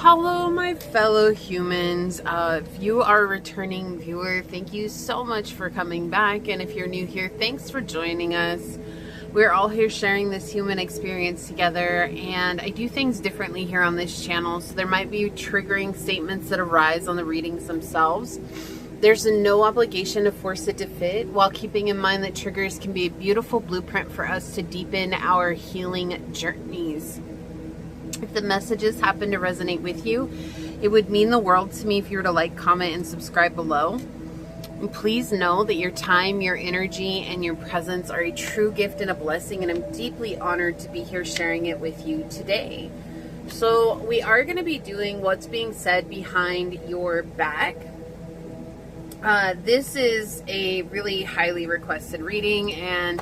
Hello, my fellow humans. If you are a returning viewer, thank you so much for coming back. And if you're new here, thanks for joining us. We're all here sharing this human experience together, and I do things differently here on this channel, so there might be triggering statements that arise on the readings themselves. There's no obligation to force it to fit, while keeping in mind that triggers can be a beautiful blueprint for us to deepen our healing journeys. If the messages happen to resonate with you, it would mean the world to me if you were to like, comment, and subscribe below. And please know that your time, your energy, and your presence are a true gift and a blessing, and I'm deeply honored to be here sharing it with you today. So we are going to be doing what's being said behind your back. This is a really highly requested reading, and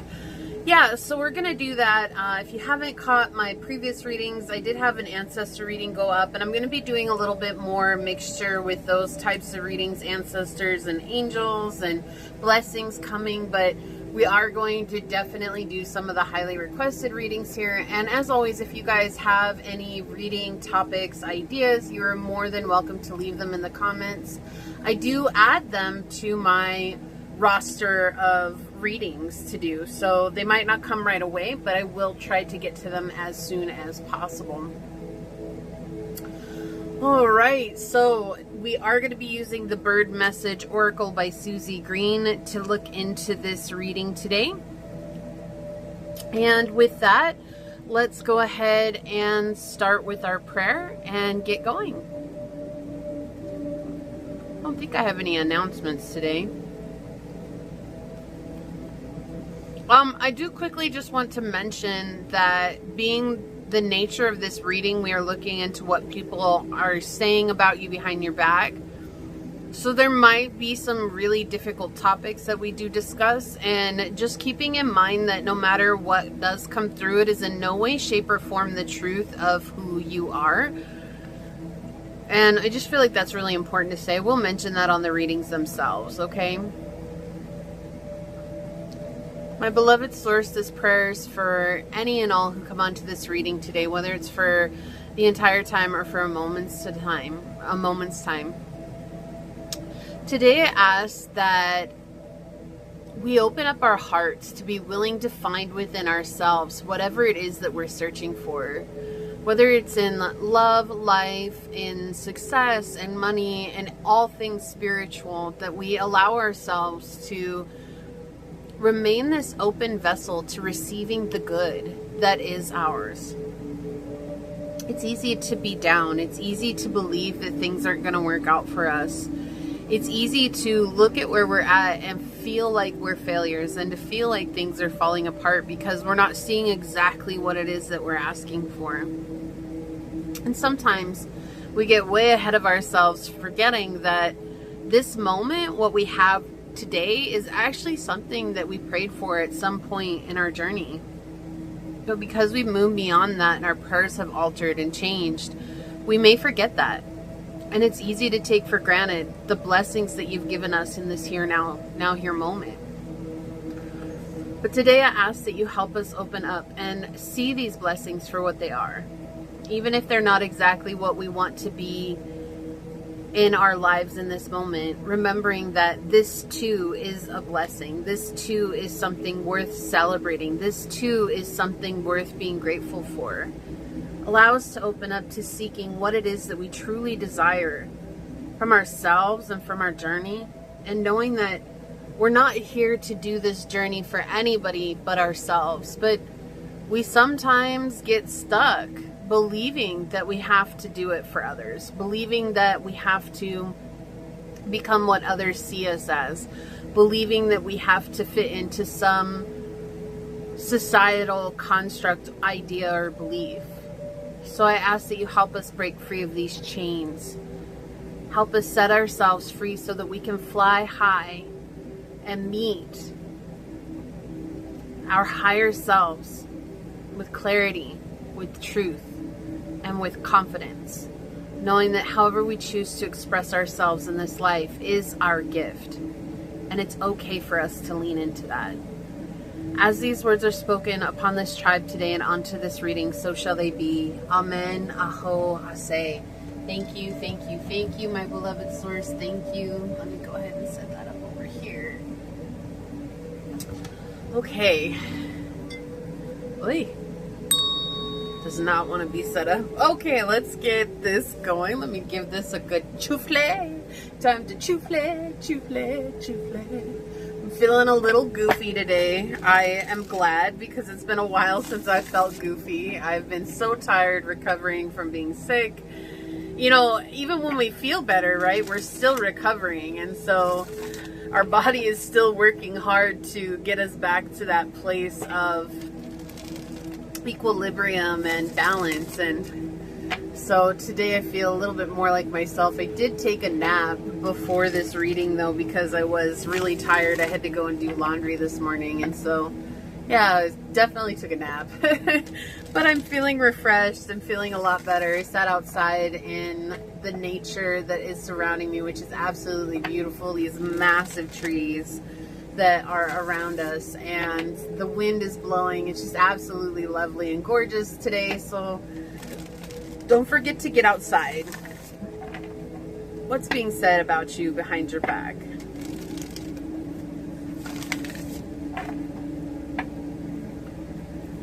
yeah, so we're going to do that. If you haven't caught my previous readings, I did have an ancestor reading go up, and I'm going to be doing a little bit more mixture with those types of readings, ancestors and angels and blessings coming, but we are going to definitely do some of the highly requested readings here. And as always, if you guys have any reading topics, ideas, you're more than welcome to leave them in the comments. I do add them to my roster of readings to do, so they might not come right away, but I will try to get to them as soon as possible. All right, so we are going to be using the Bird Message Oracle by Susie Green to look into this reading today. And with that, let's go ahead and start with our prayer and get going. I don't think I have any announcements today. I do quickly just want to mention that being the nature of this reading, we are looking into what people are saying about you behind your back. So there might be some really difficult topics that we do discuss, and just keeping in mind that no matter what does come through, it is in no way, shape, or form the truth of who you are. And I just feel like that's really important to say. We'll mention that on the readings themselves, okay? My beloved source, this prayer is for any and all who come onto this reading today, whether it's for the entire time or for a moment's time. Today I ask that we open up our hearts to be willing to find within ourselves whatever it is that we're searching for. Whether it's in love, life, in success, and money, and all things spiritual, that we allow ourselves to remain this open vessel to receiving the good that is ours. It's easy to be down. It's easy to believe that things aren't going to work out for us. It's easy to look at where we're at and feel like we're failures, and to feel like things are falling apart because we're not seeing exactly what it is that we're asking for. And sometimes we get way ahead of ourselves, forgetting that this moment, what we have today, is actually something that we prayed for at some point in our journey. But because we've moved beyond that and our prayers have altered and changed, we may forget that. And it's easy to take for granted the blessings that you've given us in this here now here moment. But today I ask that you help us open up and see these blessings for what they are. Even if they're not exactly what we want to be in our lives in this moment, remembering that this too is a blessing. This too is something worth celebrating. This too is something worth being grateful for. Allow us to open up to seeking what it is that we truly desire from ourselves and from our journey, and knowing that we're not here to do this journey for anybody but ourselves. But we sometimes get stuck believing that we have to do it for others, believing that we have to become what others see us as, believing that we have to fit into some societal construct, idea, or belief. So I ask that you help us break free of these chains. Help us set ourselves free so that we can fly high and meet our higher selves with clarity, with truth, and with confidence, knowing that however we choose to express ourselves in this life is our gift, and it's okay for us to lean into that. As these words are spoken upon this tribe today and onto this reading, so shall they be. Amen, aho, aseh. Thank you, my beloved source. Thank you. Let me go ahead and set that up over here. Okay. Oy. Does not want to be set up. Okay, let's get this going. Let me give this a good choufle. Time to choufle, choufle, choufle. I'm feeling a little goofy today. I am glad because it's been a while since I felt goofy. I've been so tired recovering from being sick. You know, even when we feel better, right, we're still recovering. And so our body is still working hard to get us back to that place of equilibrium and balance. And so today I feel a little bit more like myself. I did take a nap before this reading, though, because I was really tired. I had to go and do laundry this morning. And so, yeah, I definitely took a nap. But I'm feeling refreshed. I'm feeling a lot better. I sat outside in the nature that is surrounding me, which is absolutely beautiful. These massive trees that are around us, and the wind is blowing. It's just absolutely lovely and gorgeous today. So don't forget to get outside. What's being said about you behind your back?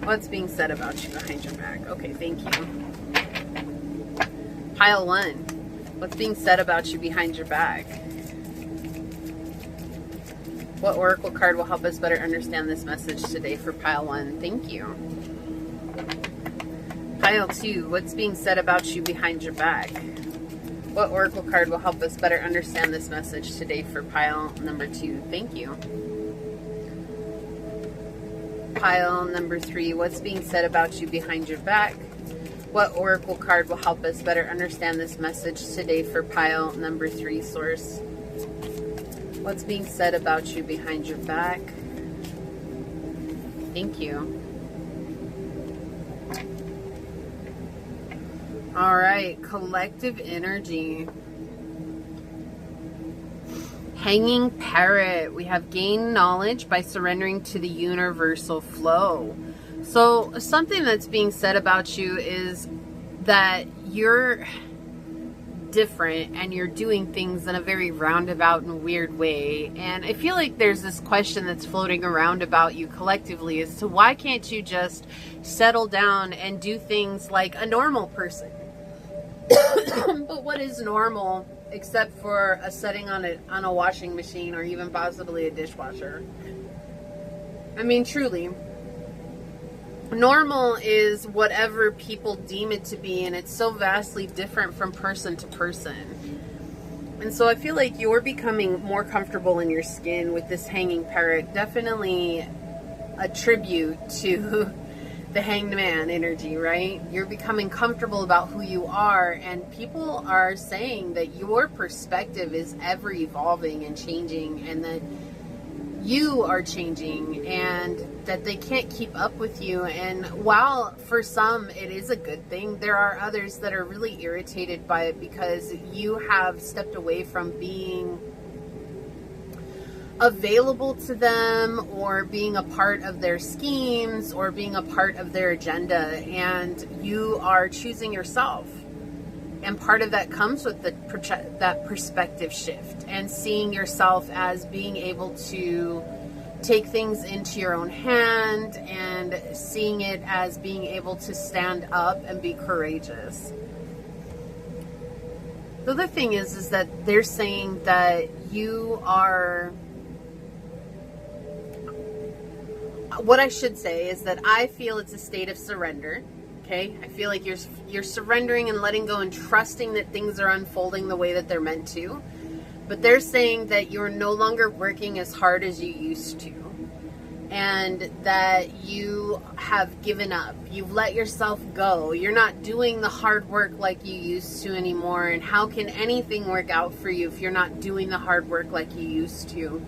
What's being said about you behind your back? Okay, thank you. Pile 1. What's being said about you behind your back? What oracle card will help us better understand this message today for pile 1? Thank you. Pile 2. What's being said about you behind your back? What oracle card will help us better understand this message today for pile number 2? Thank you. Pile number 3, what's being said about you behind your back? What oracle card will help us better understand this message today for pile number 3, source? What's being said about you behind your back? Thank you. All right, collective energy. Hanging Parrot. We have gain knowledge by surrendering to the universal flow. So something that's being said about you is that you're different and you're doing things in a very roundabout and weird way. And I feel like there's this question that's floating around about you collectively as to why can't you just settle down and do things like a normal person? But what is normal except for a setting on a washing machine or even possibly a dishwasher? I mean, truly, normal is whatever people deem it to be, and it's so vastly different from person to person. And so I feel like you're becoming more comfortable in your skin with this hanging parrot. Definitely a tribute to the hanged man energy, right? You're becoming comfortable about who you are, and people are saying that your perspective is ever evolving and changing, and that you are changing, and that they can't keep up with you. And while for some it is a good thing, there are others that are really irritated by it because you have stepped away from being available to them or being a part of their schemes or being a part of their agenda, and you are choosing yourself. And part of that comes with that perspective shift and seeing yourself as being able to take things into your own hand and seeing it as being able to stand up and be courageous. The other thing is that they're saying that you are... What I should say is that I feel it's a state of surrender. Okay, I feel like you're surrendering and letting go and trusting that things are unfolding the way that they're meant to. But they're saying that you're no longer working as hard as you used to, and that you have given up. You've let yourself go. You're not doing the hard work like you used to anymore. And how can anything work out for you if you're not doing the hard work like you used to?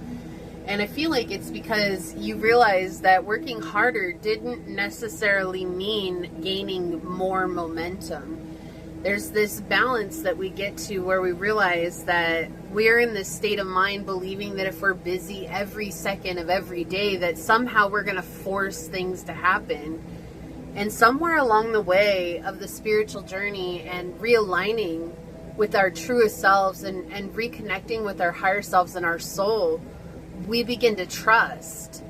And I feel like it's because you realize that working harder didn't necessarily mean gaining more momentum. There's this balance that we get to where we realize that we're in this state of mind believing that if we're busy every second of every day, that somehow we're going to force things to happen. And somewhere along the way of the spiritual journey and realigning with our truest selves and reconnecting with our higher selves and our soul, we begin to trust.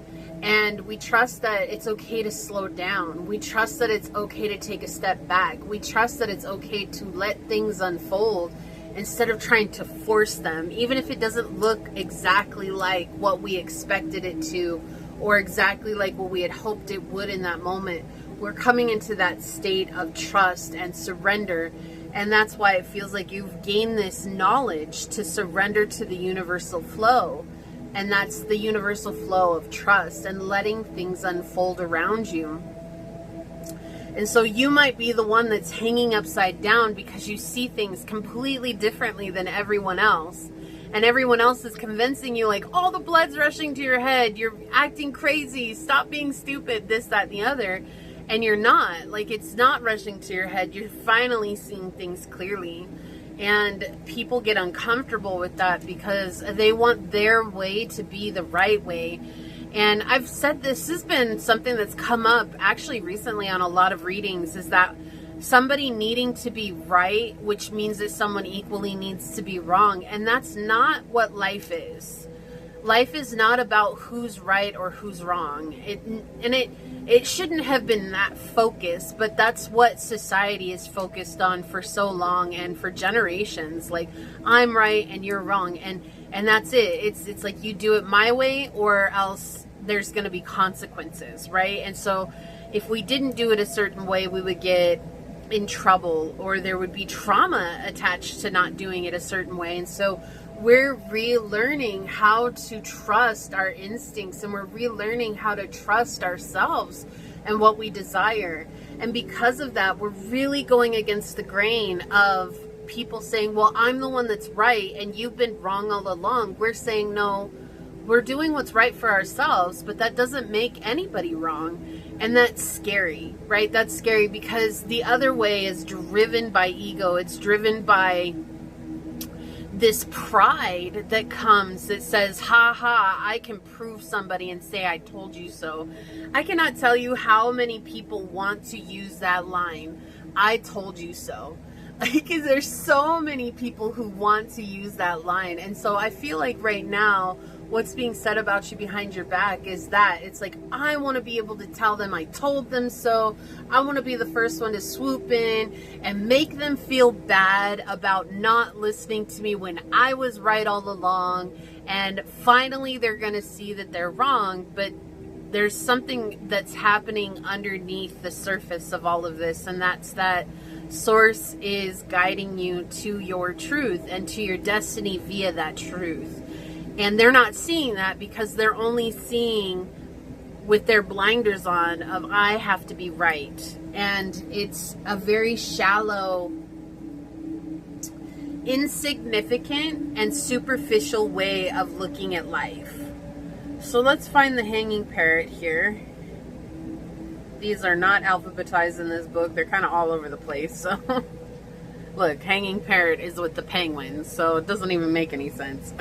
And we trust that it's okay to slow down. We trust that it's okay to take a step back. We trust that it's okay to let things unfold instead of trying to force them, even if it doesn't look exactly like what we expected it to, or exactly like what we had hoped it would in that moment. We're coming into that state of trust and surrender. And that's why it feels like you've gained this knowledge to surrender to the universal flow. And that's the universal flow of trust and letting things unfold around you. And so you might be the one that's hanging upside down because you see things completely differently than everyone else. And everyone else is convincing you like, oh, the blood's rushing to your head. You're acting crazy. Stop being stupid, this, that, and the other. And you're not. Like, it's not rushing to your head. You're finally seeing things clearly. And people get uncomfortable with that because they want their way to be the right way. And I've said this has been something that's come up actually recently on a lot of readings, is that somebody needing to be right, which means that someone equally needs to be wrong. And that's not what life is. Life is not about who's right or who's wrong. It shouldn't have been that focused, but that's what society is focused on for so long and for generations. Like, I'm right and you're wrong, and that's it. It's like you do it my way or else there's going to be consequences, right? And so if we didn't do it a certain way, we would get in trouble, or there would be trauma attached to not doing it a certain way. And so we're relearning how to trust our instincts, and we're relearning how to trust ourselves and what we desire. And because of that, we're really going against the grain of people saying, well, I'm the one that's right and you've been wrong all along. We're saying, no, we're doing what's right for ourselves, but that doesn't make anybody wrong. And that's scary, right? That's scary because the other way is driven by ego. It's driven by this pride that comes that says, ha ha, I can prove somebody and say I told you so. I cannot tell you how many people want to use that line, I told you so. Because there's so many people who want to use that line. And so I feel like right now what's being said about you behind your back is that it's like, I want to be able to tell them I told them so. I want to be the first one to swoop in and make them feel bad about not listening to me when I was right all along. And finally they're going to see that they're wrong, but there's something that's happening underneath the surface of all of this, and that's that Source is guiding you to your truth and to your destiny via that truth. And they're not seeing that because they're only seeing with their blinders on of I have to be right. And it's a very shallow, insignificant, and superficial way of looking at life. So let's find the hanging parrot here. These are not alphabetized in this book. They're kind of all over the place. So look, hanging parrot is with the penguins, so it doesn't even make any sense.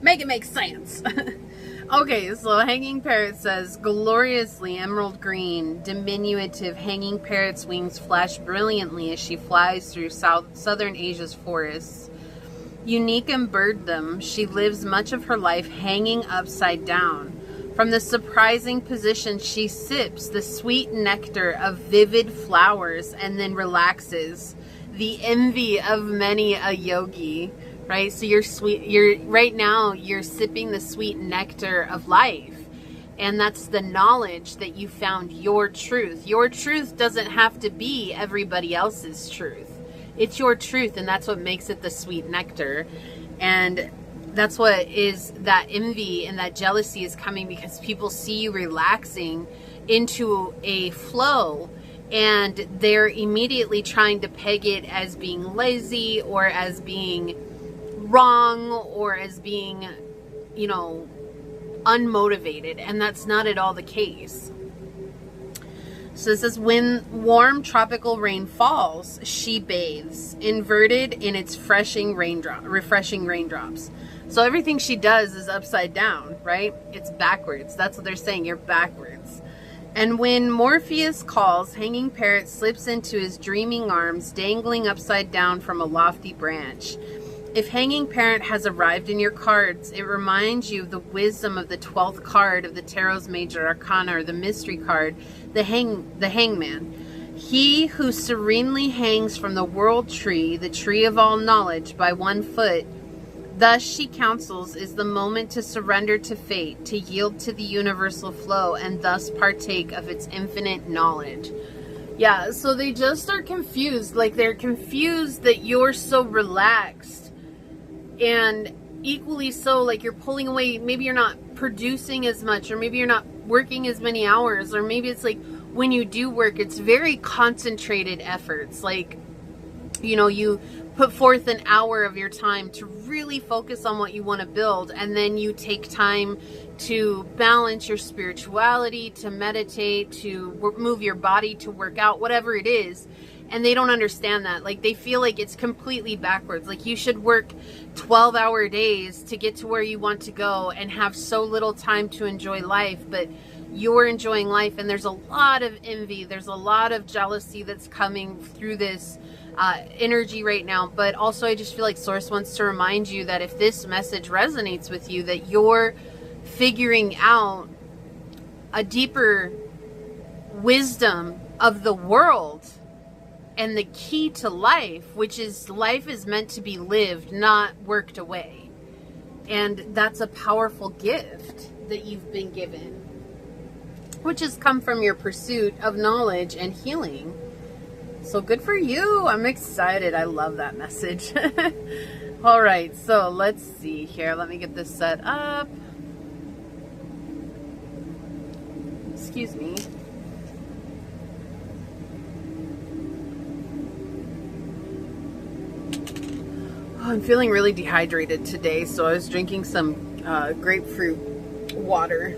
Make it make sense. Okay, so hanging parrot says, gloriously emerald green, diminutive hanging parrot's wings flash brilliantly as she flies through southern Asia's forests. Unique in birddom, she lives much of her life hanging upside down. From the surprising position, she sips the sweet nectar of vivid flowers and then relaxes. The envy of many a yogi, right? So right now you're sipping the sweet nectar of life. And that's the knowledge that you found your truth. Your truth doesn't have to be everybody else's truth. It's your truth, and that's what makes it the sweet nectar. And that's what is that envy and that jealousy is coming because people see you relaxing into a flow, and they're immediately trying to peg it as being lazy or as being wrong or as being, you know, unmotivated. And that's not at all the case. So it says, when warm tropical rain falls, she bathes, inverted in its refreshing raindrops. So everything she does is upside down, right? It's backwards. That's what they're saying. You're backwards. And when Morpheus calls, Hanging Parrot slips into his dreaming arms, dangling upside down from a lofty branch. If Hanging Parrot has arrived in your cards, it reminds you of the wisdom of the 12th card of the Tarot's Major Arcana, or the mystery card, the Hangman. He who serenely hangs from the world tree, the tree of all knowledge, by one foot, thus she counsels, is the moment to surrender to fate, to yield to the universal flow, and thus partake of its infinite knowledge. Yeah, so they just are confused. Like, they're confused that you're so relaxed. And equally so, like, you're pulling away. Maybe you're not producing as much, or maybe you're not working as many hours, or maybe it's like when you do work, it's very concentrated efforts. Like, you know, you put forth an hour of your time to really focus on what you want to build, and then you take time to balance your spirituality, to meditate, to move your body, to work out, whatever it is. And they don't understand that. Like, they feel like it's completely backwards. Like, you should work 12-hour days to get to where you want to go and have so little time to enjoy life. But you're enjoying life, and there's a lot of envy. There's a lot of jealousy that's coming through this energy right now. But also, I just feel like Source wants to remind you that if this message resonates with you, that you're figuring out a deeper wisdom of the world and the key to life, which is life is meant to be lived, not worked away. And that's a powerful gift that you've been given, which has come from your pursuit of knowledge and healing. So good for you. I'm excited. I love that message. All right, so let's see here. Let me get this set up. Excuse me. Oh, I'm feeling really dehydrated today, so I was drinking some grapefruit water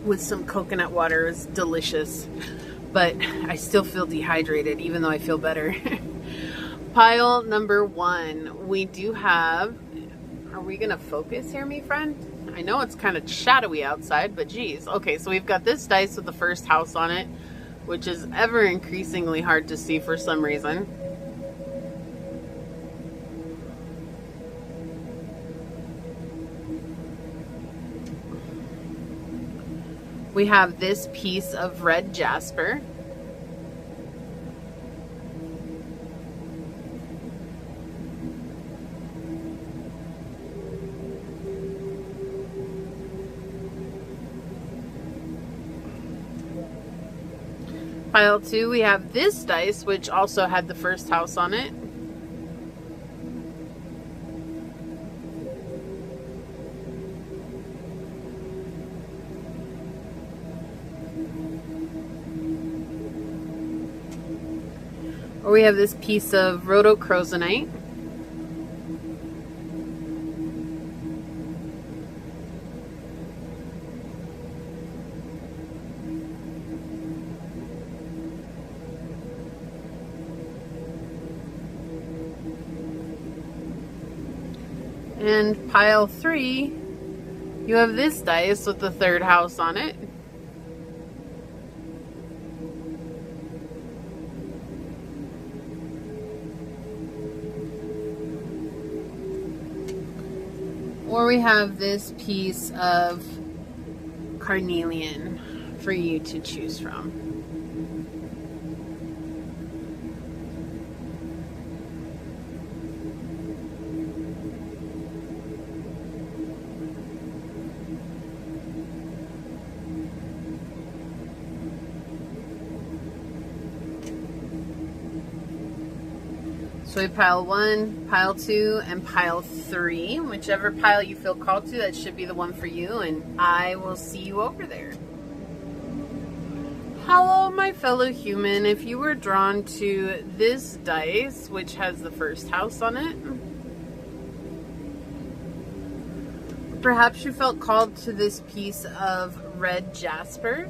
with some coconut water. It was delicious, but I still feel dehydrated, even though I feel better. Pile number 1, we do have, are we going to focus here, me friend? I know it's kind of shadowy outside, but geez. Okay, so we've got this dice with the first house on it, which is ever increasingly hard to see for some reason. We have this piece of red jasper. Pile 2, we have this dice, which also had the first house on it. Or we have this piece of rhodochrosonite. And pile 3, you have this dice with the third house on it. Or we have this piece of carnelian for you to choose from. So we have pile 1, pile 2, and pile 3. Whichever pile you feel called to, that should be the one for you, and I will see you over there. Hello, my fellow human. If you were drawn to this dice, which has the first house on it, perhaps you felt called to this piece of red jasper.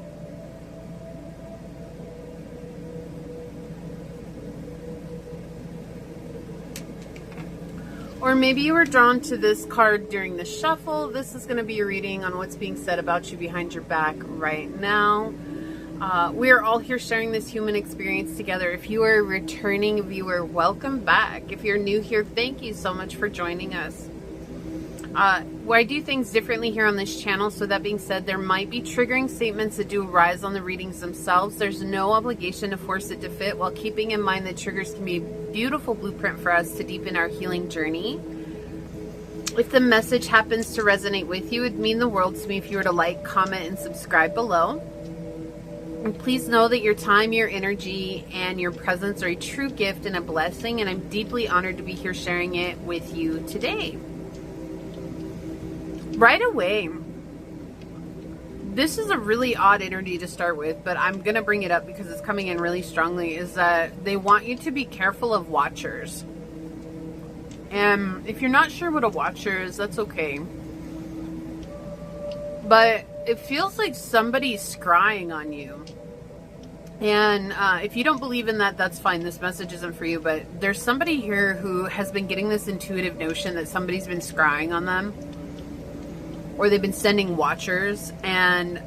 Or maybe you were drawn to this card during the shuffle. This is going to be a reading on what's being said about you behind your back right now. We are all here sharing this human experience together. If you are a returning viewer, welcome back. If you're new here, thank you so much for joining us. I do things differently here on this channel. So that being said, there might be triggering statements that do arise on the readings themselves. There's no obligation to force it to fit, while keeping in mind that triggers can be a beautiful blueprint for us to deepen our healing journey. If the message happens to resonate with you, it would mean the world to me if you were to like, comment, and subscribe below. And please know that your time, your energy, and your presence are a true gift and a blessing, and I'm deeply honored to be here sharing it with you today. Right away, this is a really odd energy to start with, but I'm going to bring it up because it's coming in really strongly, is that they want you to be careful of watchers. And if you're not sure what a watcher is, that's okay. But it feels like somebody's scrying on you. And if you don't believe in that, that's fine. This message isn't for you. But there's somebody here who has been getting this intuitive notion that somebody's been scrying on them. Or they've been sending watchers. And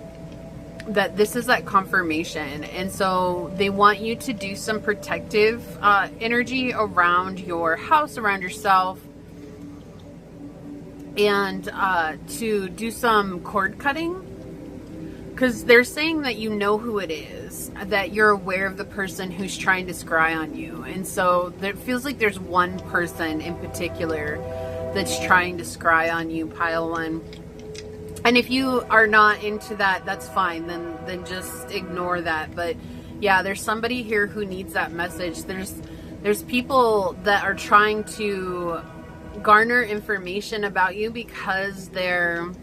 that this is that confirmation. And so they want you to do some protective energy around your house, around yourself. And to do some cord cutting. Because they're saying that you know who it is, that you're aware of the person who's trying to scry on you. And so it feels like there's one person in particular that's trying to scry on you, pile one. And if you are not into that, that's fine. Then just ignore that. But yeah, there's somebody here who needs that message. There's people that are trying to garner information about you because there's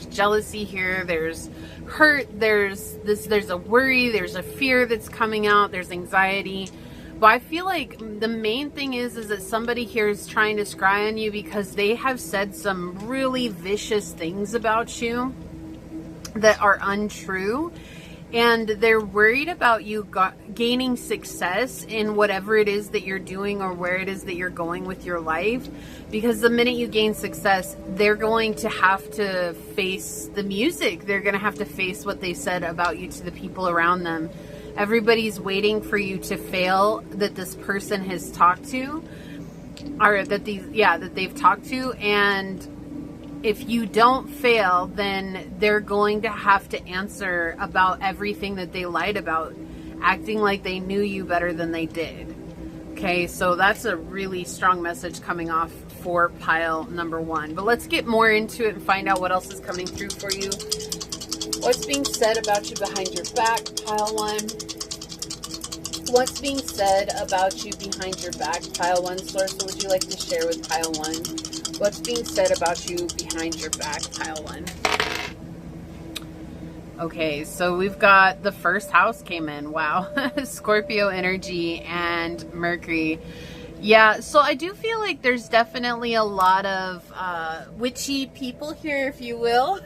jealousy here, there's hurt, there's a worry, there's a fear that's coming out, there's anxiety. But I feel like the main thing is that somebody here is trying to scry on you because they have said some really vicious things about you that are untrue. And they're worried about you gaining success in whatever it is that you're doing or where it is that you're going with your life. Because the minute you gain success, they're going to have to face the music. They're going to have to face what they said about you to the people around them. Everybody's waiting for you to fail that this person has talked to. Or that they've talked to. And if you don't fail, then they're going to have to answer about everything that they lied about, acting like they knew you better than they did. Okay, so that's a really strong message coming off for pile number one. But let's get more into it and find out what else is coming through for you. What's being said about you behind your back, pile one? What's being said about you behind your back, pile one? Source, what would you like to share with pile one? What's being said about you behind your back, pile one? Okay, so we've got the first house came in. Wow. Scorpio energy and Mercury. Yeah, so I do feel like there's definitely a lot of witchy people here, if you will.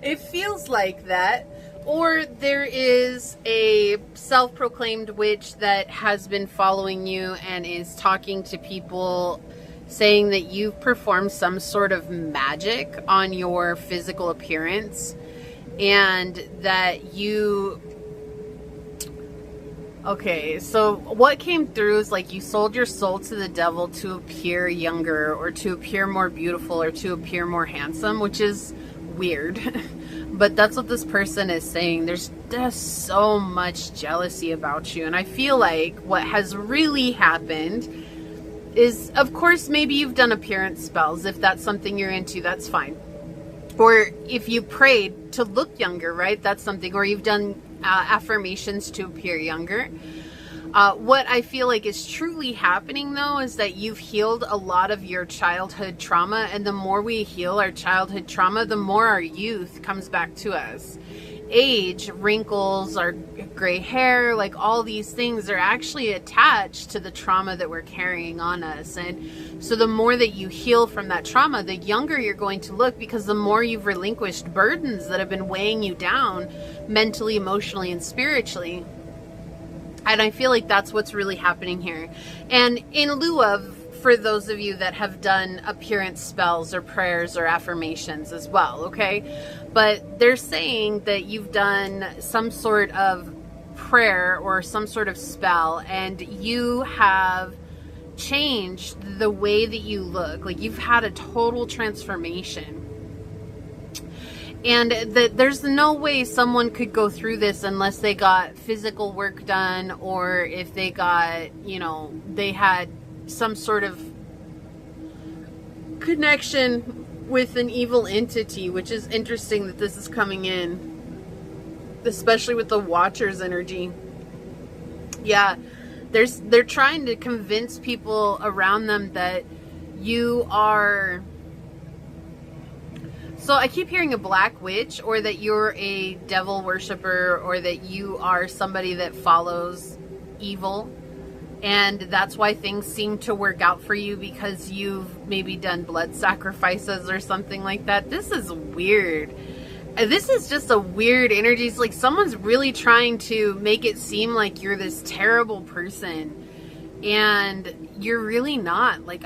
It feels like that. Or there is a self-proclaimed witch that has been following you and is talking to people, saying that you've performed some sort of magic on your physical appearance, and that you... Okay, so what came through is like you sold your soul to the devil to appear younger, or to appear more beautiful, or to appear more handsome, which is weird. But that's what this person is saying. There's just so much jealousy about you. And I feel like what has really happened is, of course, maybe you've done appearance spells. If that's something you're into, that's fine. Or if you prayed to look younger, right? That's something. Or you've done affirmations to appear younger. What I feel like is truly happening, though, is that you've healed a lot of your childhood trauma. And the more we heal our childhood trauma, the more our youth comes back to us. Age, wrinkles, our gray hair, like all these things are actually attached to the trauma that we're carrying on us. And so the more that you heal from that trauma, the younger you're going to look, because the more you've relinquished burdens that have been weighing you down mentally, emotionally, and spiritually. And I feel like that's what's really happening here. And in lieu of for those of you that have done appearance spells or prayers or affirmations as well, okay? But they're saying that you've done some sort of prayer or some sort of spell, and you have changed the way that you look. Like, you've had a total transformation. And that there's no way someone could go through this unless they got physical work done, or if they got, you know, they had some sort of connection with an evil entity, which is interesting that this is coming in, especially with the Watcher's energy. Yeah, they're trying to convince people around them that you are... So I keep hearing a black witch, or that you're a devil worshiper, or that you are somebody that follows evil. And that's why things seem to work out for you, because you've maybe done blood sacrifices or something like that. This is weird. This is just a weird energy. It's like someone's really trying to make it seem like you're this terrible person. And you're really not. Like,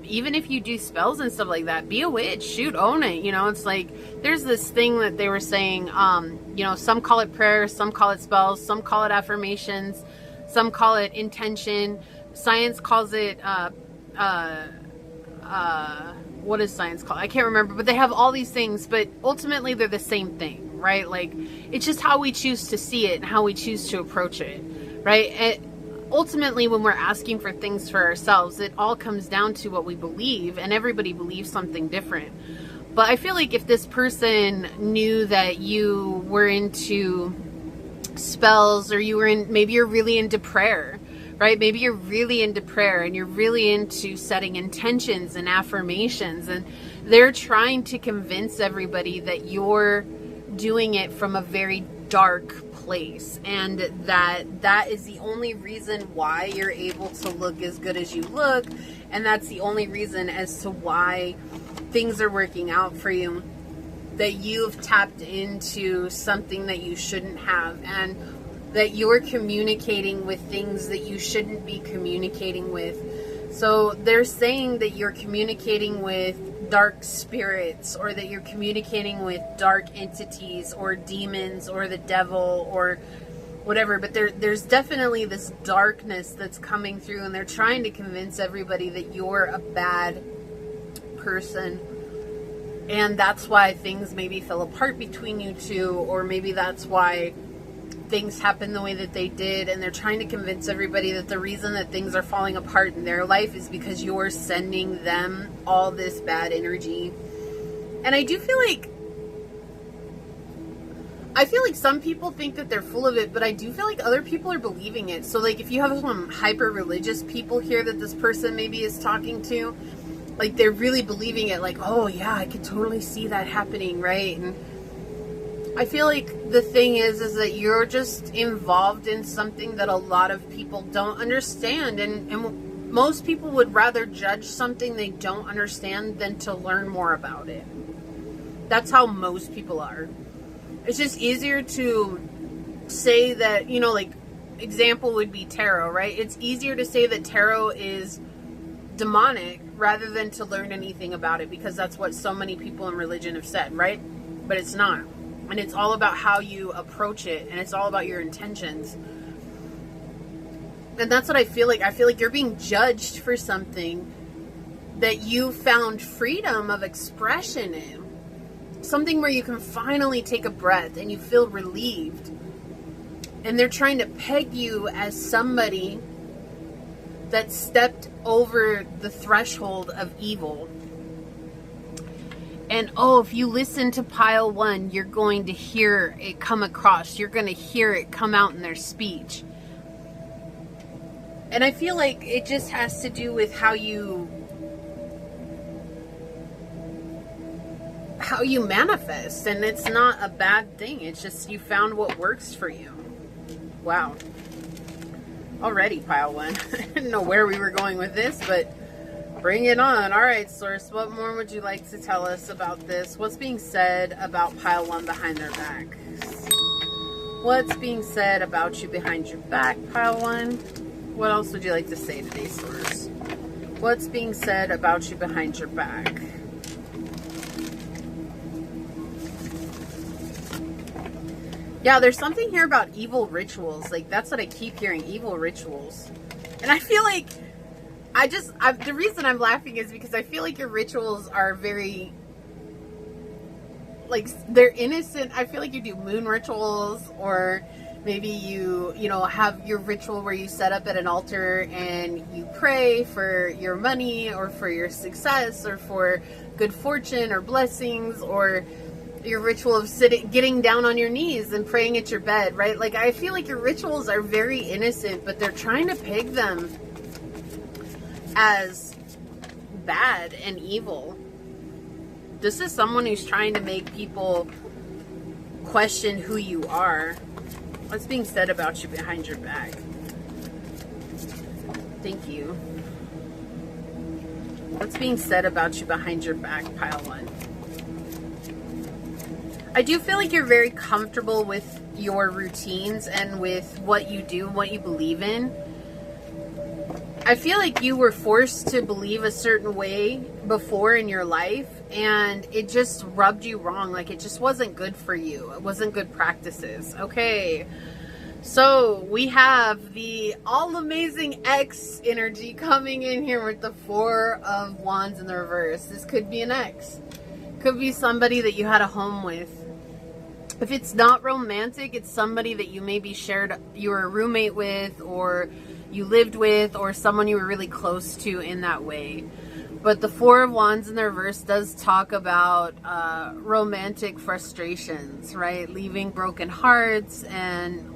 even if you do spells and stuff like that, be a witch, shoot, own it. You know, it's like, there's this thing that they were saying, you know, some call it prayer, some call it spells, some call it affirmations, some call it intention. Science calls it, what is science called? I can't remember, but they have all these things, but ultimately they're the same thing, right? Like, it's just how we choose to see it and how we choose to approach it, right? Ultimately, when we're asking for things for ourselves, it all comes down to what we believe, and everybody believes something different. But I feel like if this person knew that you were into spells, or you were maybe you're really into prayer, right? Maybe you're really into prayer and you're really into setting intentions and affirmations, and they're trying to convince everybody that you're doing it from a very dark place, and that is the only reason why you're able to look as good as you look, and that's the only reason as to why things are working out for you, that you've tapped into something that you shouldn't have, and that you're communicating with things that you shouldn't be communicating with. So they're saying that you're communicating with dark spirits, or that you're communicating with dark entities or demons or the devil or whatever. But there's definitely this darkness that's coming through, and they're trying to convince everybody that you're a bad person. And that's why things maybe fell apart between you two, or maybe that's why things happen the way that they did. And they're trying to convince everybody that the reason that things are falling apart in their life is because you're sending them all this bad energy. And I feel like some people think that they're full of it, but I do feel like other people are believing it. So like, if you have some hyper religious people here that this person maybe is talking to, like, they're really believing it, like, oh yeah, I could totally see that happening, right? And I feel like the thing is that you're just involved in something that a lot of people don't understand, and most people would rather judge something they don't understand than to learn more about it. That's how most people are. It's just easier to say that, you know, like, example would be tarot, right? It's easier to say that tarot is demonic rather than to learn anything about it, because that's what so many people in religion have said, right? But it's not. And it's all about how you approach it, and it's all about your intentions. And that's what I feel like. I feel like you're being judged for something that you found freedom of expression in. Something where you can finally take a breath and you feel relieved. And they're trying to peg you as somebody that stepped over the threshold of evil. And oh, if you listen to pile one, you're going to hear it come across. You're going to hear it come out in their speech. And I feel like it just has to do with how you manifest. And it's not a bad thing. It's just you found what works for you. Wow. Already, pile one. I didn't know where we were going with this, but bring it on. All right, Source, what more would you like to tell us about this? What's being said about pile one behind their back? What's being said about you behind your back, pile one? What else would you like to say today, Source? What's being said about you behind your back? Yeah, there's something here about evil rituals. Like, that's what I keep hearing, evil rituals. And I feel like, the reason I'm laughing is because I feel like your rituals are very, like, they're innocent. I feel like you do moon rituals, or maybe you know, have your ritual where you set up at an altar and you pray for your money or for your success or for good fortune or blessings, or your ritual of getting down on your knees and praying at your bed, right? Like, I feel like your rituals are very innocent, but they're trying to peg them as bad and evil. This is someone who's trying to make people question who you are. What's being said about you behind your back? Thank you. What's being said about you behind your back, pile one? I do feel like you're very comfortable with your routines and with what you do and what you believe in. I feel like you were forced to believe a certain way before in your life, and it just rubbed you wrong. Like, it just wasn't good for you. It wasn't good practices. Okay. So we have the all-amazing ex energy coming in here with the Four of Wands in the reverse. This could be an ex. Could be somebody that you had a home with. If it's not romantic, it's somebody that you maybe you were a roommate with, or you lived with, or someone you were really close to in that way. But the Four of Wands in the reverse does talk about romantic frustrations, right? Leaving broken hearts and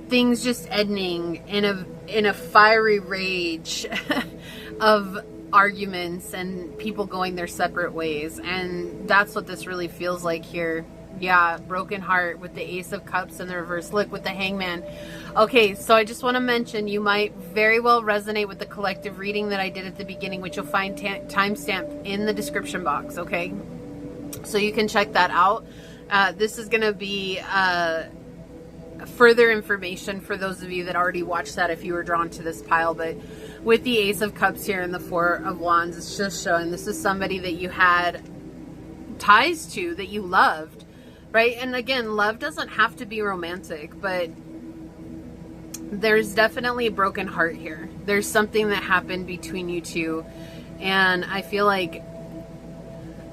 things just ending in a fiery rage of arguments and people going their separate ways. And that's what this really feels like here. Yeah, broken heart with the Ace of Cups in the reverse. Look, with the Hangman. Okay, so I just want to mention, you might very well resonate with the collective reading that I did at the beginning, which you'll find timestamped in the description box, okay? So you can check that out. This is going to be further information for those of you that already watched that if you were drawn to this pile. But with the Ace of Cups here and the Four of Wands, it's just showing this is somebody that you had ties to, that you loved, right? And again, love doesn't have to be romantic, but there's definitely a broken heart here. There's something that happened between you two, and I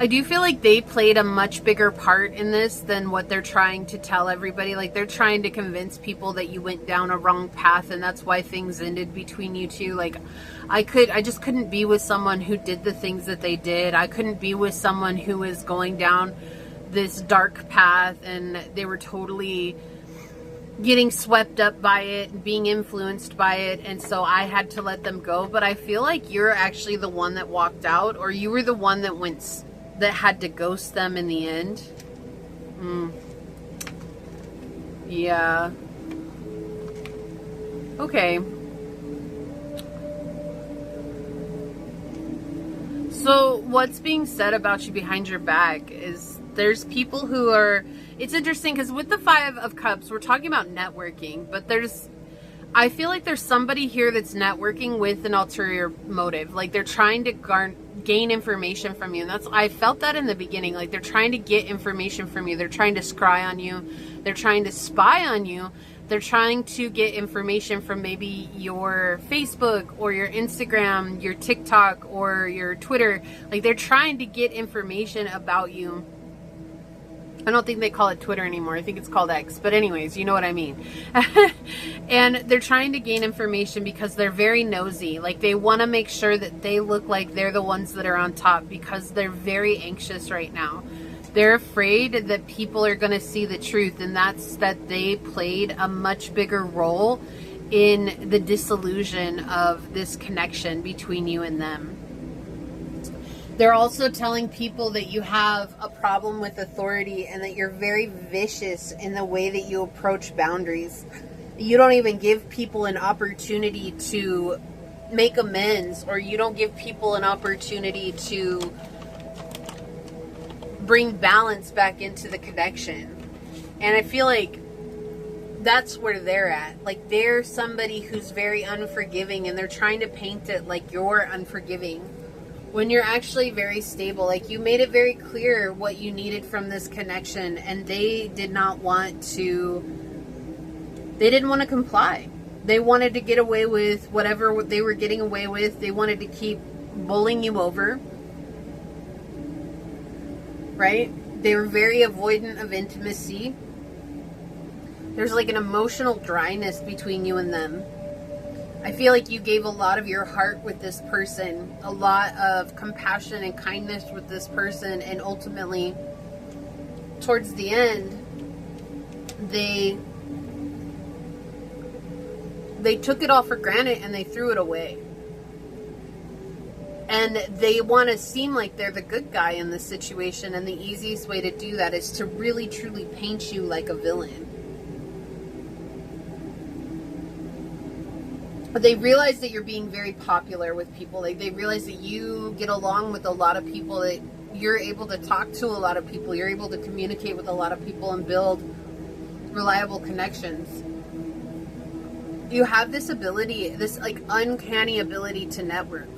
do feel like they played a much bigger part in this than what they're trying to tell everybody. Like, they're trying to convince people that you went down a wrong path, and that's why things ended between you two. Like, I just couldn't be with someone who did the things that they did. I couldn't be with someone who was going down this dark path, and they were totally getting swept up by it and being influenced by it, and so I had to let them go. But I feel like you're actually the one that walked out, or you were the one that had to ghost them in the end. Yeah. Okay. So what's being said about you behind your back is there's people who are, it's interesting because with the Five of Cups, we're talking about networking, but I feel like there's somebody here that's networking with an ulterior motive. Like, they're trying to gain information from you. And I felt that in the beginning. Like, they're trying to get information from you. They're trying to scry on you. They're trying to spy on you. They're trying to get information from maybe your Facebook or your Instagram, your TikTok or your Twitter. Like, they're trying to get information about you. I don't think they call it Twitter anymore. I think it's called X. But anyways, you know what I mean. And they're trying to gain information because they're very nosy. Like, they want to make sure that they look like they're the ones that are on top because they're very anxious right now. They're afraid that people are going to see the truth, and that's that they played a much bigger role in the disillusion of this connection between you and them. They're also telling people that you have a problem with authority and that you're very vicious in the way that you approach boundaries. You don't even give people an opportunity to make amends, or you don't give people an opportunity to bring balance back into the connection. And I feel like that's where they're at. Like, they're somebody who's very unforgiving, and they're trying to paint it like you're unforgiving when you're actually very stable. Like, you made it very clear what you needed from this connection, and they didn't want to comply. They wanted to get away with whatever they were getting away with. They wanted to keep bullying you over, right? They were very avoidant of intimacy. There's like an emotional dryness between you and them. I feel like you gave a lot of your heart with this person, a lot of compassion and kindness with this person, and ultimately, towards the end, they took it all for granted and they threw it away. And they want to seem like they're the good guy in this situation, and the easiest way to do that is to really truly paint you like a villain. But they realize that you're being very popular with people. Like, they realize that you get along with a lot of people, that you're able to talk to a lot of people, you're able to communicate with a lot of people and build reliable connections. You have this ability, this like uncanny ability to network.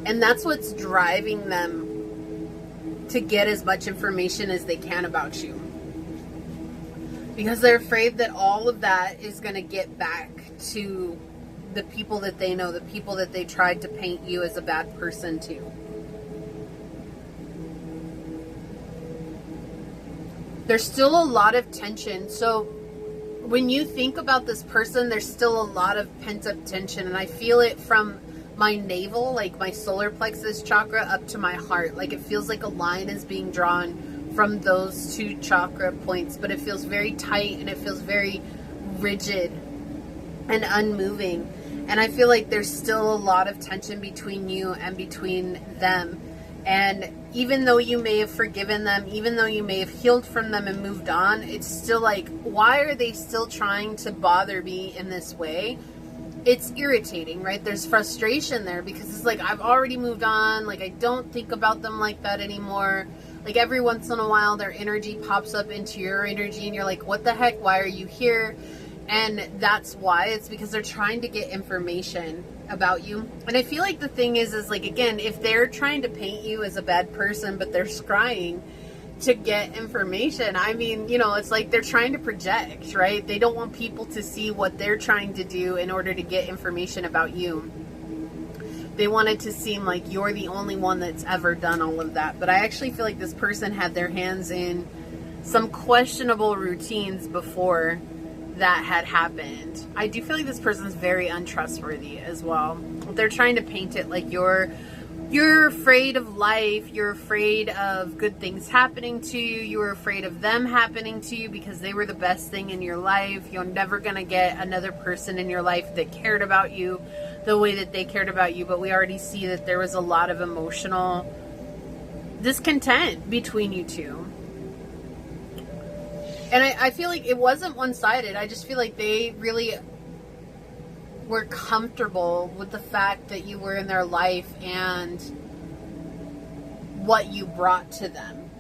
And that's what's driving them to get as much information as they can about you. Because they're afraid that all of that is going to get back to the people that they know, the people that they tried to paint you as a bad person to. There's still a lot of tension. So when you think about this person, there's still a lot of pent-up tension. And I feel it from my navel, like my solar plexus chakra, up to my heart. Like, it feels like a line is being drawn from those two chakra points, but it feels very tight and it feels very rigid and unmoving. And I feel like there's still a lot of tension between you and between them. And even though you may have forgiven them, even though you may have healed from them and moved on, it's still like, why are they still trying to bother me in this way? It's irritating, right? There's frustration there because it's like, I've already moved on. Like, I don't think about them like that anymore. Like, every once in a while, their energy pops up into your energy and you're like, what the heck? Why are you here? And that's why. It's because they're trying to get information about you. And I feel like the thing is like, again, if they're trying to paint you as a bad person, but they're scrying to get information, I mean, you know, it's like they're trying to project, right? They don't want people to see what they're trying to do in order to get information about you. They want it to seem like you're the only one that's ever done all of that. But I actually feel like this person had their hands in some questionable routines before that had happened. I do feel like this person is very untrustworthy as well. They're trying to paint it like you're afraid of life, you're afraid of good things happening to you, you're afraid of them happening to you because they were the best thing in your life. You're never going to get another person in your life that cared about you the way that they cared about you. But we already see that there was a lot of emotional discontent between you two. And I feel like it wasn't one-sided. I just feel like they really were comfortable with the fact that you were in their life and what you brought to them.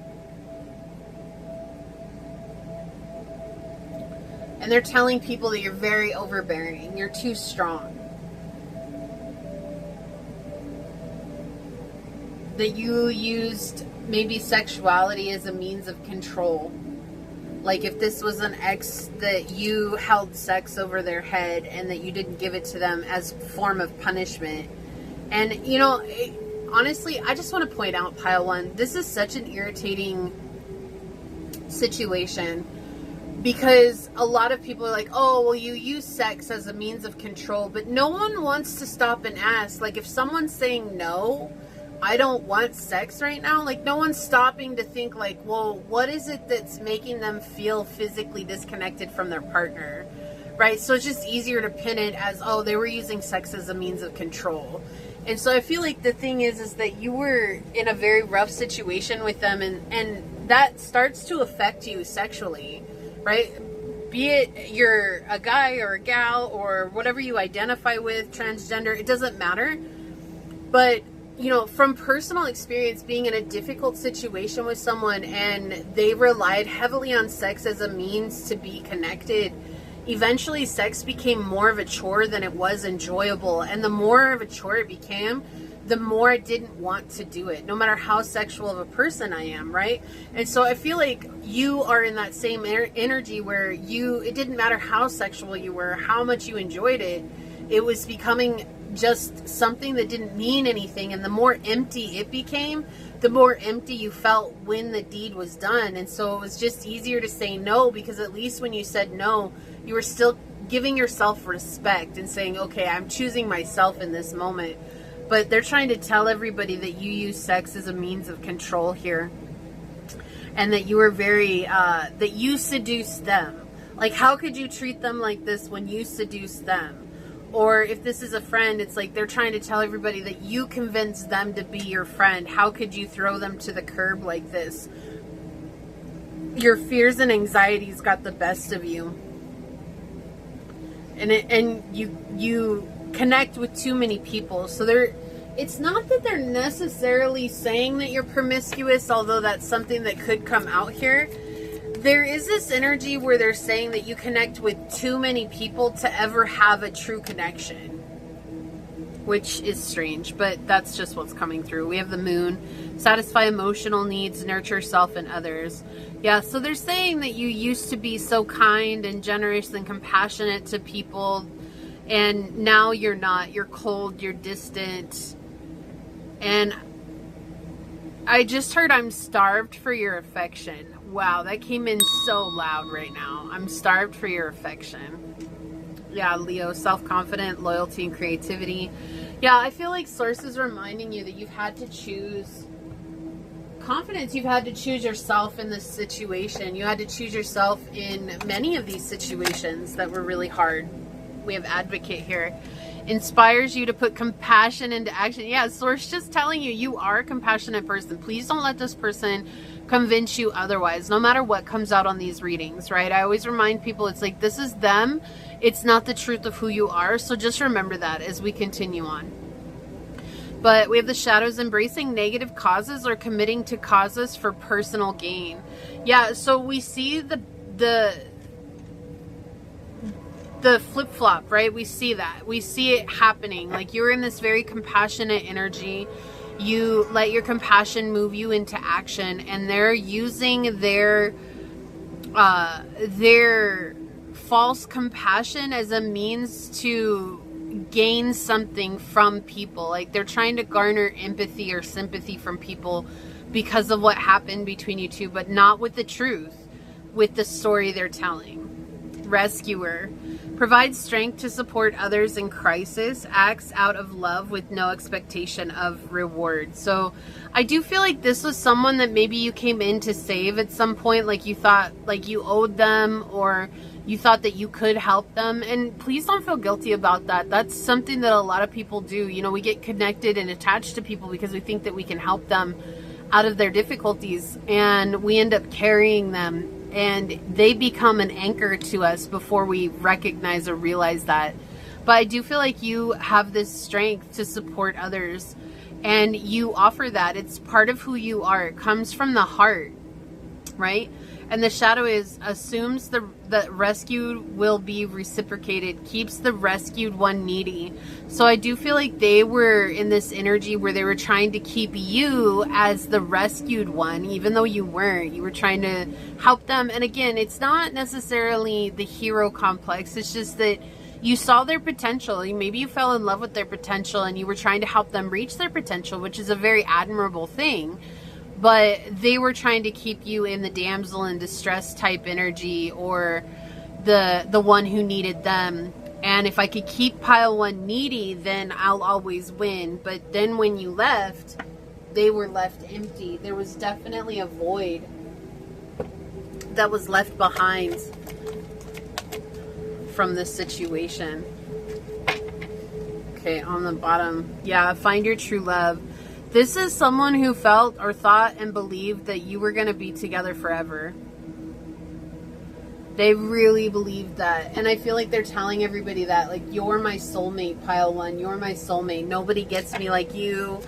And they're telling people that you're very overbearing, you're too strong, that you used maybe sexuality as a means of control. Like, if this was an ex, that you held sex over their head and that you didn't give it to them as a form of punishment. And, you know, honestly, I just want to point out, Pile 1, this is such an irritating situation because a lot of people are like, oh, well, you use sex as a means of control, but no one wants to stop and ask. Like, if someone's saying no, I don't want sex right now, like, no one's stopping to think like, well, what is it that's making them feel physically disconnected from their partner, right? So it's just easier to pin it as, oh, they were using sex as a means of control. And so I feel like the thing is that you were in a very rough situation with them, and that starts to affect you sexually, right? Be it you're a guy or a gal or whatever you identify with, transgender, it doesn't matter. But you know, from personal experience, being in a difficult situation with someone and they relied heavily on sex as a means to be connected, eventually sex became more of a chore than it was enjoyable. And the more of a chore it became, the more I didn't want to do it, no matter how sexual of a person I am, right? And so I feel like you are in that same energy where it didn't matter how sexual you were, how much you enjoyed it, it was becoming just something that didn't mean anything. And the more empty it became, the more empty you felt when the deed was done. And so it was just easier to say no, because at least when you said no, you were still giving yourself respect and saying, okay, I'm choosing myself in this moment. But they're trying to tell everybody that you use sex as a means of control here. And that you were that you seduced them. Like, how could you treat them like this when you seduced them? Or if this is a friend, it's like they're trying to tell everybody that you convinced them to be your friend. How could you throw them to the curb like this? Your fears and anxieties got the best of you. And you connect with too many people. So it's not that they're necessarily saying that you're promiscuous, although that's something that could come out here. There is this energy where they're saying that you connect with too many people to ever have a true connection, which is strange, but that's just what's coming through. We have the moon, satisfy emotional needs, nurture self and others. Yeah, so they're saying that you used to be so kind and generous and compassionate to people, and now you're not. You're cold, you're distant. And I just heard, I'm starved for your affection. Wow, that came in so loud right now. I'm starved for your affection. Yeah, Leo, self-confident, loyalty, and creativity. Yeah, I feel like Source is reminding you that you've had to choose confidence. You've had to choose yourself in this situation. You had to choose yourself in many of these situations that were really hard. We have advocate here. Inspires you to put compassion into action. Yeah, Source just telling you, you are a compassionate person. Please don't let this person convince you otherwise, no matter what comes out on these readings, right? I always remind people, it's like, this is them. It's not the truth of who you are. So just remember that as we continue on. But we have the shadows, embracing negative causes or committing to causes for personal gain. Yeah, so we see the flip-flop, right? We see that. We see it happening. Like, you're in this very compassionate energy. You let your compassion move you into action, and they're using their false compassion as a means to gain something from people. Like, they're trying to garner empathy or sympathy from people because of what happened between you two, but not with the truth, with the story they're telling. Rescuer. Provides strength to support others in crisis. Acts out of love with no expectation of reward. So I do feel like this was someone that maybe you came in to save at some point. Like, you thought like you owed them, or you thought that you could help them. And please don't feel guilty about that. That's something that a lot of people do. You know, we get connected and attached to people because we think that we can help them out of their difficulties, and we end up carrying them. And they become an anchor to us before we recognize or realize that. But I do feel like you have this strength to support others, and you offer that. It's part of who you are. It comes from the heart, right? And the shadow assumes the rescued will be reciprocated, keeps the rescued one needy. So I do feel like they were in this energy where they were trying to keep you as the rescued one, even though you weren't. You were trying to help them. And again, it's not necessarily the hero complex. It's just that you saw their potential. Maybe you fell in love with their potential, and you were trying to help them reach their potential, which is a very admirable thing. But they were trying to keep you in the damsel in distress type energy, or the one who needed them. And if I could keep pile one needy, then I'll always win. But then when you left, they were left empty. There was definitely a void that was left behind from this situation. Okay, on the bottom. Yeah, find your true love. This is someone who felt or thought and believed that you were going to be together forever. They really believed that. And I feel like they're telling everybody that. Like, you're my soulmate, pile one. You're my soulmate. Nobody gets me like you.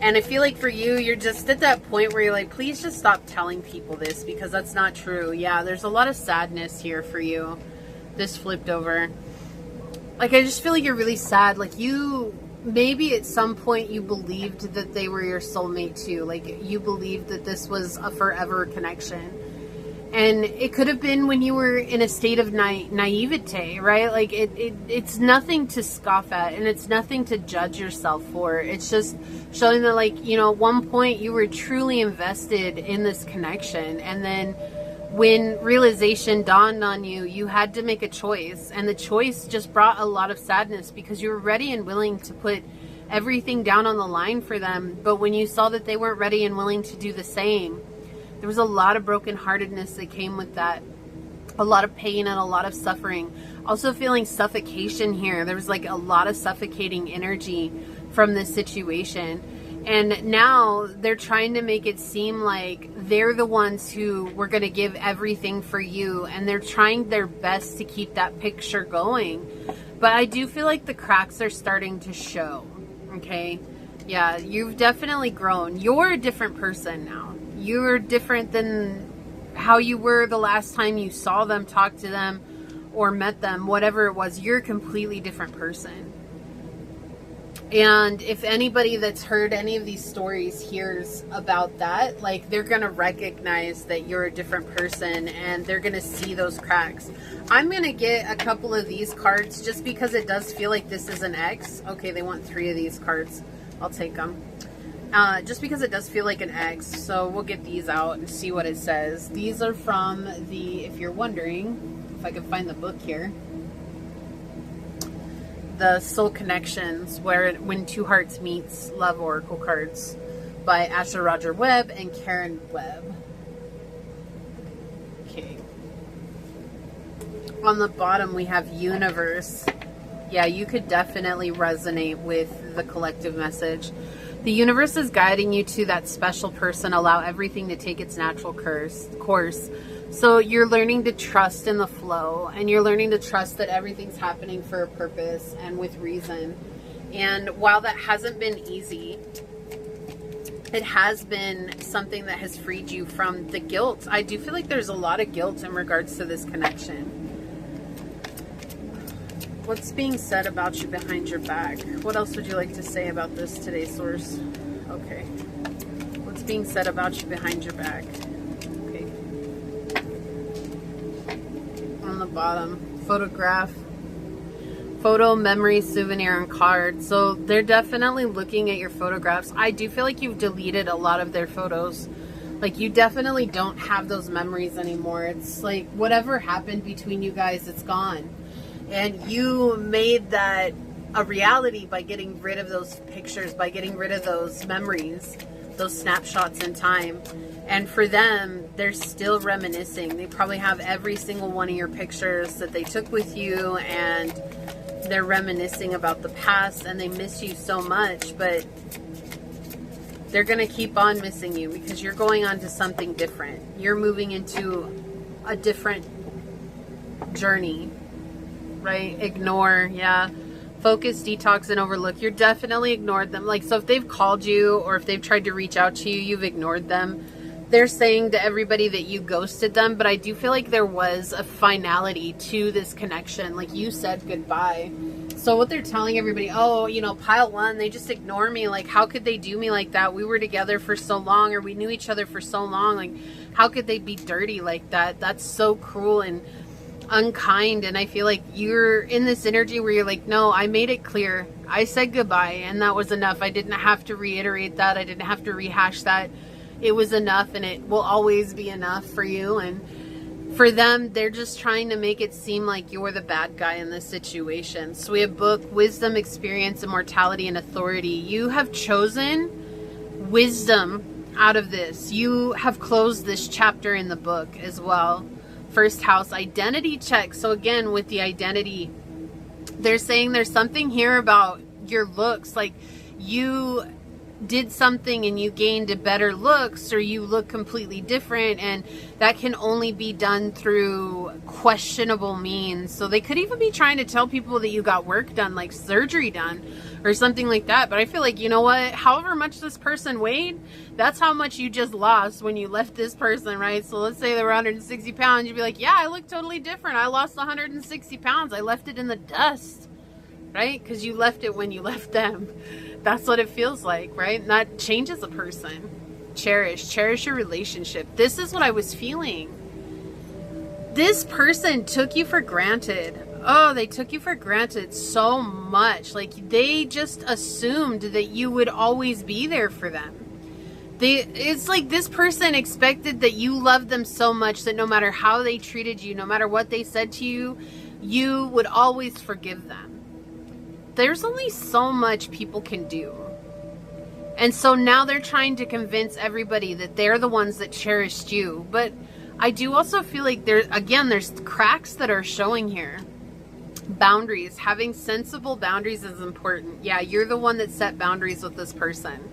And I feel like for you, you're just at that point where you're like, please just stop telling people this, because that's not true. Yeah, there's a lot of sadness here for you. This flipped over. Like, I just feel like you're really sad. Like, you, maybe at some point you believed that they were your soulmate too. Like, you believed that this was a forever connection. And it could have been when you were in a state of naivete, right? Like, it's nothing to scoff at, and it's nothing to judge yourself for. It's just showing that, like, you know, at one point you were truly invested in this connection. And then when realization dawned on you, you had to make a choice. And the choice just brought a lot of sadness, because you were ready and willing to put everything down on the line for them. But when you saw that they weren't ready and willing to do the same, there was a lot of brokenheartedness that came with that. A lot of pain and a lot of suffering. Also feeling suffocation here. There was like a lot of suffocating energy from this situation. And now they're trying to make it seem like they're the ones who were going to give everything for you. And they're trying their best to keep that picture going. But I do feel like the cracks are starting to show. Okay? Yeah, you've definitely grown. You're a different person now. You're different than how you were the last time you saw them, talked to them, or met them, whatever it was. You're a completely different person. And if anybody that's heard any of these stories hears about that, like, they're going to recognize that you're a different person, and they're going to see those cracks. I'm going to get a couple of these cards just because it does feel like this is an X. Okay, they want 3 of these cards. I'll take them. Just because it does feel like an X. So we'll get these out and see what it says. These are from the, if you're wondering, if I can find the book here, the Soul Connections, When Two Hearts Meets, Love Oracle Cards, by Asher Roger Webb and Karen Webb. Okay. On the bottom we have Universe. Yeah, you could definitely resonate with the collective message. The universe is guiding you to that special person. Allow everything to take its natural course. So you're learning to trust in the flow, and you're learning to trust that everything's happening for a purpose and with reason. And while that hasn't been easy, it has been something that has freed you from the guilt. I do feel like there's a lot of guilt in regards to this connection. What's being said about you behind your back? What else would you like to say about this today, Source? Okay. What's being said about you behind your back? Okay. On the bottom, photograph, photo, memory, souvenir, and card. So they're definitely looking at your photographs. I do feel like you've deleted a lot of their photos. Like, you definitely don't have those memories anymore. It's like whatever happened between you guys, it's gone. And you made that a reality by getting rid of those pictures, by getting rid of those memories, those snapshots in time. And for them, they're still reminiscing. They probably have every single one of your pictures that they took with you, and they're reminiscing about the past, and they miss you so much, but they're going to keep on missing you because you're going on to something different. You're moving into a different journey. Right? Ignore. Yeah. Focus, detox, and overlook. You're definitely ignored them. Like, so if they've called you or if they've tried to reach out to you, you've ignored them. They're saying to everybody that you ghosted them, but I do feel like there was a finality to this connection. Like, you said goodbye. So what they're telling everybody, oh, you know, pile one, they just ignore me. Like, how could they do me like that? We were together for so long, or we knew each other for so long. Like, how could they be dirty like that? That's so cruel and unkind. And I feel like you're in this energy where you're like, no, I made it clear. I said goodbye, and that was enough. I didn't have to reiterate that. I didn't have to rehash that. It was enough, and it will always be enough for you. And for them, they're just trying to make it seem like you're the bad guy in this situation. So we have book, wisdom, experience, immortality, and authority. You have chosen wisdom out of this. You have closed this chapter in the book as well. First house, identity check. So again, with the identity, they're saying there's something here about your looks. Like, you did something and you gained better looks, or you look completely different, and that can only be done through questionable means. So they could even be trying to tell people that you got work done, like surgery done or something like that. But I feel like, you know what, however much this person weighed, that's how much you just lost when you left this person, right? So let's say they were 160 pounds, you'd be like, yeah, I look totally different. I lost 160 pounds. I left it in the dust, right? Because you left it when you left them. That's what it feels like, right? And that changes a person. Cherish your relationship. This is what I was feeling. This person took you for granted. Oh, they took you for granted so much. Like, they just assumed that you would always be there for them. It's like this person expected that you loved them so much that no matter how they treated you, no matter what they said to you, you would always forgive them. There's only so much people can do. And so now they're trying to convince everybody that they're the ones that cherished you. But I do also feel like there's cracks that are showing here. Boundaries. Having sensible boundaries is important. Yeah, you're the one that set boundaries with this person.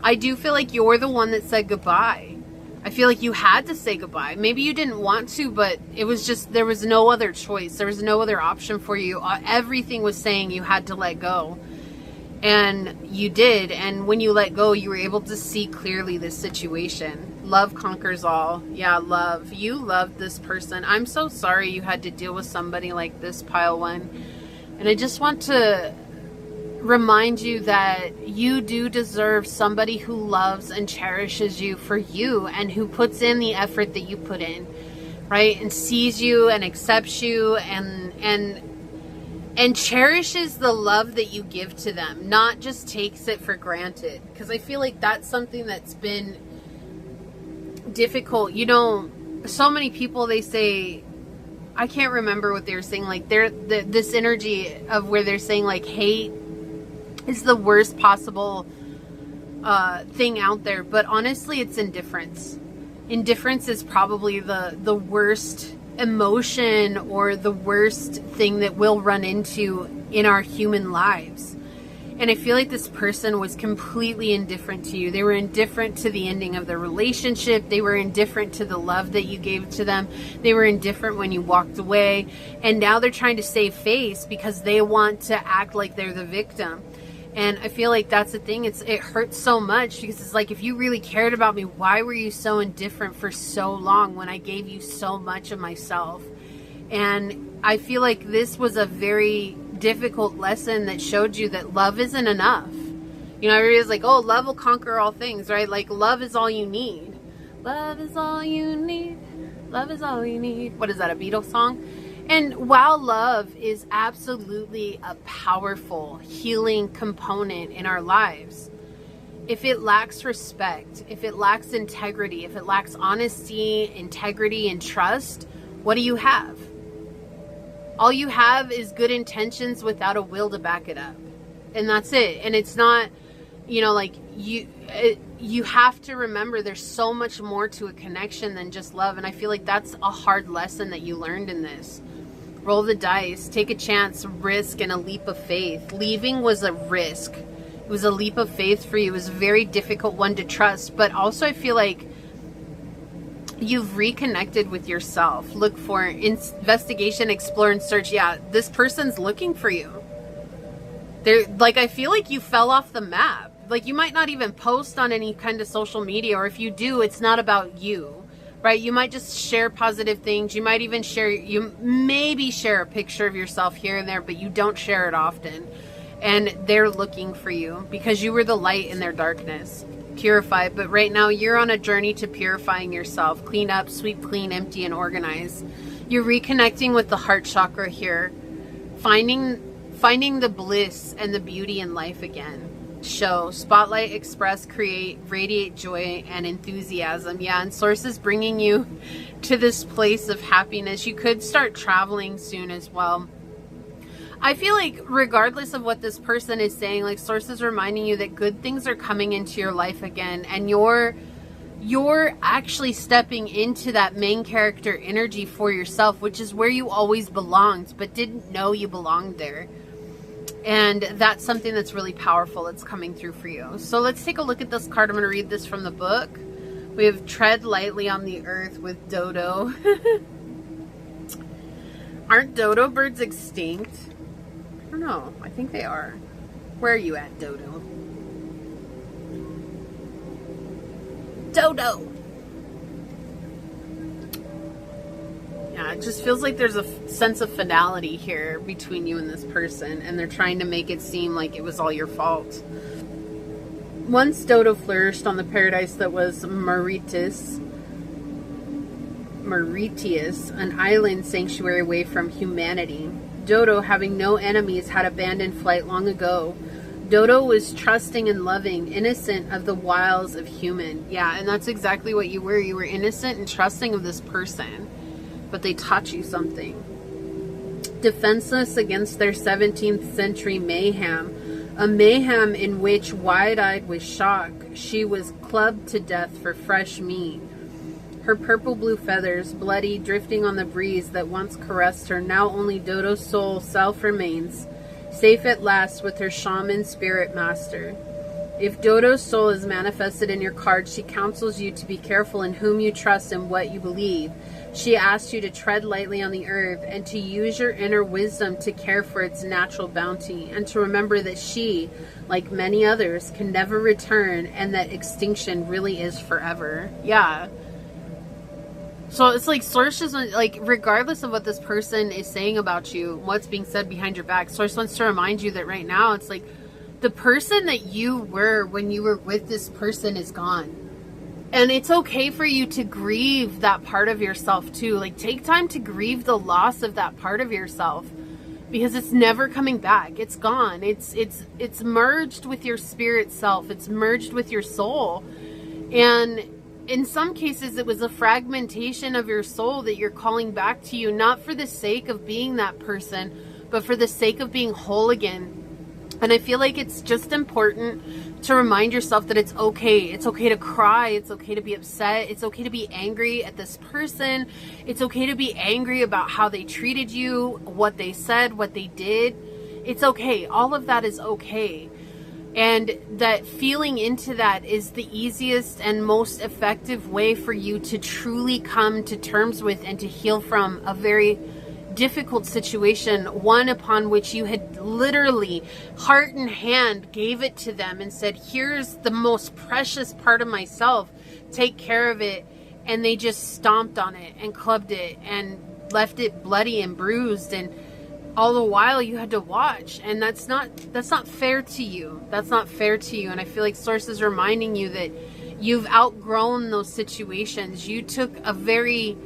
I do feel like you're the one that said goodbye. I feel like you had to say goodbye. Maybe you didn't want to, but it was just, there was no other choice. There was no other option for you. Everything was saying you had to let go. And you did. And when you let go, you were able to see clearly this situation. Love conquers all. Yeah, love. You loved this person. I'm so sorry you had to deal with somebody like this, Pile 1. And I just want to remind you that you do deserve somebody who loves and cherishes you for you, and who puts in the effort that you put in, right? And sees you and accepts you and cherishes the love that you give to them, not just takes it for granted. Because I feel like that's something that's been difficult. You know, so many people, they say, I can't remember what they were saying, like this energy of where they're saying like hate is the worst possible thing out there. But honestly, it's indifference. Indifference is probably the worst emotion, or the worst thing that we'll run into in our human lives. And I feel like this person was completely indifferent to you. They were indifferent to the ending of their relationship. They were indifferent to the love that you gave to them. They were indifferent when you walked away. And now they're trying to save face because they want to act like they're the victim. And I feel like that's the thing. It hurts so much, because it's like, if you really cared about me, why were you so indifferent for so long when I gave you so much of myself? And I feel like this was a very difficult lesson that showed you that love isn't enough. You know, everybody's like, oh, love will conquer all things, right? Like, love is all you need. Love is all you need. Love is all you need. What is that, a Beatles song? And while love is absolutely a powerful healing component in our lives, if it lacks respect, if it lacks integrity, if it lacks honesty, integrity, and trust, what do you have? All you have is good intentions without a will to back it up. And that's it. And it's not, you know, like, you have to remember there's so much more to a connection than just love. And I feel like that's a hard lesson that you learned in this. Roll the dice, take a chance, risk, and a leap of faith. Leaving was a risk. It was a leap of faith for you. It was a very difficult one to trust. But also I feel like you've reconnected with yourself. Look for investigation, explore, and search. Yeah, this person's looking for you. Like, I feel like you fell off the map. Like, you might not even post on any kind of social media, or if you do, it's not about you. Right? You might just share positive things. You might even maybe share a picture of yourself here and there, but you don't share it often. And they're looking for you because you were the light in their darkness. Purify. But right now you're on a journey to purifying yourself. Clean up, sweep, clean, empty, and organize. You're reconnecting with the heart chakra here. Finding the bliss and the beauty in life again. Show, spotlight, express, create, radiate joy and enthusiasm. Yeah, and Source is bringing you to this place of happiness. You could start traveling soon as well. I feel like regardless of what this person is saying, like, Source is reminding you that good things are coming into your life again, and you're actually stepping into that main character energy for yourself, which is where you always belonged but didn't know you belonged there. And that's something that's really powerful that's coming through for you. So let's take a look at this card. I'm going to read this from the book. We have tread lightly on the earth with dodo. Aren't dodo birds extinct? I don't know. I think they are. Where are you at, dodo? Dodo! Yeah, it just feels like there's a sense of finality here between you and this person, and they're trying to make it seem like it was all your fault. Once dodo flourished on the paradise that was Mauritius, an island sanctuary away from humanity. Dodo, having no enemies, had abandoned flight long ago. Dodo was trusting and loving, innocent of the wiles of human. Yeah, and that's exactly what you were. You were innocent and trusting of this person, but they taught you something. Defenseless against their 17th century mayhem, a mayhem in which, wide-eyed with shock, she was clubbed to death for fresh meat. Her purple-blue feathers, bloody, drifting on the breeze that once caressed her, now only Dodo's soul self remains, safe at last with her shaman spirit master. If Dodo's soul is manifested in your card, she counsels you to be careful in whom you trust and what you believe. She asks you to tread lightly on the earth and to use your inner wisdom to care for its natural bounty, and to remember that she, like many others, can never return, and that extinction really is forever. Yeah. So it's like Source just, like, regardless of what this person is saying about you, what's being said behind your back, Source wants to remind you that right now it's like the person that you were when you were with this person is gone. And it's okay for you to grieve that part of yourself too. Like, take time to grieve the loss of that part of yourself, because it's never coming back. It's gone. It's merged with your spirit self. It's merged with your soul. And in some cases, it was a fragmentation of your soul that you're calling back to you, not for the sake of being that person, but for the sake of being whole again. And I feel like it's just important to remind yourself that it's okay. It's okay to cry. It's okay to be upset. It's okay to be angry at this person. It's okay to be angry about how they treated you, what they said, what they did. It's okay. All of that is okay. And that feeling into that is the easiest and most effective way for you to truly come to terms with and to heal from a very difficult situation, one upon which you had literally heart and hand gave it to them and said, here's the most precious part of myself, take care of it. And they just stomped on it and clubbed it and left it bloody and bruised, and all the while you had to watch. And that's not fair to you. That's not fair to you. And I feel like Source is reminding you that you've outgrown those situations. You took a very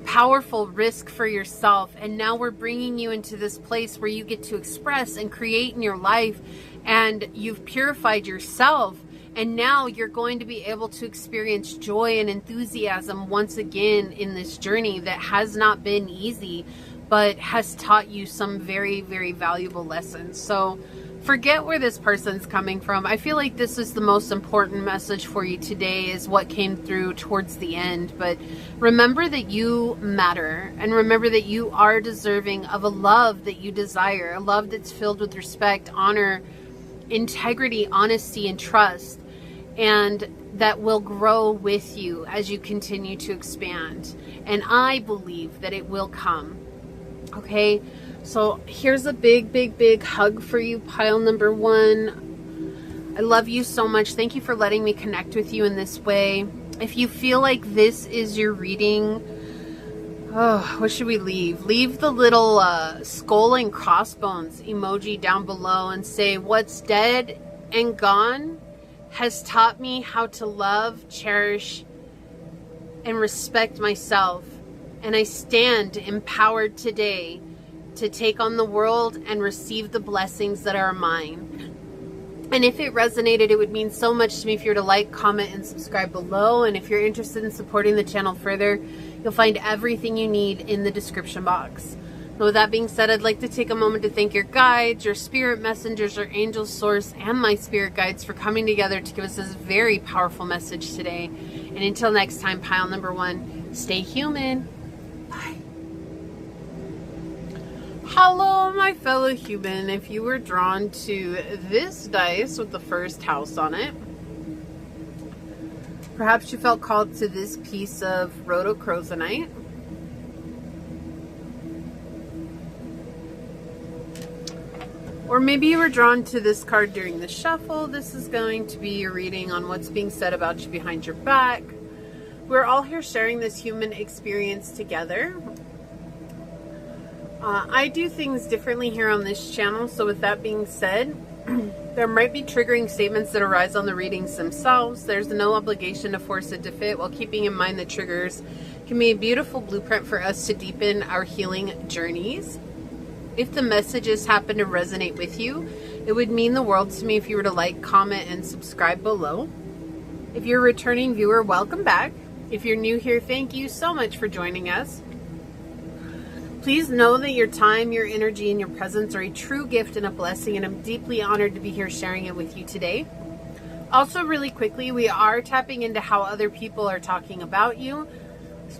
powerful risk for yourself, and now we're bringing you into this place where you get to express and create in your life, and you've purified yourself, and now you're going to be able to experience joy and enthusiasm once again in this journey that has not been easy, but has taught you some very, very valuable lessons. So forget where this person's coming from. I feel like this is the most important message for you today, is what came through towards the end. But remember that you matter, and remember that you are deserving of a love that you desire, a love that's filled with respect, honor, integrity, honesty, and trust, and that will grow with you as you continue to expand. And I believe that it will come. Okay? So here's a big, big, big hug for you, pile number one. I love you so much. Thank you for letting me connect with you in this way. If you feel like this is your reading, what should we leave? Leave the little skull and crossbones emoji down below and say, what's dead and gone has taught me how to love, cherish, and respect myself. And I stand empowered today to take on the world and receive the blessings that are mine. And if it resonated, it would mean so much to me if you were to like, comment, and subscribe below. And if you're interested in supporting the channel further, you'll find everything you need in the description box. So with that being said, I'd like to take a moment to thank your guides, your spirit messengers, your angel source, and my spirit guides for coming together to give us this very powerful message today. And until next time, pile number one, stay human. Bye. Hello. So, my fellow human, if you were drawn to this dice with the first house on it, perhaps you felt called to this piece of rhodochrosonite. Or maybe you were drawn to this card during the shuffle. This is going to be your reading on what's being said about you behind your back. We're all here sharing this human experience together. I do things differently here on this channel, so with that being said, there might be triggering statements that arise on the readings themselves. There's no obligation to force it to fit, while keeping in mind that triggers can be a beautiful blueprint for us to deepen our healing journeys. If the messages happen to resonate with you, it would mean the world to me if you were to like, comment, and subscribe below. If you're a returning viewer, welcome back. If you're new here, thank you so much for joining us. Please know that your time, your energy, and your presence are a true gift and a blessing, and I'm deeply honored to be here sharing it with you today. Also, really quickly, we are tapping into how other people are talking about you.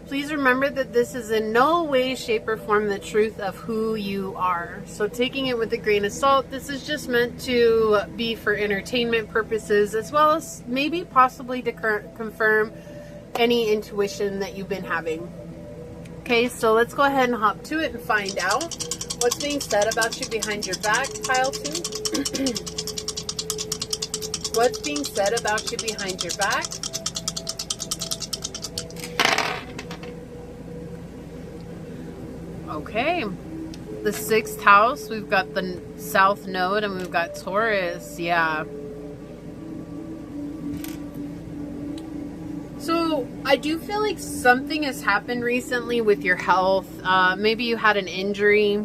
Please remember that this is in no way, shape, or form the truth of who you are. So taking it with a grain of salt, this is just meant to be for entertainment purposes, as well as maybe possibly to confirm any intuition that you've been having. Okay, so let's go ahead and hop to it and find out what's being said about you behind your back, pile 2. What's being said about you behind your back? Okay, the 6th house, we've got the South Node, and we've got Taurus. Yeah. So I do feel like something has happened recently with your health. Maybe you had an injury,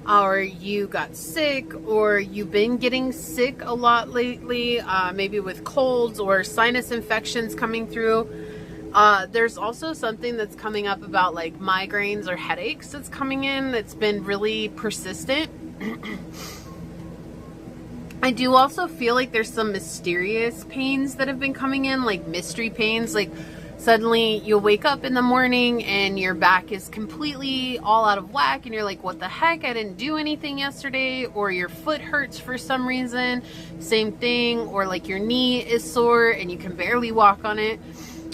or you got sick, or you've been getting sick a lot lately, maybe with colds or sinus infections coming through. There's also something that's coming up about like migraines or headaches that's coming in that's been really persistent. I do also feel like there's some mysterious pains that have been coming in, like mystery pains. Like suddenly you'll wake up in the morning and your back is completely all out of whack and you're like, what the heck? I didn't do anything yesterday. Or your foot hurts for some reason. Same thing. Or like your knee is sore and you can barely walk on it.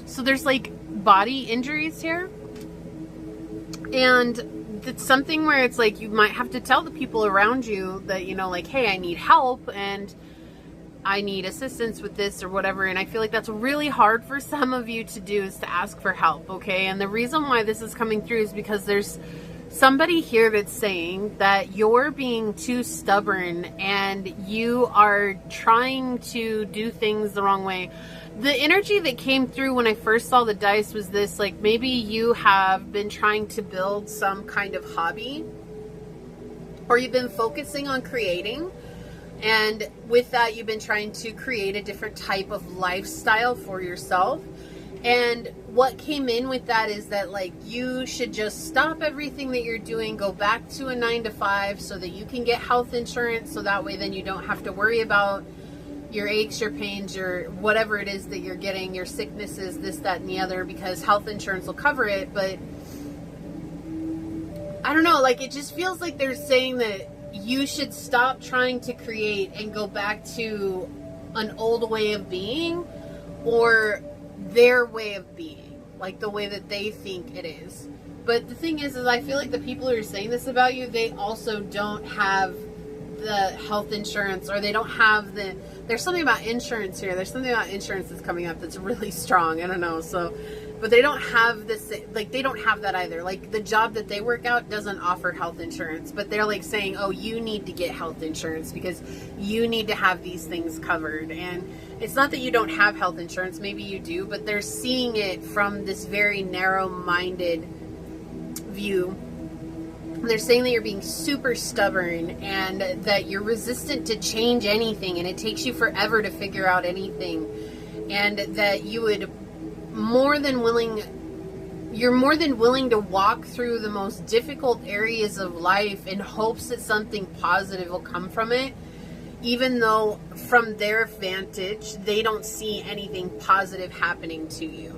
So there's like body injuries here, and it's something where it's like you might have to tell the people around you that, you know, like, hey, I need help and I need assistance with this or whatever. And I feel like that's really hard for some of you to do, is to ask for help. Okay. And the reason why this is coming through is because there's somebody here that's saying that you're being too stubborn and you are trying to do things the wrong way. The energy that came through when I first saw the dice was this, like maybe you have been trying to build some kind of hobby, or you've been focusing on creating, and with that you've been trying to create a different type of lifestyle for yourself. And what came in with that is that like you should just stop everything that you're doing, go back to a 9-to-5 so that you can get health insurance, so that way then you don't have to worry about your aches, your pains, your whatever it is that you're getting, your sicknesses, this, that, and the other, because health insurance will cover it. But I don't know, like it just feels like they're saying that you should stop trying to create and go back to an old way of being, or their way of being, like the way that they think it is. But the thing is I feel like the people who are saying this about you, they also don't have the health insurance, or they don't have the, there's something about insurance here. There's something about insurance that's coming up that's really strong. I don't know. So, but they don't have this, like they don't have that either. Like the job that they work out doesn't offer health insurance, but they're like saying, oh, you need to get health insurance because you need to have these things covered. And it's not that you don't have health insurance. Maybe you do, but they're seeing it from this very narrow-minded view. They're saying that you're being super stubborn and that you're resistant to change anything, and it takes you forever to figure out anything, and that you would you're more than willing to walk through the most difficult areas of life in hopes that something positive will come from it, even though from their vantage they don't see anything positive happening to you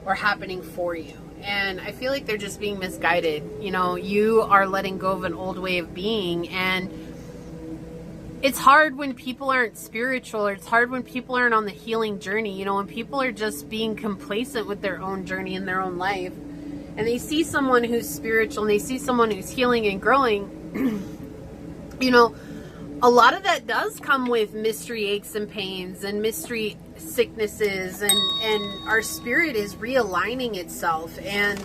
or happening for you. and I feel like they're just being misguided. You know, you are letting go of an old way of being, and it's hard when people aren't spiritual, or it's hard when people aren't on the healing journey. You know, when people are just being complacent with their own journey in their own life, and they see someone who's spiritual and they see someone who's healing and growing, you know, a lot of that does come with mystery aches and pains and mystery sicknesses, and our spirit is realigning itself, and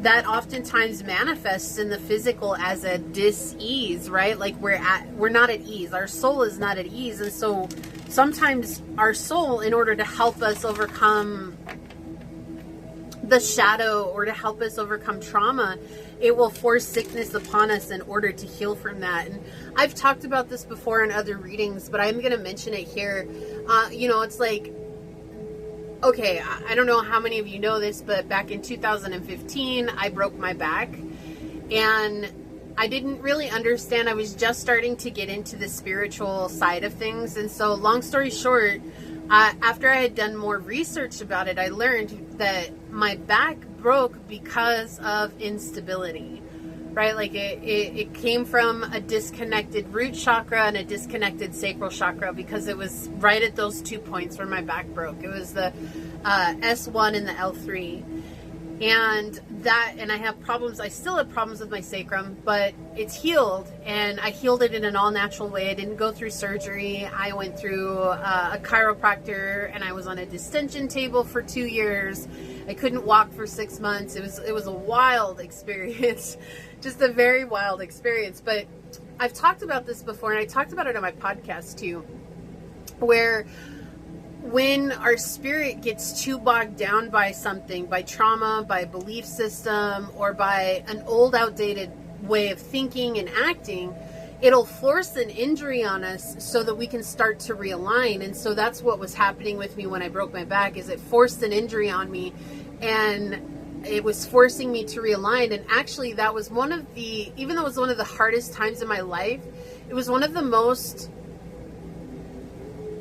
that oftentimes manifests in the physical as a dis-ease, right? Like we're not at ease. Our soul is not at ease. And so sometimes our soul, in order to help us overcome the shadow or to help us overcome trauma, it will force sickness upon us in order to heal from that. And I've talked about this before in other readings, but I'm going to mention it here. You know, it's like, okay, I don't know how many of you know this, but back in 2015, I broke my back, and I didn't really understand. I was just starting to get into the spiritual side of things. And so long story short, after I had done more research about it, I learned that my back broke because of instability, right? Like it came from a disconnected root chakra and a disconnected sacral chakra, because it was right at those 2 points where my back broke. It was the S1 and the L3. And I have problems. I still have problems with my sacrum, but it's healed, and I healed it in an all natural way. I didn't go through surgery. I went through a chiropractor, and I was on a distension table for 2 years. I couldn't walk for 6 months. It was a wild experience, just a very wild experience. But I've talked about this before, and I talked about it on my podcast too, where when our spirit gets too bogged down by something, by trauma, by a belief system, or by an old outdated way of thinking and acting, it'll force an injury on us so that we can start to realign. And so that's what was happening with me when I broke my back, is it forced an injury on me, and it was forcing me to realign. And actually that was even though it was one of the hardest times in my life, it was one of the most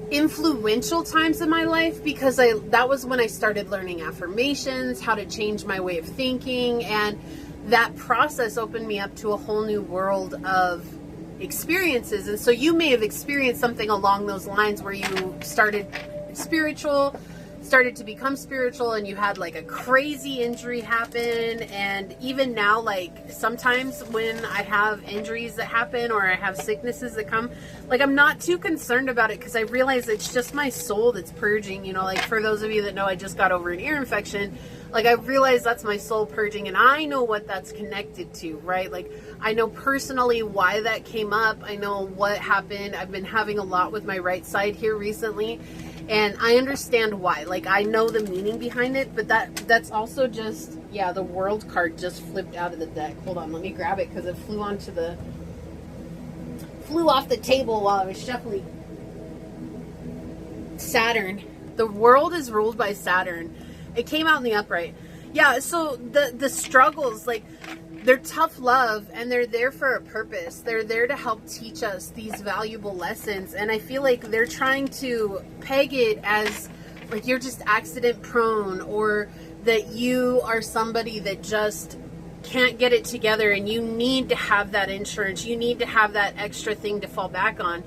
influential times in my life, because that was when I started learning affirmations, how to change my way of thinking, and that process opened me up to a whole new world of experiences. And so you may have experienced something along those lines, where you started to become spiritual, and you had like a crazy injury happen. And even now, like sometimes when I have injuries that happen, or I have sicknesses that come, like I'm not too concerned about it, because I realize it's just my soul that's purging. You know, like for those of you that know, I just got over an ear infection. Like I realize that's my soul purging, and I know what that's connected to, right? Like I know personally why that came up. I know what happened. I've been having a lot with my right side here recently, and I understand why. Like I know the meaning behind it, but that's also just, yeah, the world card just flipped out of the deck. Hold on, let me grab it, because it flew off the table while I was shuffling. Saturn. The world is ruled by Saturn. It came out in the upright. Yeah, so the struggles, like they're tough love, and they're there for a purpose. They're there to help teach us these valuable lessons. And I feel like they're trying to peg it as like you're just accident prone, or that you are somebody that just can't get it together, and you need to have that insurance. You need to have that extra thing to fall back on.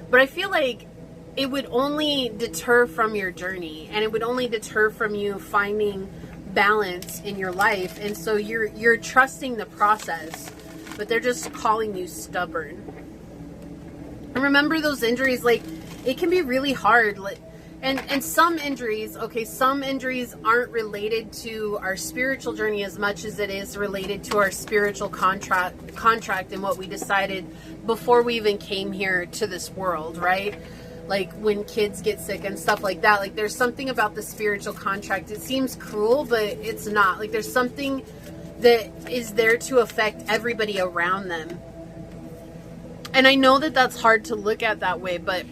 But I feel like it would only deter from your journey, and it would only deter from you finding balance in your life. And so you're trusting the process, but they're just calling you stubborn. And remember, those injuries, like it can be really hard. And some injuries aren't related to our spiritual journey as much as it is related to our spiritual contract and what we decided before we even came here to this world, right? Like when kids get sick and stuff like that. Like there's something about the spiritual contract. It seems cruel, but it's not. Like there's something that is there to affect everybody around them. And I know that that's hard to look at that way, but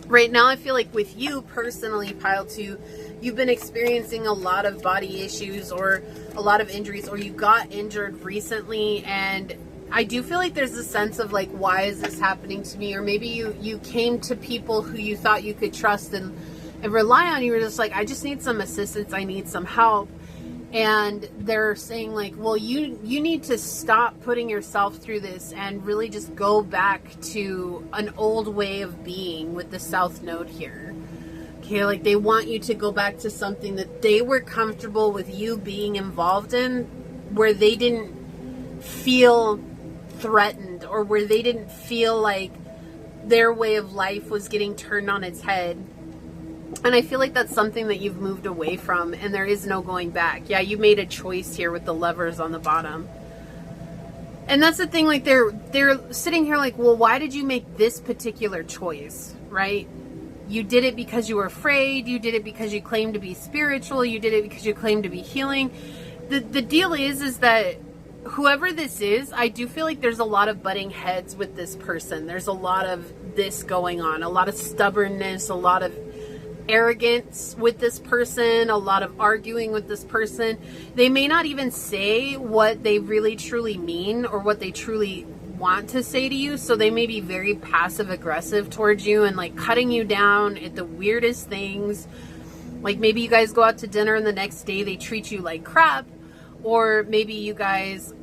right now I feel like with you personally, Pile 2, you've been experiencing a lot of body issues or a lot of injuries, or you got injured recently, and I do feel like there's a sense of like, why is this happening to me? Or maybe you came to people who you thought you could trust and rely on. You were just like, I just need some assistance. I need some help. And they're saying like, well, you need to stop putting yourself through this and really just go back to an old way of being with the South Node here. Okay, like they want you to go back to something that they were comfortable with you being involved in, where they didn't feel threatened, or where they didn't feel like their way of life was getting turned on its head. And I feel like that's something that you've moved away from, and there is no going back. Yeah, you made a choice here with the Lovers on the bottom. And that's the thing, like they're sitting here like, well, why did you make this particular choice, right? You did it because you were afraid. You did it because you claimed to be spiritual. You did it because you claimed to be healing. The deal is that whoever this is, I do feel like there's a lot of butting heads with this person. There's a lot of this going on, a lot of stubbornness, a lot of arrogance with this person, a lot of arguing with this person. They may not even say what they really truly mean or what they truly want to say to you, so they may be very passive aggressive towards you and like cutting you down at the weirdest things. Like maybe you guys go out to dinner and the next day they treat you like crap, or maybe you guys,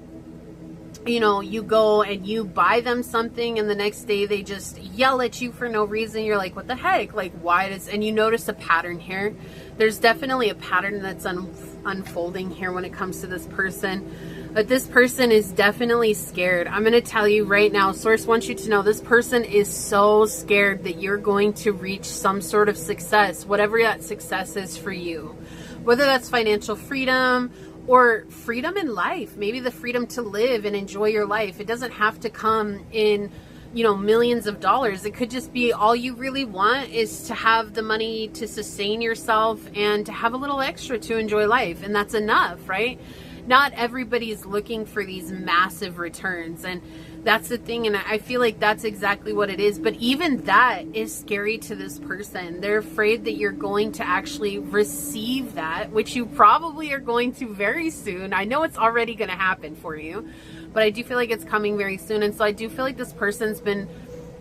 you know, you go and you buy them something and the next day they just yell at you for no reason. You're like, what the heck? Like, why does, and you notice a pattern here. There's definitely a pattern that's unfolding here when it comes to this person. But this person is definitely scared. I'm going to tell you right now, Source wants you to know this person is so scared that you're going to reach some sort of success, whatever that success is for you. Whether that's financial freedom, or freedom in life, maybe the freedom to live and enjoy your life. It doesn't have to come in, you know, millions of dollars. It could just be all you really want is to have the money to sustain yourself and to have a little extra to enjoy life. And that's enough, right? Not everybody's looking for these massive returns. And that's the thing. And I feel like that's exactly what it is. But even that is scary to this person. They're afraid that you're going to actually receive that, which you probably are going to very soon. I know it's already going to happen for you, but I do feel like it's coming very soon. And so I do feel like this person's been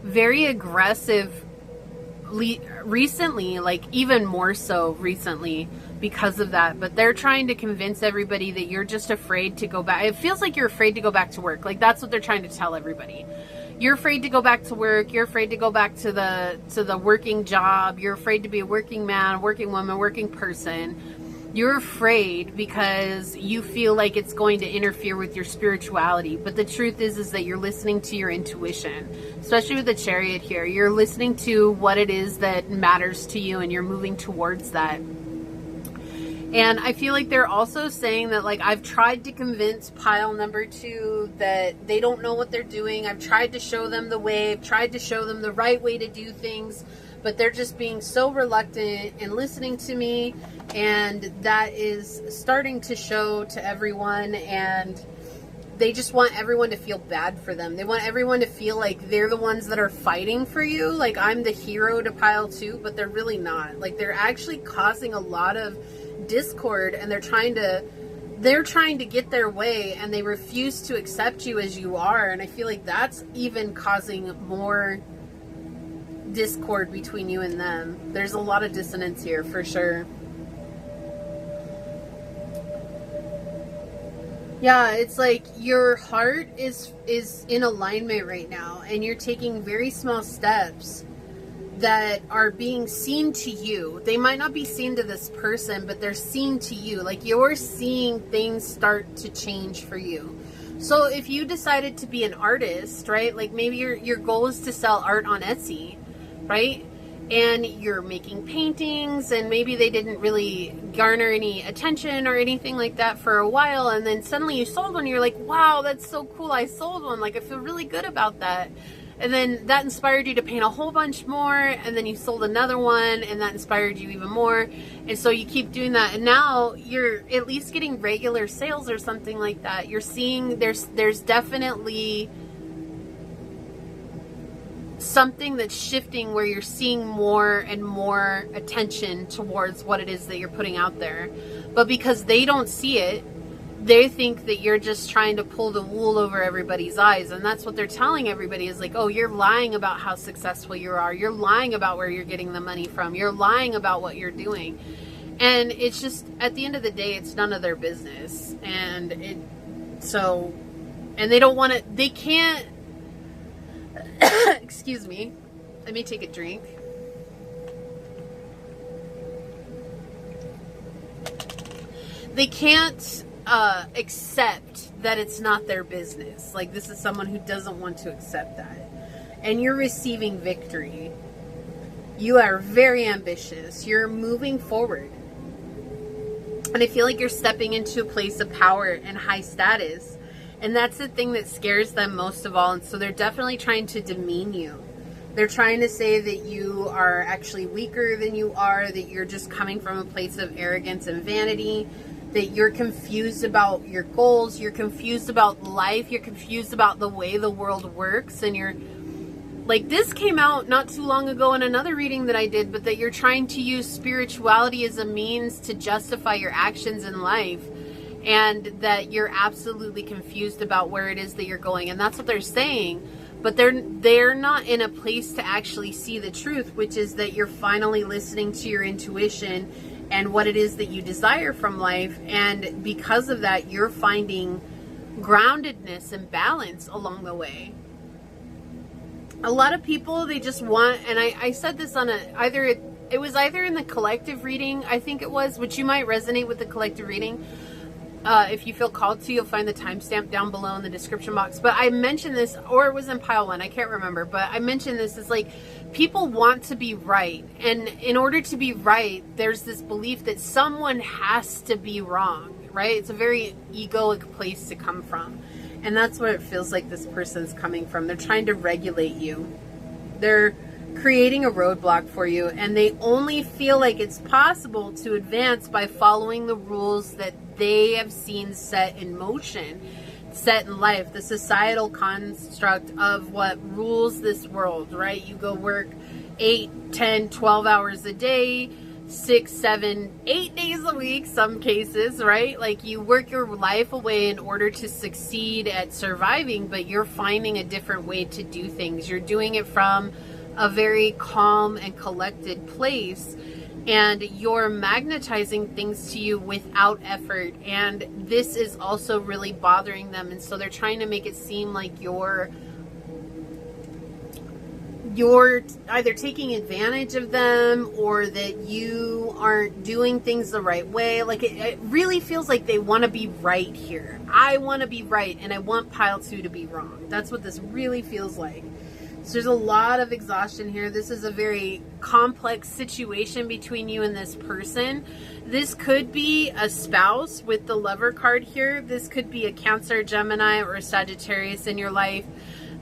very aggressive recently, like even more so recently because of that. But they're trying to convince everybody that you're just afraid to go back. It feels like you're afraid to go back to work. Like that's what they're trying to tell everybody. You're afraid to go back to work. You're afraid to go back to the working job. You're afraid to be a working man, a working woman, a working person. You're afraid because you feel like it's going to interfere with your spirituality. But the truth is that you're listening to your intuition, especially with the Chariot here. You're listening to what it is that matters to you, and you're moving towards that. And I feel like they're also saying that, like, I've tried to convince pile number 2 that they don't know what they're doing. I've tried to show them the way. I've tried to show them the right way to do things. But they're just being so reluctant and listening to me. And that is starting to show to everyone. And they just want everyone to feel bad for them. They want everyone to feel like they're the ones that are fighting for you. Like, I'm the hero to pile 2, but they're really not. Like, they're actually causing a lot of discord, and they're trying to get their way, and they refuse to accept you as you are. And I feel like that's even causing more discord between you and them. There's a lot of dissonance here for sure. Yeah, it's like your heart is in alignment right now, and you're taking very small steps that are being seen to you. They might not be seen to this person, but they're seen to you. Like, you're seeing things start to change for you. So if you decided to be an artist, right? Like maybe your goal is to sell art on Etsy, right? And you're making paintings, and maybe they didn't really garner any attention or anything like that for a while, and then suddenly you sold one. You're like, wow, that's so cool, I sold one. Like, I feel really good about that. And then that inspired you to paint a whole bunch more, and then you sold another one, and that inspired you even more. And so you keep doing that, and now you're at least getting regular sales or something like that. You're seeing there's definitely something that's shifting where you're seeing more and more attention towards what it is that you're putting out there. But because they don't see it, they think that you're just trying to pull the wool over everybody's eyes. And that's what they're telling everybody is like, oh, you're lying about how successful you are. You're lying about where you're getting the money from. You're lying about what you're doing. And it's just, at the end of the day, it's none of their business. And and they don't want to, they can't, excuse me, let me take a drink. They can't accept that it's not their business. Like, this is someone who doesn't want to accept that. And you're receiving victory. You are very ambitious. You're moving forward. And I feel like you're stepping into a place of power and high status. And that's the thing that scares them most of all. And so they're definitely trying to demean you. They're trying to say that you are actually weaker than you are, that you're just coming from a place of arrogance and vanity, that you're confused about your goals, you're confused about life, you're confused about the way the world works, and you're like, this came out not too long ago in another reading that I did, but that you're trying to use spirituality as a means to justify your actions in life, and that you're absolutely confused about where it is that you're going. And that's what they're saying, but they're not in a place to actually see the truth, which is that you're finally listening to your intuition and what it is that you desire from life. And because of that, you're finding groundedness and balance along the way. A lot of people, they just want, and I said this on it was either in the collective reading, I think it was, which you might resonate with the collective reading. If you feel called to, you'll find the timestamp down below in the description box. But I mentioned this, or it was in pile 1, I can't remember, but I mentioned this as like, people want to be right. And in order to be right, there's this belief that someone has to be wrong, right? It's a very egoic place to come from. And that's what it feels like this person's coming from. They're trying to regulate you. They're creating a roadblock for you, and they only feel like it's possible to advance by following the rules that they have seen set in motion, set in life, the societal construct of what rules this world, right? You go work 8, 10, 12 hours a day, 6, 7, 8 days a week, some cases, right? Like, you work your life away in order to succeed at surviving, but you're finding a different way to do things. You're doing it from a very calm and collected place, and you're magnetizing things to you without effort. And this is also really bothering them, and so they're trying to make it seem like you're either taking advantage of them, or that you aren't doing things the right way. Like, it really feels like they want to be right here. I want to be right, and I want pile 2 to be wrong. That's what this really feels like. So there's a lot of exhaustion here. This is a very complex situation between you and this person. This could be a spouse with the Lover card here. This could be a Cancer, Gemini, or a Sagittarius in your life.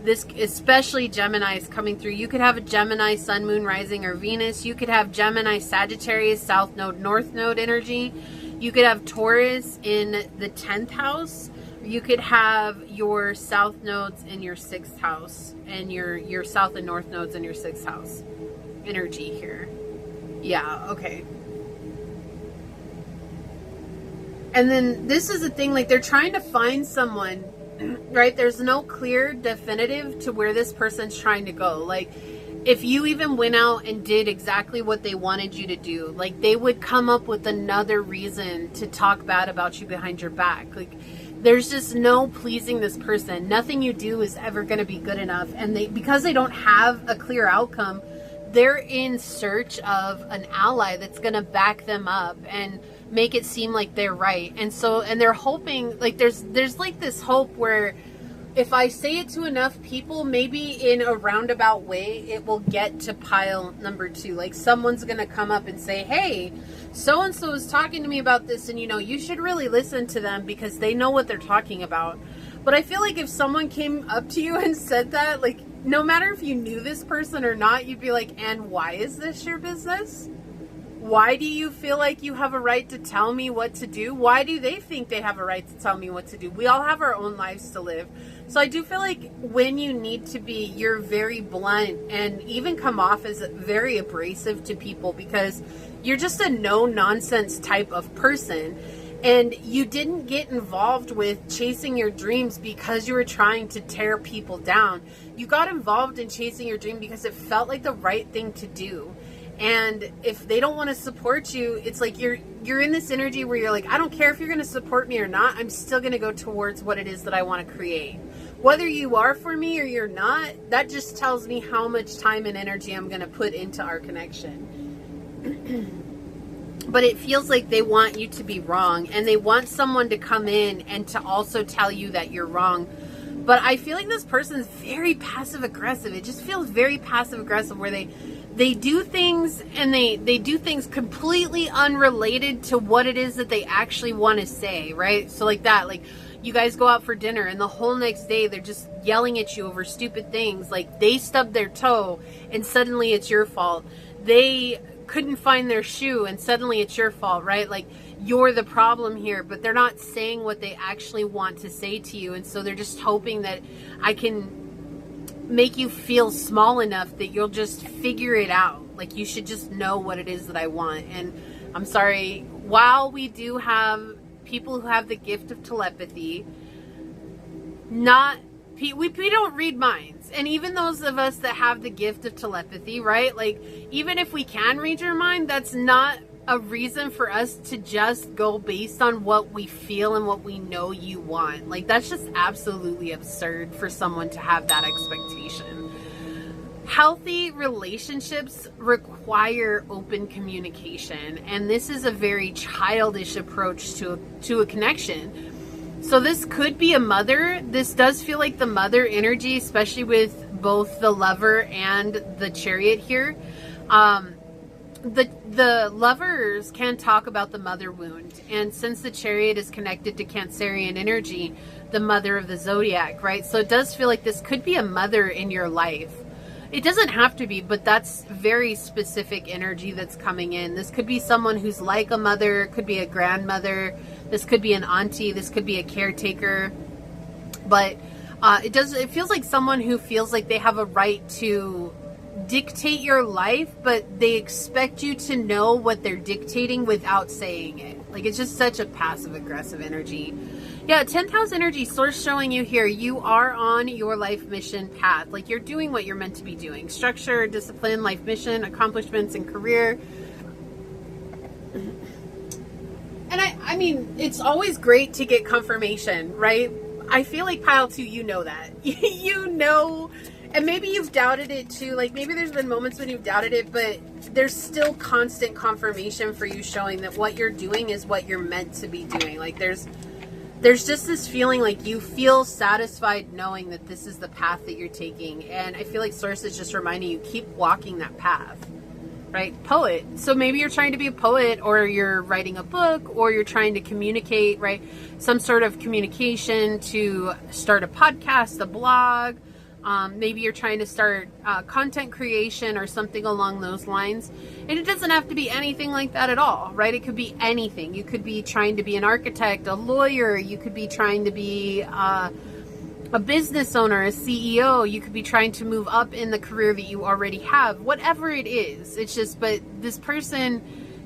This, especially Gemini, is coming through. You could have a Gemini, Sun, Moon, Rising, or Venus. You could have Gemini, Sagittarius, South Node, North Node energy. You could have Taurus in the 10th house. You could have your South nodes in your 6th house, and your South and North nodes in your 6th house energy here. Yeah, okay. And then this is the thing, like, they're trying to find someone, right? There's no clear definitive to where this person's trying to go. Like, if you even went out and did exactly what they wanted you to do, like, they would come up with another reason to talk bad about you behind your back. Like, there's just no pleasing this person. Nothing you do is ever going to be good enough. And because they don't have a clear outcome, they're in search of an ally that's going to back them up and make it seem like they're right. And they're hoping, like, there's like this hope where if I say it to enough people, maybe in a roundabout way, it will get to pile number 2. Like, someone's going to come up and say, hey, so-and-so is talking to me about this, and, you know, you should really listen to them because they know what they're talking about. But I feel like if someone came up to you and said that, like, no matter if you knew this person or not, you'd be like, and why is this your business? Why do you feel like you have a right to tell me what to do? Why do they think they have a right to tell me what to do? We all have our own lives to live. So I do feel like when you need to be, you're very blunt and even come off as very abrasive to people because you're just a no-nonsense type of person. And you didn't get involved with chasing your dreams because you were trying to tear people down. You got involved in chasing your dream because it felt like the right thing to do. And if they don't want to support you, it's like you're in this energy where you're like, I don't care if you're going to support me or not. I'm still going to go towards what it is that I want to create. Whether you are for me or you're not, that just tells me how much time and energy I'm going to put into our connection. But it feels like they want you to be wrong, and they want someone to come in and to also tell you that you're wrong. But I feel like this person is very passive aggressive. It just feels very passive aggressive, where they do things, and they do things completely unrelated to what it is that they actually want to say, right? So like that, like you guys go out for dinner and the whole next day they're just yelling at you over stupid things. Like they stubbed their toe and suddenly it's your fault. They couldn't find their shoe and suddenly it's your fault, right? Like you're the problem here, but they're not saying what they actually want to say to you. And so they're just hoping that I can make you feel small enough that you'll just figure it out. Like you should just know what it is that I want. And I'm sorry, while we do have people who have the gift of telepathy, we don't read minds. And even those of us that have the gift of telepathy, right? Like even if we can read your mind, that's not a reason for us to just go based on what we feel and what we know you want. Like that's just absolutely absurd for someone to have that expectation. Healthy relationships require open communication, and this is a very childish approach to a connection. So this could be a mother. This does feel like the mother energy, especially with both the Lover and the Chariot here. The lovers can talk about the mother wound, and since the Chariot is connected to Cancerian energy, the mother of the zodiac, right? So it does feel like this could be a mother in your life. It doesn't have to be, but that's very specific energy that's coming in. This could be someone who's like a mother, it could be a grandmother, this could be an auntie, this could be a caretaker. But it feels like someone who feels like they have a right to dictate your life, but they expect you to know what they're dictating without saying it. Like it's just such a passive aggressive energy. Yeah, 10th house energy, source showing you here, you are on your life mission path. Like you're doing what you're meant to be doing. Structure, discipline, life mission, accomplishments, and career. And I mean, it's always great to get confirmation, right? I feel like pile 2, you know that. You know, and maybe you've doubted it too. Like maybe there's been moments when you've doubted it, but there's still constant confirmation for you showing that what you're doing is what you're meant to be doing. Like there's just this feeling like you feel satisfied knowing that this is the path that you're taking. And I feel like source is just reminding you, keep walking that path, right? Poet. So maybe you're trying to be a poet, or you're writing a book, or you're trying to communicate, right? Some sort of communication to start a podcast, a blog. Maybe you're trying to start content creation or something along those lines. And it doesn't have to be anything like that at all, right? It could be anything. You could be trying to be an architect, a lawyer. You could be trying to be a business owner, a CEO. You could be trying to move up in the career that you already have. Whatever it is. It's just, but this person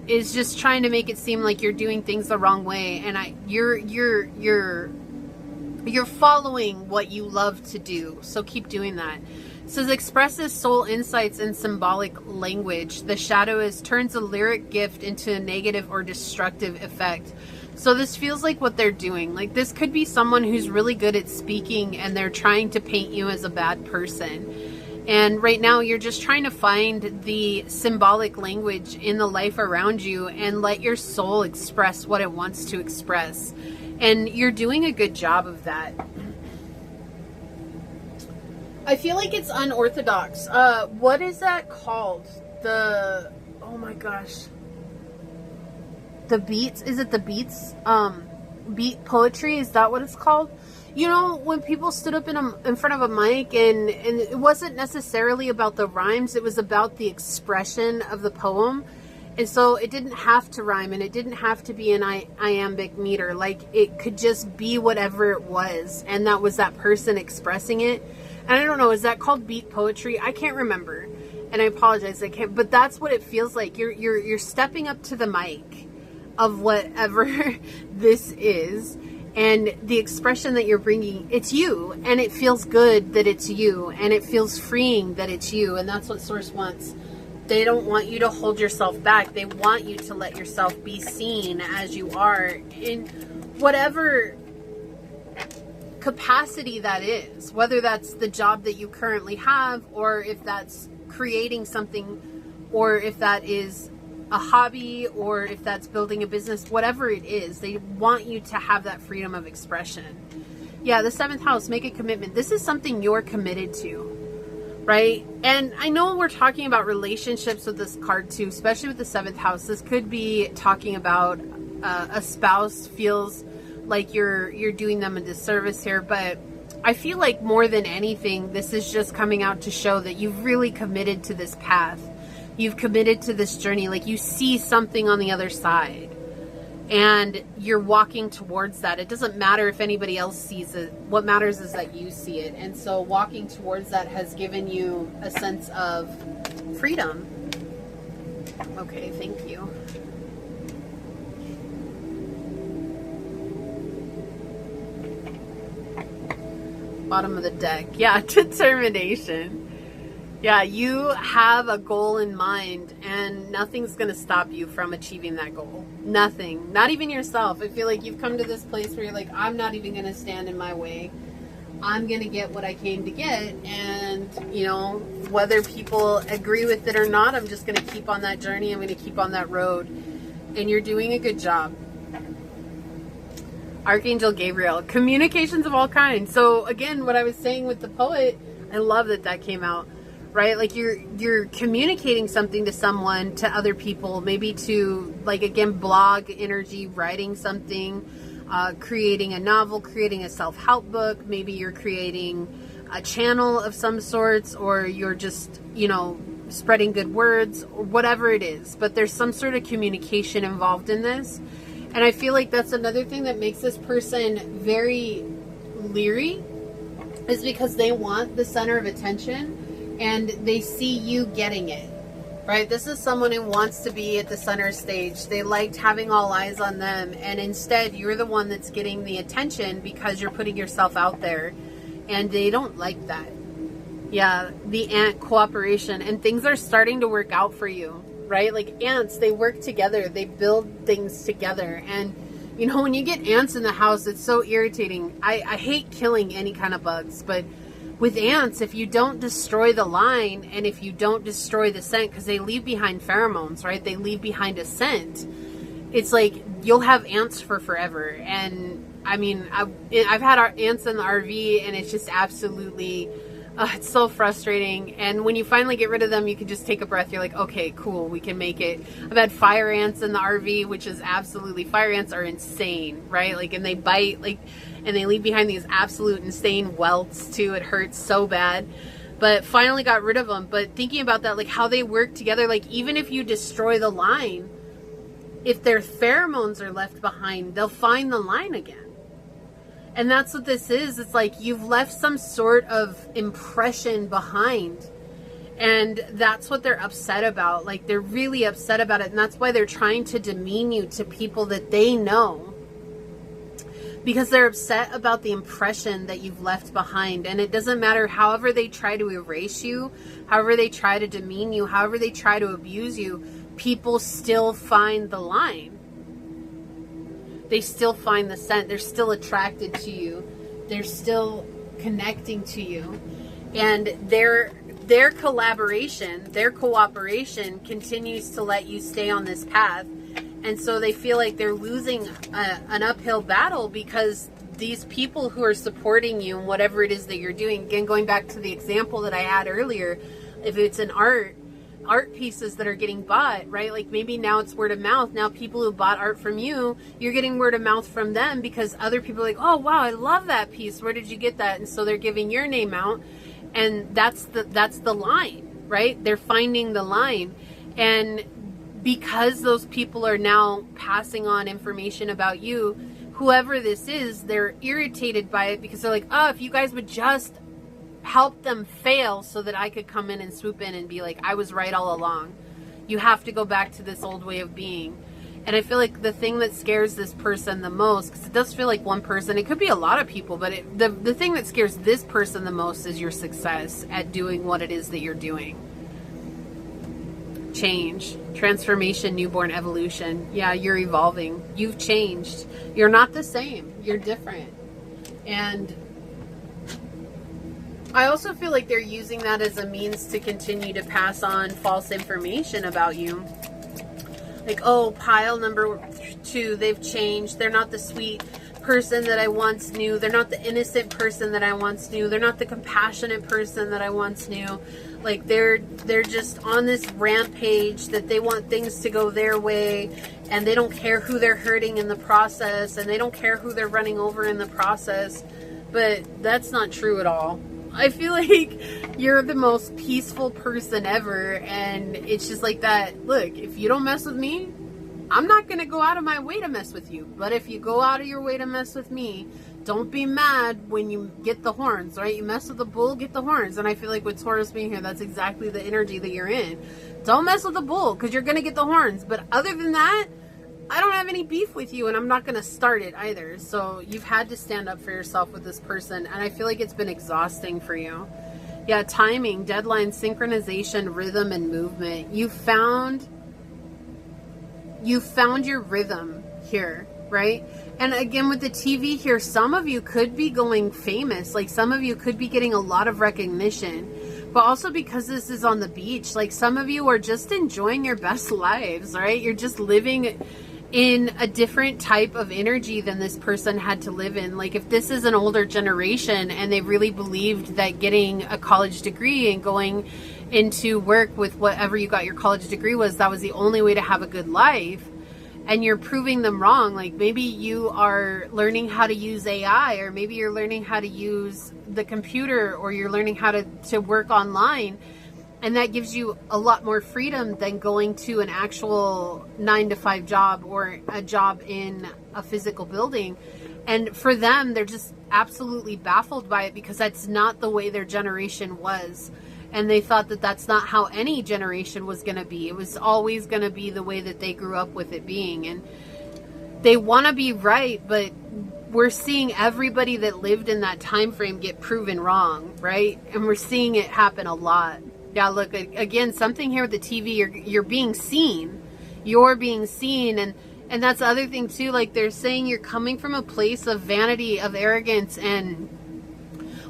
is just trying to make it seem like you're doing things the wrong way. And you're following what you love to do, so keep doing that. It says expresses soul insights in symbolic language. The shadow turns a lyric gift into a negative or destructive effect. So this feels like what they're doing. Like this could be someone who's really good at speaking, and they're trying to paint you as a bad person. And right now you're just trying to find the symbolic language in the life around you and let your soul express what it wants to express. And you're doing a good job of that. I feel like it's unorthodox. What is that called? Oh my gosh. The beats? Is it the beats? Beat poetry? Is that what it's called? You know, when people stood up in front of a mic and it wasn't necessarily about the rhymes, it was about the expression of the poem. And so it didn't have to rhyme, and it didn't have to be an iambic meter. Like it could just be whatever it was, and that was that person expressing it. And I don't know, is that called beat poetry? I can't remember, and I apologize, I can't. But that's what it feels like. You're stepping up to the mic of whatever this is, and the expression that you're bringing, it's you, and it feels good that it's you, and it feels freeing that it's you, and that's what source wants. They don't want you to hold yourself back. They want you to let yourself be seen as you are in whatever capacity that is, whether that's the job that you currently have, or if that's creating something, or if that is a hobby, or if that's building a business, whatever it is, they want you to have that freedom of expression. Yeah, the 7th house, make a commitment. This is something you're committed to, right? And I know we're talking about relationships with this card too, especially with the 7th house. This could be talking about a spouse feels like you're doing them a disservice here, but I feel like more than anything, this is just coming out to show that you've really committed to this path. You've committed to this journey. Like, you see something on the other side and you're walking towards that. It doesn't matter if anybody else sees it. What matters is that you see it. And so walking towards that has given you a sense of freedom. Okay, thank you. Bottom of the deck. Yeah, determination. Yeah, you have a goal in mind and nothing's going to stop you from achieving that goal. Nothing. Not even yourself. I feel like you've come to this place where you're like, I'm not even going to stand in my way. I'm going to get what I came to get. And, you know, whether people agree with it or not, I'm just going to keep on that journey. I'm going to keep on that road. And you're doing a good job. Archangel Gabriel, communications of all kinds. So again, what I was saying with the poet, I love that that came out. Right? Like you're communicating something to someone, to other people, maybe to, like, again, blog energy, writing something, creating a novel, creating a self-help book. Maybe you're creating a channel of some sorts, or you're just, you know, spreading good words, or whatever it is. But there's some sort of communication involved in this. And I feel like that's another thing that makes this person very leery, is because they want the center of attention. And they see you getting it, right? This is someone who wants to be at the center stage. They liked having all eyes on them. And instead, you're the one that's getting the attention because you're putting yourself out there. And they don't like that. Yeah, the ant cooperation. And things are starting to work out for you, right? Like ants, they work together. They build things together. And, you know, when you get ants in the house, it's so irritating. I hate killing any kind of bugs, but with ants, if you don't destroy the line and if you don't destroy the scent, because they leave behind pheromones, right? They leave behind a scent. It's like you'll have ants for forever. And I mean, I've had our ants in the RV, and it's just absolutely, it's so frustrating. And when you finally get rid of them, you can just take a breath. You're like, okay, cool, we can make it. I've had fire ants in the RV, which is absolutely, fire ants are insane, right? Like, and they bite, like, and they leave behind these absolute insane welts too. It hurts so bad, but finally got rid of them. But thinking about that, like how they work together, like even if you destroy the line, if their pheromones are left behind, they'll find the line again. And that's what this is. It's like you've left some sort of impression behind. And that's what they're upset about. Like they're really upset about it. And that's why they're trying to demean you to people that they know. Because they're upset about the impression that you've left behind. And it doesn't matter however they try to erase you, however they try to demean you, however they try to abuse you, people still find the line. They still find the scent. They're still attracted to you. They're still connecting to you. And their collaboration, their cooperation continues to let you stay on this path. And so they feel like they're losing an uphill battle because these people who are supporting you in whatever it is that you're doing, again, going back to the example that I had earlier, if it's an art pieces that are getting bought, right? Like maybe now it's word of mouth. Now people who bought art from you, you're getting word of mouth from them because other people are like, oh, wow, I love that piece. Where did you get that? And so they're giving your name out. And that's the line, right? They're finding the line. And because those people are now passing on information about you, whoever this is, they're irritated by it because they're like, oh, if you guys would just help them fail so that I could come in and swoop in and be like, I was right all along. You have to go back to this old way of being. And I feel like the thing that scares this person the most, because it does feel like one person, it could be a lot of people, but the thing that scares this person the most is your success at doing what it is that you're doing. change, transformation, newborn, evolution. Yeah, you're evolving. You've changed. You're not the same. You're different. And I also feel like they're using that as a means to continue to pass on false information about you. Like, oh, pile number 2, they've changed. They're not the sweet person that I once knew. They're not the innocent person that I once knew. They're not the compassionate person that I once knew. Like, they're just on this rampage that they want things to go their way, and they don't care who they're hurting in the process, and they don't care who they're running over in the process. But that's not true at all. I feel like you're the most peaceful person ever, and it's just like that. Look, if you don't mess with me, I'm not going to go out of my way to mess with you. But if you go out of your way to mess with me, don't be mad when you get the horns, right? You mess with the bull, get the horns. And I feel like with Taurus being here, that's exactly the energy that you're in. Don't mess with the bull, because you're going to get the horns. But other than that, I don't have any beef with you, and I'm not going to start it either. So you've had to stand up for yourself with this person, and I feel like it's been exhausting for you. Yeah, timing, deadline, synchronization, rhythm, and movement. You found your rhythm here, right? And again, with the TV here, some of you could be going famous. Like, some of you could be getting a lot of recognition. But also, because this is on the beach, like, some of you are just enjoying your best lives, right? You're just living in a different type of energy than this person had to live in. Like, if this is an older generation and they really believed that getting a college degree and going into work with whatever you got your college degree was, that was the only way to have a good life, and you're proving them wrong. Like, maybe you are learning how to use AI, or maybe you're learning how to use the computer, or you're learning how to work online. And that gives you a lot more freedom than going to an actual 9-to-5 job or a job in a physical building. And for them, they're just absolutely baffled by it, because that's not the way their generation was. And they thought that that's not how any generation was going to be. It was always going to be the way that they grew up with it being. And they want to be right, but we're seeing everybody that lived in that time frame get proven wrong, right? And we're seeing it happen a lot. Yeah, look, again, something here with the TV, you're being seen. You're being seen, and that's the other thing too. Like, they're saying you're coming from a place of vanity, of arrogance, and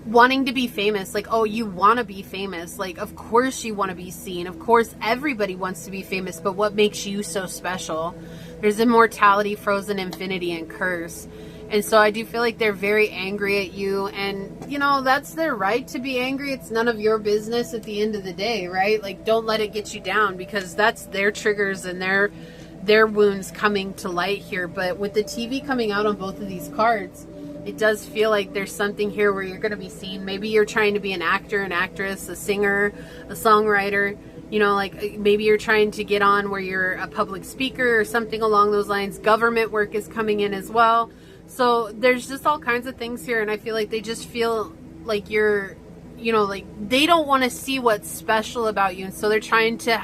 wanting to be famous. Like, oh, you want to be famous. Like, of course you want to be seen. Of course everybody wants to be famous, but what makes you so special? There's immortality, frozen infinity, and curse. And so I do feel like they're very angry at you, and, you know, that's their right to be angry. It's none of your business at the end of the day, right? Like, don't let it get you down, because that's their triggers and their wounds coming to light here. But with the TV coming out on both of these cards, it does feel like there's something here where you're going to be seen. Maybe you're trying to be an actor, an actress, a singer, a songwriter. You know, like, maybe you're trying to get on where you're a public speaker or something along those lines. Government work is coming in as well. So there's just all kinds of things here, and I feel like they just feel like you're, you know, like, they don't want to see what's special about you, and so they're trying to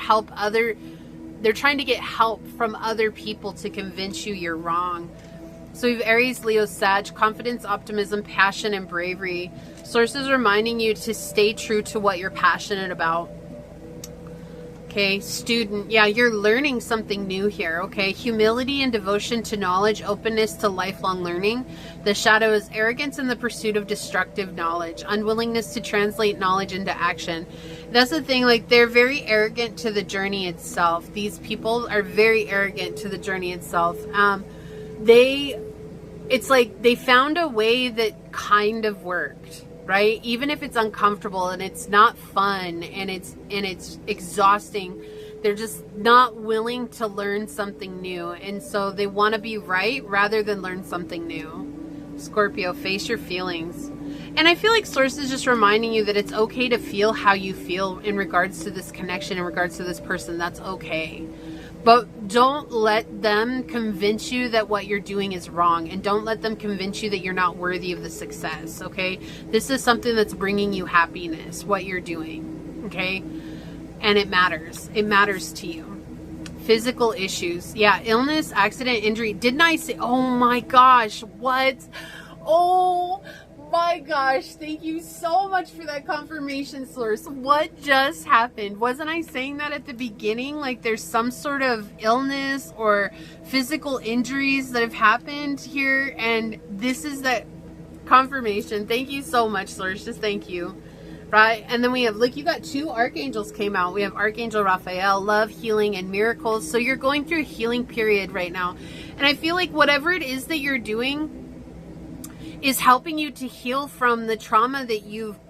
they're trying to get help from other people to convince you you're wrong. So we have Aries, Leo, Sag, confidence, optimism, passion, and bravery. Sources reminding you to stay true to what you're passionate about. Okay, student, yeah, you're learning something new here, okay? Humility and devotion to knowledge, openness to lifelong learning. The shadow is arrogance in the pursuit of destructive knowledge, unwillingness to translate knowledge into action. That's the thing, like, they're very arrogant to the journey itself. These people are very arrogant to the journey itself. It's like they found a way that kind of worked, right? Even if it's uncomfortable and it's not fun and it's exhausting, they're just not willing to learn something new. And so they want to be right rather than learn something new. Scorpio, face your feelings. And I feel like Source is just reminding you that it's okay to feel how you feel in regards to this connection, in regards to this person. That's okay. But don't let them convince you that what you're doing is wrong. And don't let them convince you that you're not worthy of the success, okay? This is something that's bringing you happiness, what you're doing, okay? And it matters. It matters to you. Physical issues. Yeah, illness, accident, injury. Didn't I say, oh my gosh, what? Oh my gosh, thank you so much for that confirmation, Source. What just happened? Wasn't I saying that at the beginning? Like there's some sort of illness or physical injuries that have happened here, and this is that confirmation. Thank you so much, Source. Just thank you. Right? And then we have, look, you got 2 archangels came out. We have Archangel Raphael, love, healing, and miracles. So you're going through a healing period right now. And I feel like whatever it is that you're doing is helping you to heal from the trauma that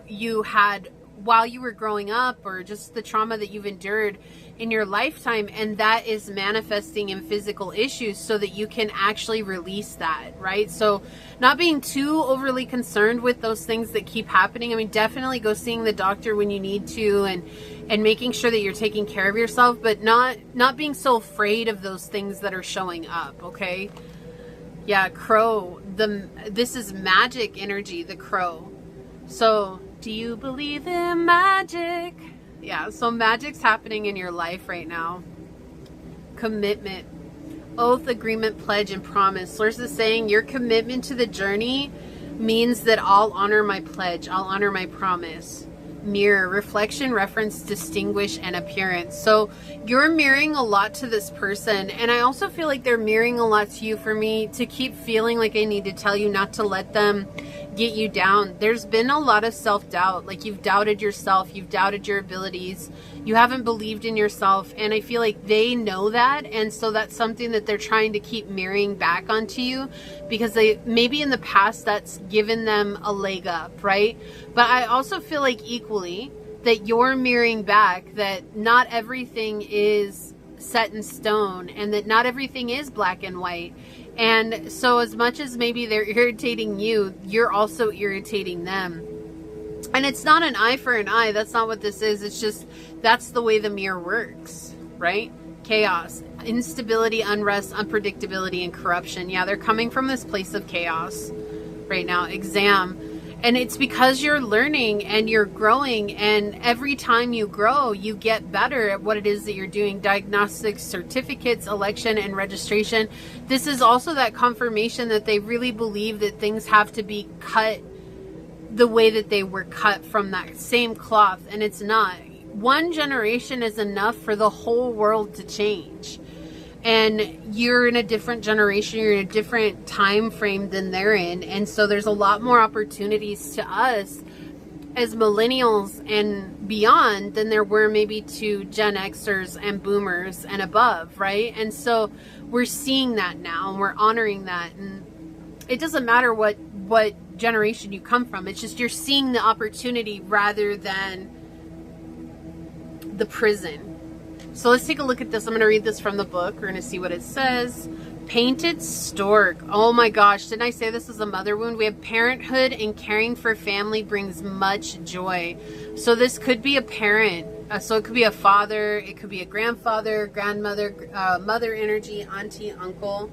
you had while you were growing up, or just the trauma that you've endured in your lifetime, and that is manifesting in physical issues so that you can actually release that, right? So not being too overly concerned with those things that keep happening. I mean, definitely go seeing the doctor when you need to, and making sure that you're taking care of yourself, but not being so afraid of those things that are showing up, okay? Yeah, crow. This is magic energy, the crow. So, do you believe in magic? Yeah, so magic's happening in your life right now. Commitment. Oath, agreement, pledge, and promise. Source is saying your commitment to the journey means that I'll honor my pledge. I'll honor my promise. Mirror, reflection, reference, distinguish, and appearance. So you're mirroring a lot to this person, and I also feel like they're mirroring a lot to you. For me to keep feeling like I need to tell you not to let them get you down. There's been a lot of self-doubt, like you've doubted yourself, you've doubted your abilities, you haven't believed in yourself, and I feel like they know that, and so that's something that they're trying to keep mirroring back onto you, because they maybe in the past that's given them a leg up, right? But I also feel like equally that you're mirroring back that not everything is set in stone, and that not everything is black and white. And so as much as maybe they're irritating you, you're also irritating them. And it's not an eye for an eye. That's not what this is. It's just, that's the way the mirror works, right? Chaos, instability, unrest, unpredictability, and corruption. Yeah, they're coming from this place of chaos right now. Exam. And it's because you're learning and you're growing, and every time you grow, you get better at what it is that you're doing. Diagnostics, certificates, election, and registration. This is also that confirmation that they really believe that things have to be cut the way that they were cut from that same cloth, and it's not. One generation is enough for the whole world to change. And you're in a different generation, you're in a different time frame than they're in. And so there's a lot more opportunities to us as millennials and beyond than there were maybe to Gen Xers and boomers and above, right? And so we're seeing that now, and we're honoring that. And it doesn't matter what generation you come from. It's just you're seeing the opportunity rather than the prison. So let's take a look at this. I'm going to read this from the book. We're going to see what it says. Painted stork. Oh my gosh. Didn't I say this is a mother wound? We have parenthood and caring for family brings much joy. So this could be a parent. So it could be a father. It could be a grandfather, grandmother, mother energy, auntie, uncle.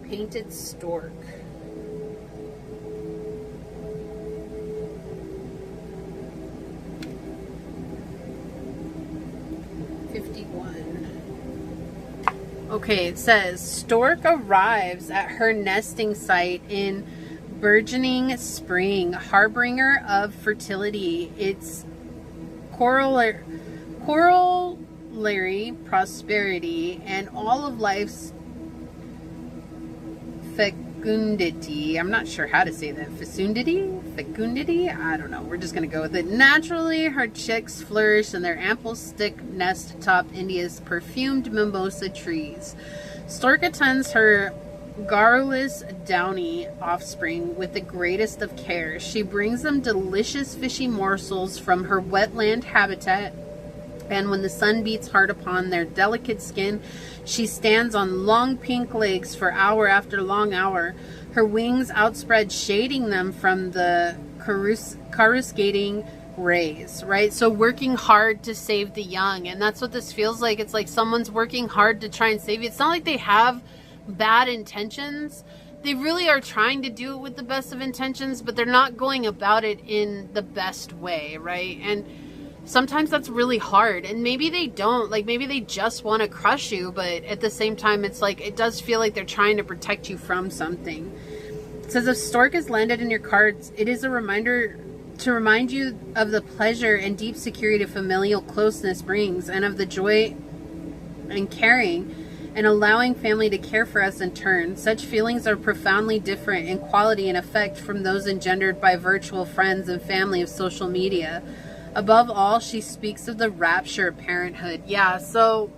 Painted stork. Okay, it says, stork arrives at her nesting site in burgeoning spring, harbinger of fertility. It's corollary prosperity and all of life's fecundity. I'm not sure how to say that. Fecundity? I don't know. We're just going to go with it. Naturally, her chicks flourish in their ample stick nest atop India's perfumed mimosa trees. Stork attends her garrulous downy offspring with the greatest of care. She brings them delicious fishy morsels from her wetland habitat, and when the sun beats hard upon their delicate skin, she stands on long pink legs for hour after long hour, her wings outspread, shading them from the coruscating rays, right? So working hard to save the young, and that's what this feels like. It's like someone's working hard to try and save you. It's not like they have bad intentions. They really are trying to do it with the best of intentions, but they're not going about it in the best way, right? And sometimes that's really hard, and maybe they don't, like maybe they just want to crush you, but at the same time it's like it does feel like they're trying to protect you from something. It says, if stork is landed in your cards, it is a reminder to remind you of the pleasure and deep security familial closeness brings, and of the joy and caring and allowing family to care for us in turn. Such feelings are profoundly different in quality and effect from those engendered by virtual friends and family of social media. Above all, she speaks of the rapture of parenthood. Yeah, so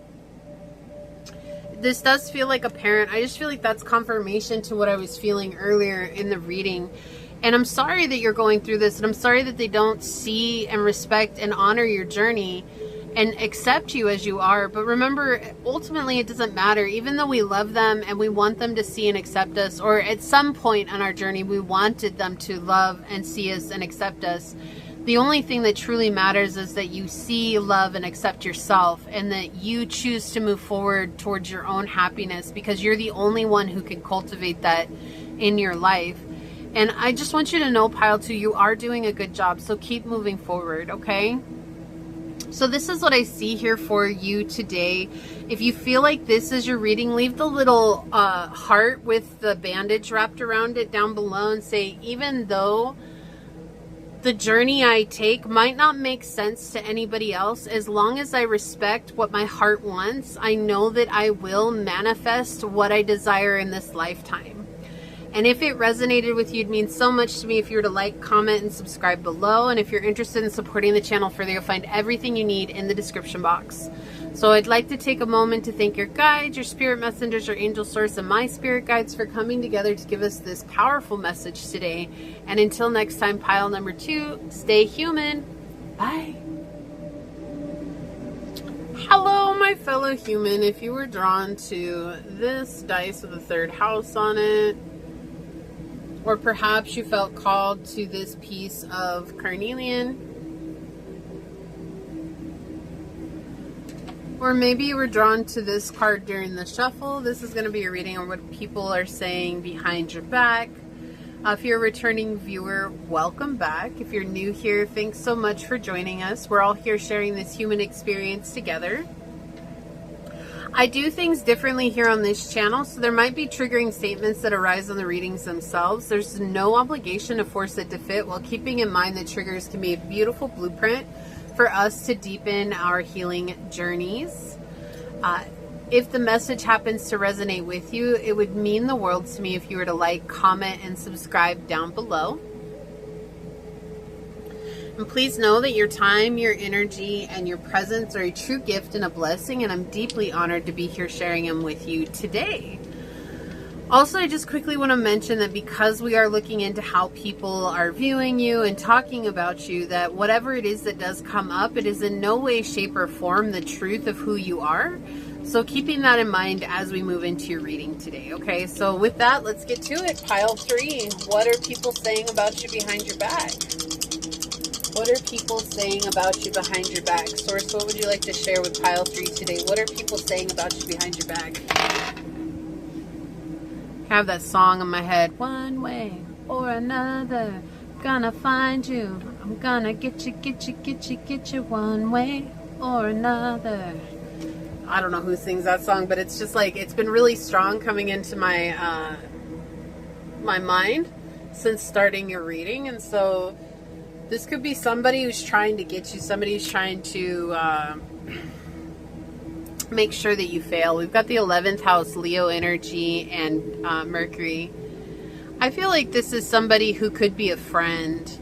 this does feel like a parent. I just feel like that's confirmation to what I was feeling earlier in the reading. And I'm sorry that you're going through this, and I'm sorry that they don't see and respect and honor your journey and accept you as you are. But remember, ultimately it doesn't matter. Even though we love them and we want them to see and accept us, or at some point on our journey we wanted them to love and see us and accept us, the only thing that truly matters is that you see, love, and accept yourself, and that you choose to move forward towards your own happiness, because you're the only one who can cultivate that in your life. And I just want you to know, Pile 2, you are doing a good job, so keep moving forward, okay? So this is what I see here for you today. If you feel like this is your reading, leave the little heart with the bandage wrapped around it down below and say, even though the journey I take might not make sense to anybody else, as long as I respect what my heart wants, I know that I will manifest what I desire in this lifetime. And if it resonated with you, it means so much to me if you were to like, comment, and subscribe below. And if you're interested in supporting the channel further, you'll find everything you need in the description box. So I'd like to take a moment to thank your guides, your spirit messengers, your angel source, and my spirit guides for coming together to give us this powerful message today. And until next time, pile number 2, stay human. Bye. Hello, my fellow human. If you were drawn to this dice with the 3rd house on it, or perhaps you felt called to this piece of carnelian, or maybe you were drawn to this card during the shuffle, this is going to be a reading on what people are saying behind your back. If you're a returning viewer, welcome back. If you're new here, thanks so much for joining us. We're all here sharing this human experience together. I do things differently here on this channel, so there might be triggering statements that arise on the readings themselves. There's no obligation to force it to fit, while keeping in mind that triggers can be a beautiful blueprint for us to deepen our healing journeys. If the message happens to resonate with you, it would mean the world to me if you were to like, comment, and subscribe down below. And please know that your time, your energy, and your presence are a true gift and a blessing, and I'm deeply honored to be here sharing them with you today. Also, I just quickly want to mention that because we are looking into how people are viewing you and talking about you, that whatever it is that does come up, it is in no way, shape, or form the truth of who you are. So keeping that in mind as we move into your reading today, okay? So with that, let's get to it. Pile 3, what are people saying about you behind your back? What are people saying about you behind your back? Source, what would you like to share with pile 3 today? What are people saying about you behind your back? I have that song in my head. One way or another, gonna find you. I'm gonna get you one way or another. I don't know who sings that song, but it's just like, it's been really strong coming into my my mind since starting your reading. And so this could be somebody who's trying to get you, somebody who's trying to make sure that you fail. We've got the 11th house, Leo energy, and Mercury. I feel like this is somebody who could be a friend,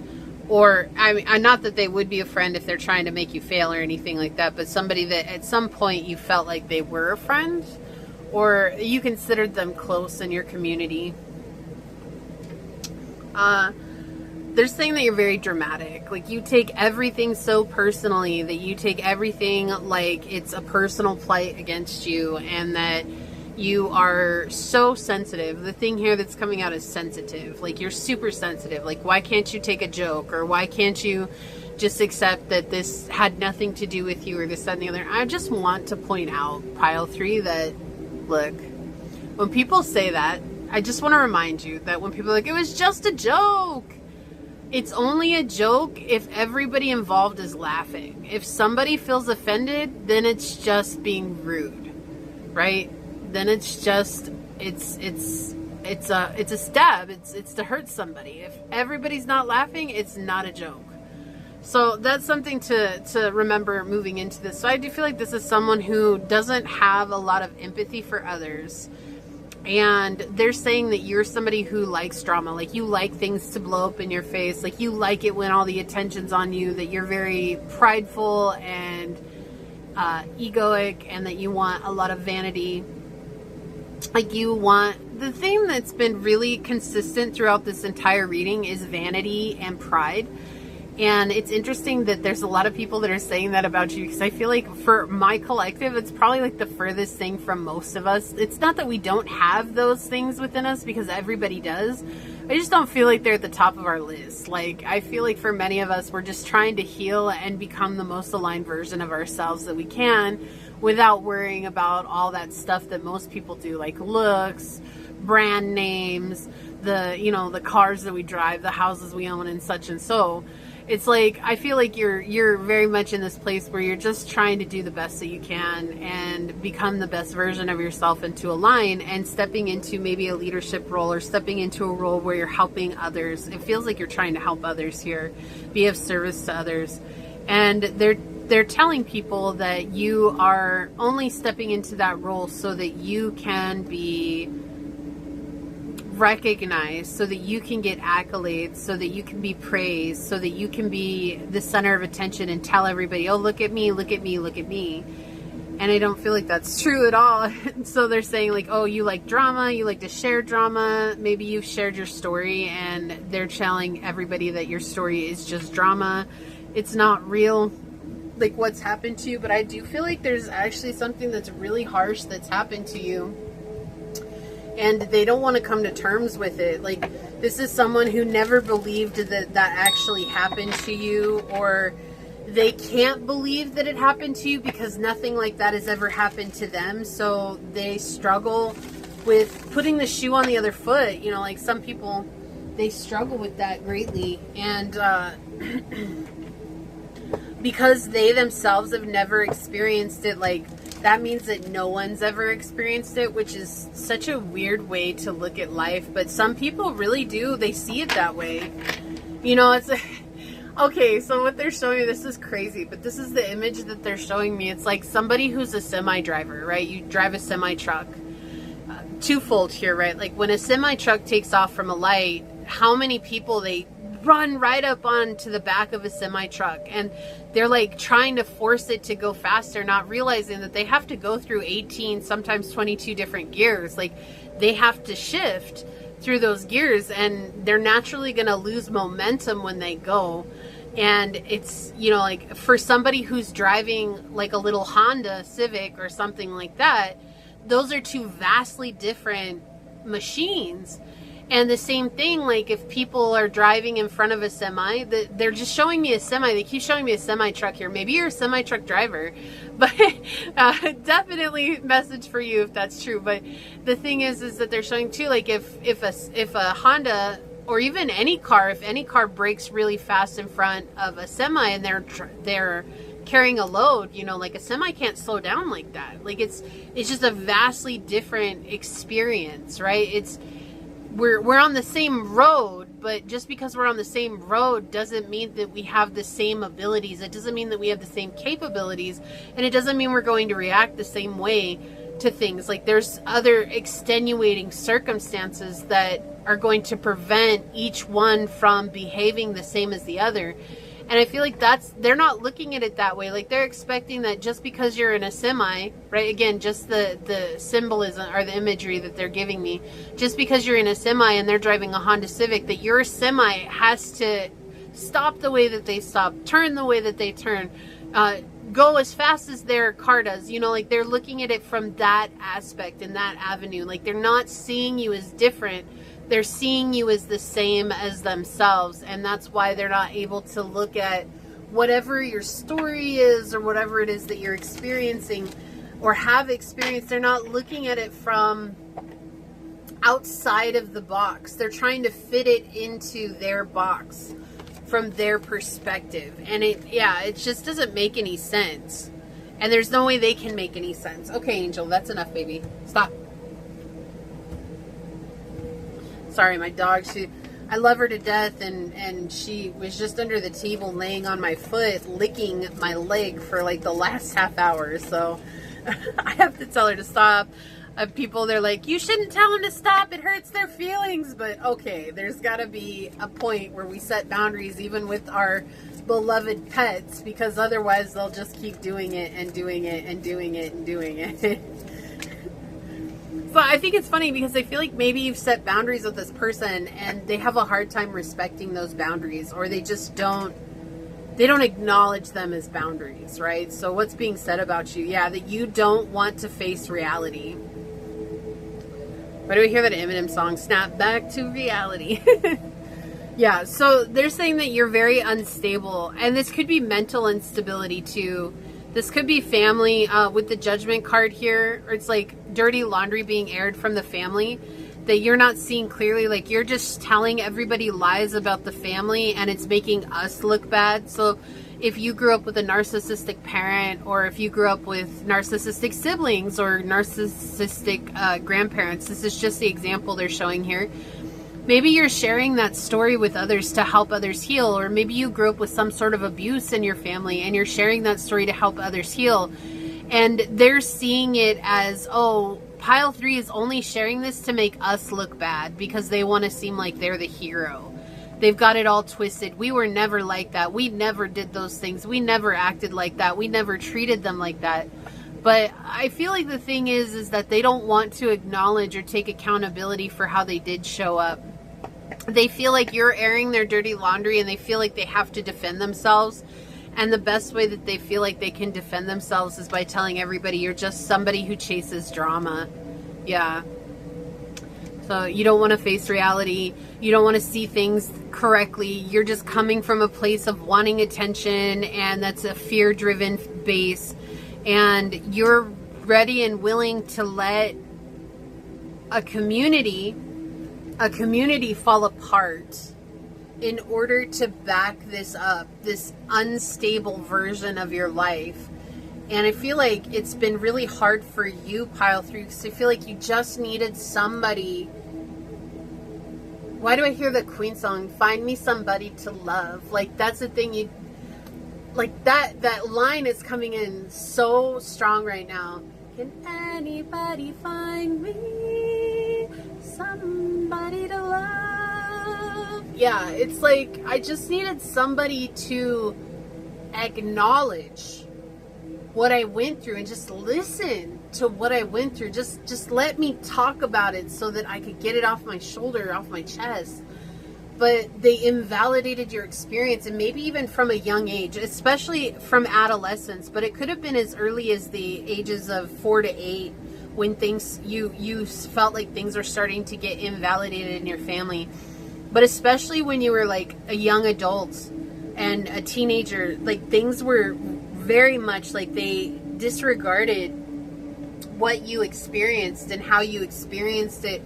or I mean, not that they would be a friend if they're trying to make you fail or anything like that, but somebody that at some point you felt like they were a friend, or you considered them close in your community. They're saying that you're very dramatic. Like, you take everything so personally, that you take everything like it's a personal plight against you, and that you are so sensitive. The thing here that's coming out is sensitive. Like, you're super sensitive. Like, why can't you take a joke? Or why can't you just accept that this had nothing to do with you, or this, that, and the other? I just want to point out, pile 3, that, look, when people say that, I just want to remind you that when people are like, it was just a joke, it's only a joke if everybody involved is laughing. If somebody feels offended, then it's just being rude, right? Then it's just, it's it's a stab. It's to hurt somebody. If everybody's not laughing, it's not a joke. So that's something to remember moving into this. So I do feel like this is someone who doesn't have a lot of empathy for others. And they're saying that you're somebody who likes drama. Like, you like things to blow up in your face. Like, you like it when all the attention's on you. That you're very prideful and egoic, and that you want a lot of vanity. Like, you want... The thing that's been really consistent throughout this entire reading is vanity and pride. And it's interesting that there's a lot of people that are saying that about you, because I feel like for my collective, it's probably like the furthest thing from most of us. It's not that we don't have those things within us, because everybody does. I just don't feel like they're at the top of our list. Like, I feel like for many of us, we're just trying to heal and become the most aligned version of ourselves that we can, without worrying about all that stuff that most people do, like looks, brand names, the cars that we drive, the houses we own, and such and so. It's like, I feel like you're very much in this place where you're just trying to do the best that you can and become the best version of yourself, and to align, and stepping into maybe a leadership role, or stepping into a role where you're helping others. It feels like you're trying to help others here, be of service to others. And they're telling people that you are only stepping into that role so that you can be recognized, so that you can get accolades, so that you can be praised, so that you can be the center of attention and tell everybody, oh, look at me, look at me, look at me. And I don't feel like that's true at all. So they're saying like, oh, you like drama, you like to share drama. Maybe you've shared your story, and they're telling everybody that your story is just drama. It's not real, like what's happened to you. But I do feel like there's actually something that's really harsh that's happened to you, and they don't want to come to terms with it. Like, this is someone who never believed that actually happened to you, or they can't believe that it happened to you because nothing like that has ever happened to them. So they struggle with putting the shoe on the other foot. You know, like some people, they struggle with that greatly. And because they themselves have never experienced it, like, that means that no one's ever experienced it, which is such a weird way to look at life. But some people really do. They see it that way. You know, it's... Okay, so what they're showing me, this is crazy, but this is the image that they're showing me. It's like somebody who's a semi driver, right? You drive a semi truck. Twofold here, right? Like, when a semi truck takes off from a light, how many people, they run right up onto the back of a semi truck, and they're like trying to force it to go faster, not realizing that they have to go through 18, sometimes 22 different gears. Like, they have to shift through those gears, and they're naturally going to lose momentum when they go. And it's, you know, like for somebody who's driving like a little Honda Civic or something like that, those are two vastly different machines. And the same thing, like if people are driving in front of a semi, they're just showing me a semi. They keep showing me a semi truck here. Maybe you're a semi truck driver, but definitely message for you if that's true. But the thing is that they're showing too, like if a Honda, or even any car, if any car brakes really fast in front of a semi and they're carrying a load, you know, like a semi can't slow down like that. Like it's just a vastly different experience, right? We're on the same road, but just because we're on the same road doesn't mean that we have the same abilities. It doesn't mean that we have the same capabilities, and it doesn't mean we're going to react the same way to things. Like, there's other extenuating circumstances that are going to prevent each one from behaving the same as the other. And I feel like they're not looking at it that way. Like, they're expecting that just because you're in a semi, right? Again, just the symbolism or the imagery that they're giving me. Just because you're in a semi and they're driving a Honda Civic, that your semi has to stop the way that they stop, turn the way that they turn, go as fast as their car does. You know, like they're looking at it from that aspect and that avenue. Like, they're not seeing you as different. They're seeing you as the same as themselves, and that's why they're not able to look at whatever your story is or whatever it is that you're experiencing or have experienced. They're not looking at it from outside of the box. They're trying to fit it into their box from their perspective, and it just doesn't make any sense, and there's no way they can make any sense. Okay, Angel, that's enough, baby. Stop. Sorry, my dog, I love her to death, and she was just under the table laying on my foot, licking my leg for like the last half hour. So I have to tell her to stop. People, they're like, you shouldn't tell them to stop, it hurts their feelings. But okay, there's got to be a point where we set boundaries even with our beloved pets, because otherwise they'll just keep doing it and doing it and doing it and doing it. But I think it's funny because I feel like maybe you've set boundaries with this person and they have a hard time respecting those boundaries, or they just don't acknowledge them as boundaries, right? So what's being said about you? Yeah, that you don't want to face reality. Why do we hear that Eminem song, Snap Back to Reality? Yeah, so they're saying that you're very unstable, and this could be mental instability too. This could be family with the Judgment card here, or it's like dirty laundry being aired from the family that you're not seeing clearly. Like you're just telling everybody lies about the family and it's making us look bad. So if you grew up with a narcissistic parent, or if you grew up with narcissistic siblings or narcissistic grandparents, this is just the example they're showing here. Maybe you're sharing that story with others to help others heal, or maybe you grew up with some sort of abuse in your family and you're sharing that story to help others heal. And they're seeing it as, oh, pile 3 is only sharing this to make us look bad because they want to seem like they're the hero. They've got it all twisted. We were never like that. We never did those things. We never acted like that. We never treated them like that. But I feel like the thing is that they don't want to acknowledge or take accountability for how they did show up. They feel like you're airing their dirty laundry and they feel like they have to defend themselves. And the best way that they feel like they can defend themselves is by telling everybody you're just somebody who chases drama. Yeah. So you don't want to face reality. You don't want to see things correctly. You're just coming from a place of wanting attention, and that's a fear-driven base. And you're ready and willing to let a community fall apart in order to back this up, this unstable version of your life. And I feel like it's been really hard for you, pile 3, because I feel like you just needed somebody. Why do I hear the Queen song? Find me somebody to love. Like, that's the thing. You like that line is coming in so strong right now. Can anybody find me somebody to love? Yeah, it's like I just needed somebody to acknowledge what I went through and just listen to what I went through. Just let me talk about it so that I could get it off my shoulder, off my chest. But they invalidated your experience, and maybe even from a young age, especially from adolescence, but it could have been as early as the ages of 4 to 8 when things, you felt like things are starting to get invalidated in your family. But especially when you were like a young adult and a teenager, like things were very much like they disregarded what you experienced and how you experienced it.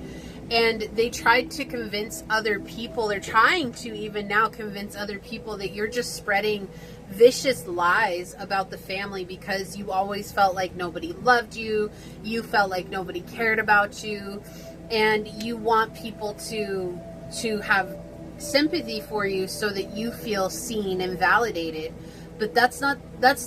And they tried to convince other people, they're trying to even now convince other people that you're just spreading vicious lies about the family because you always felt like nobody loved you, you felt like nobody cared about you, and you want people to have sympathy for you so that you feel seen and validated. But that's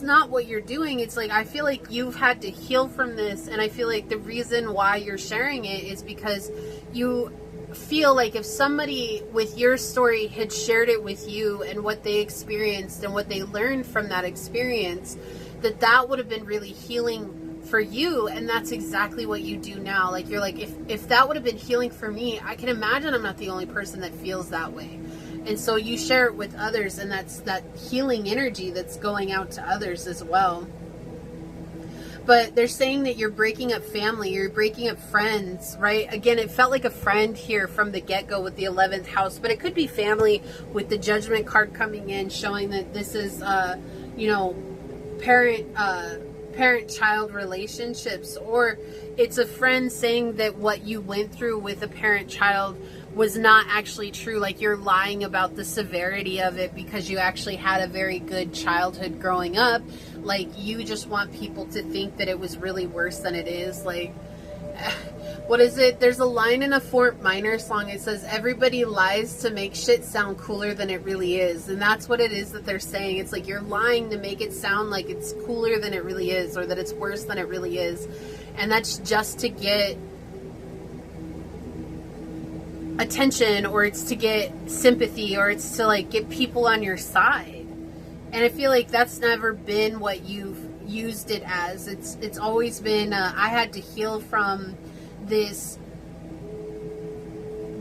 not what you're doing. It's like, I feel like you've had to heal from this, and I feel like the reason why you're sharing it is because you feel like if somebody with your story had shared it with you and what they experienced and what they learned from that experience, that would have been really healing for you. And that's exactly what you do now. Like, you're like, if that would have been healing for me, I can imagine I'm not the only person that feels that way. And so you share it with others, and that's that healing energy that's going out to others as well. But they're saying that you're breaking up family, you're breaking up friends, right? Again, it felt like a friend here from the get-go with the 11th house, but it could be family with the Judgment card coming in, showing that this is, parent-child relationships, or it's a friend saying that what you went through with a parent-child was not actually true. Like, you're lying about the severity of it because you actually had a very good childhood growing up. Like, you just want people to think that it was really worse than it is. Like, what is it? There's a line in a Fort Minor song. It says, everybody lies to make shit sound cooler than it really is. And that's what it is that they're saying. It's like you're lying to make it sound like it's cooler than it really is, or that it's worse than it really is. And that's just to get attention, or it's to get sympathy, or it's to like get people on your side. And I feel like that's never been what you've used it as. It's always been, I had to heal from this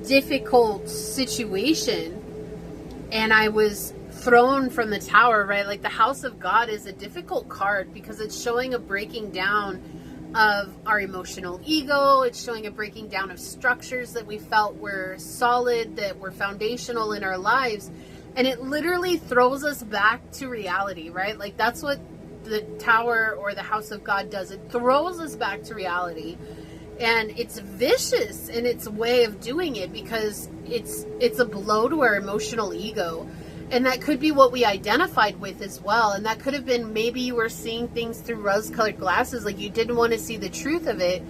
difficult situation, and I was thrown from the tower, right? Like the House of God is a difficult card because it's showing a breaking down of our emotional ego. It's showing a breaking down of structures that we felt were solid, that were foundational in our lives. And it literally throws us back to reality, right? Like that's what the tower or the House of God does. It throws us back to reality. And it's vicious in its way of doing it because it's a blow to our emotional ego. And that could be what we identified with as well. And that could have been, maybe you were seeing things through rose-colored glasses, like you didn't want to see the truth of it.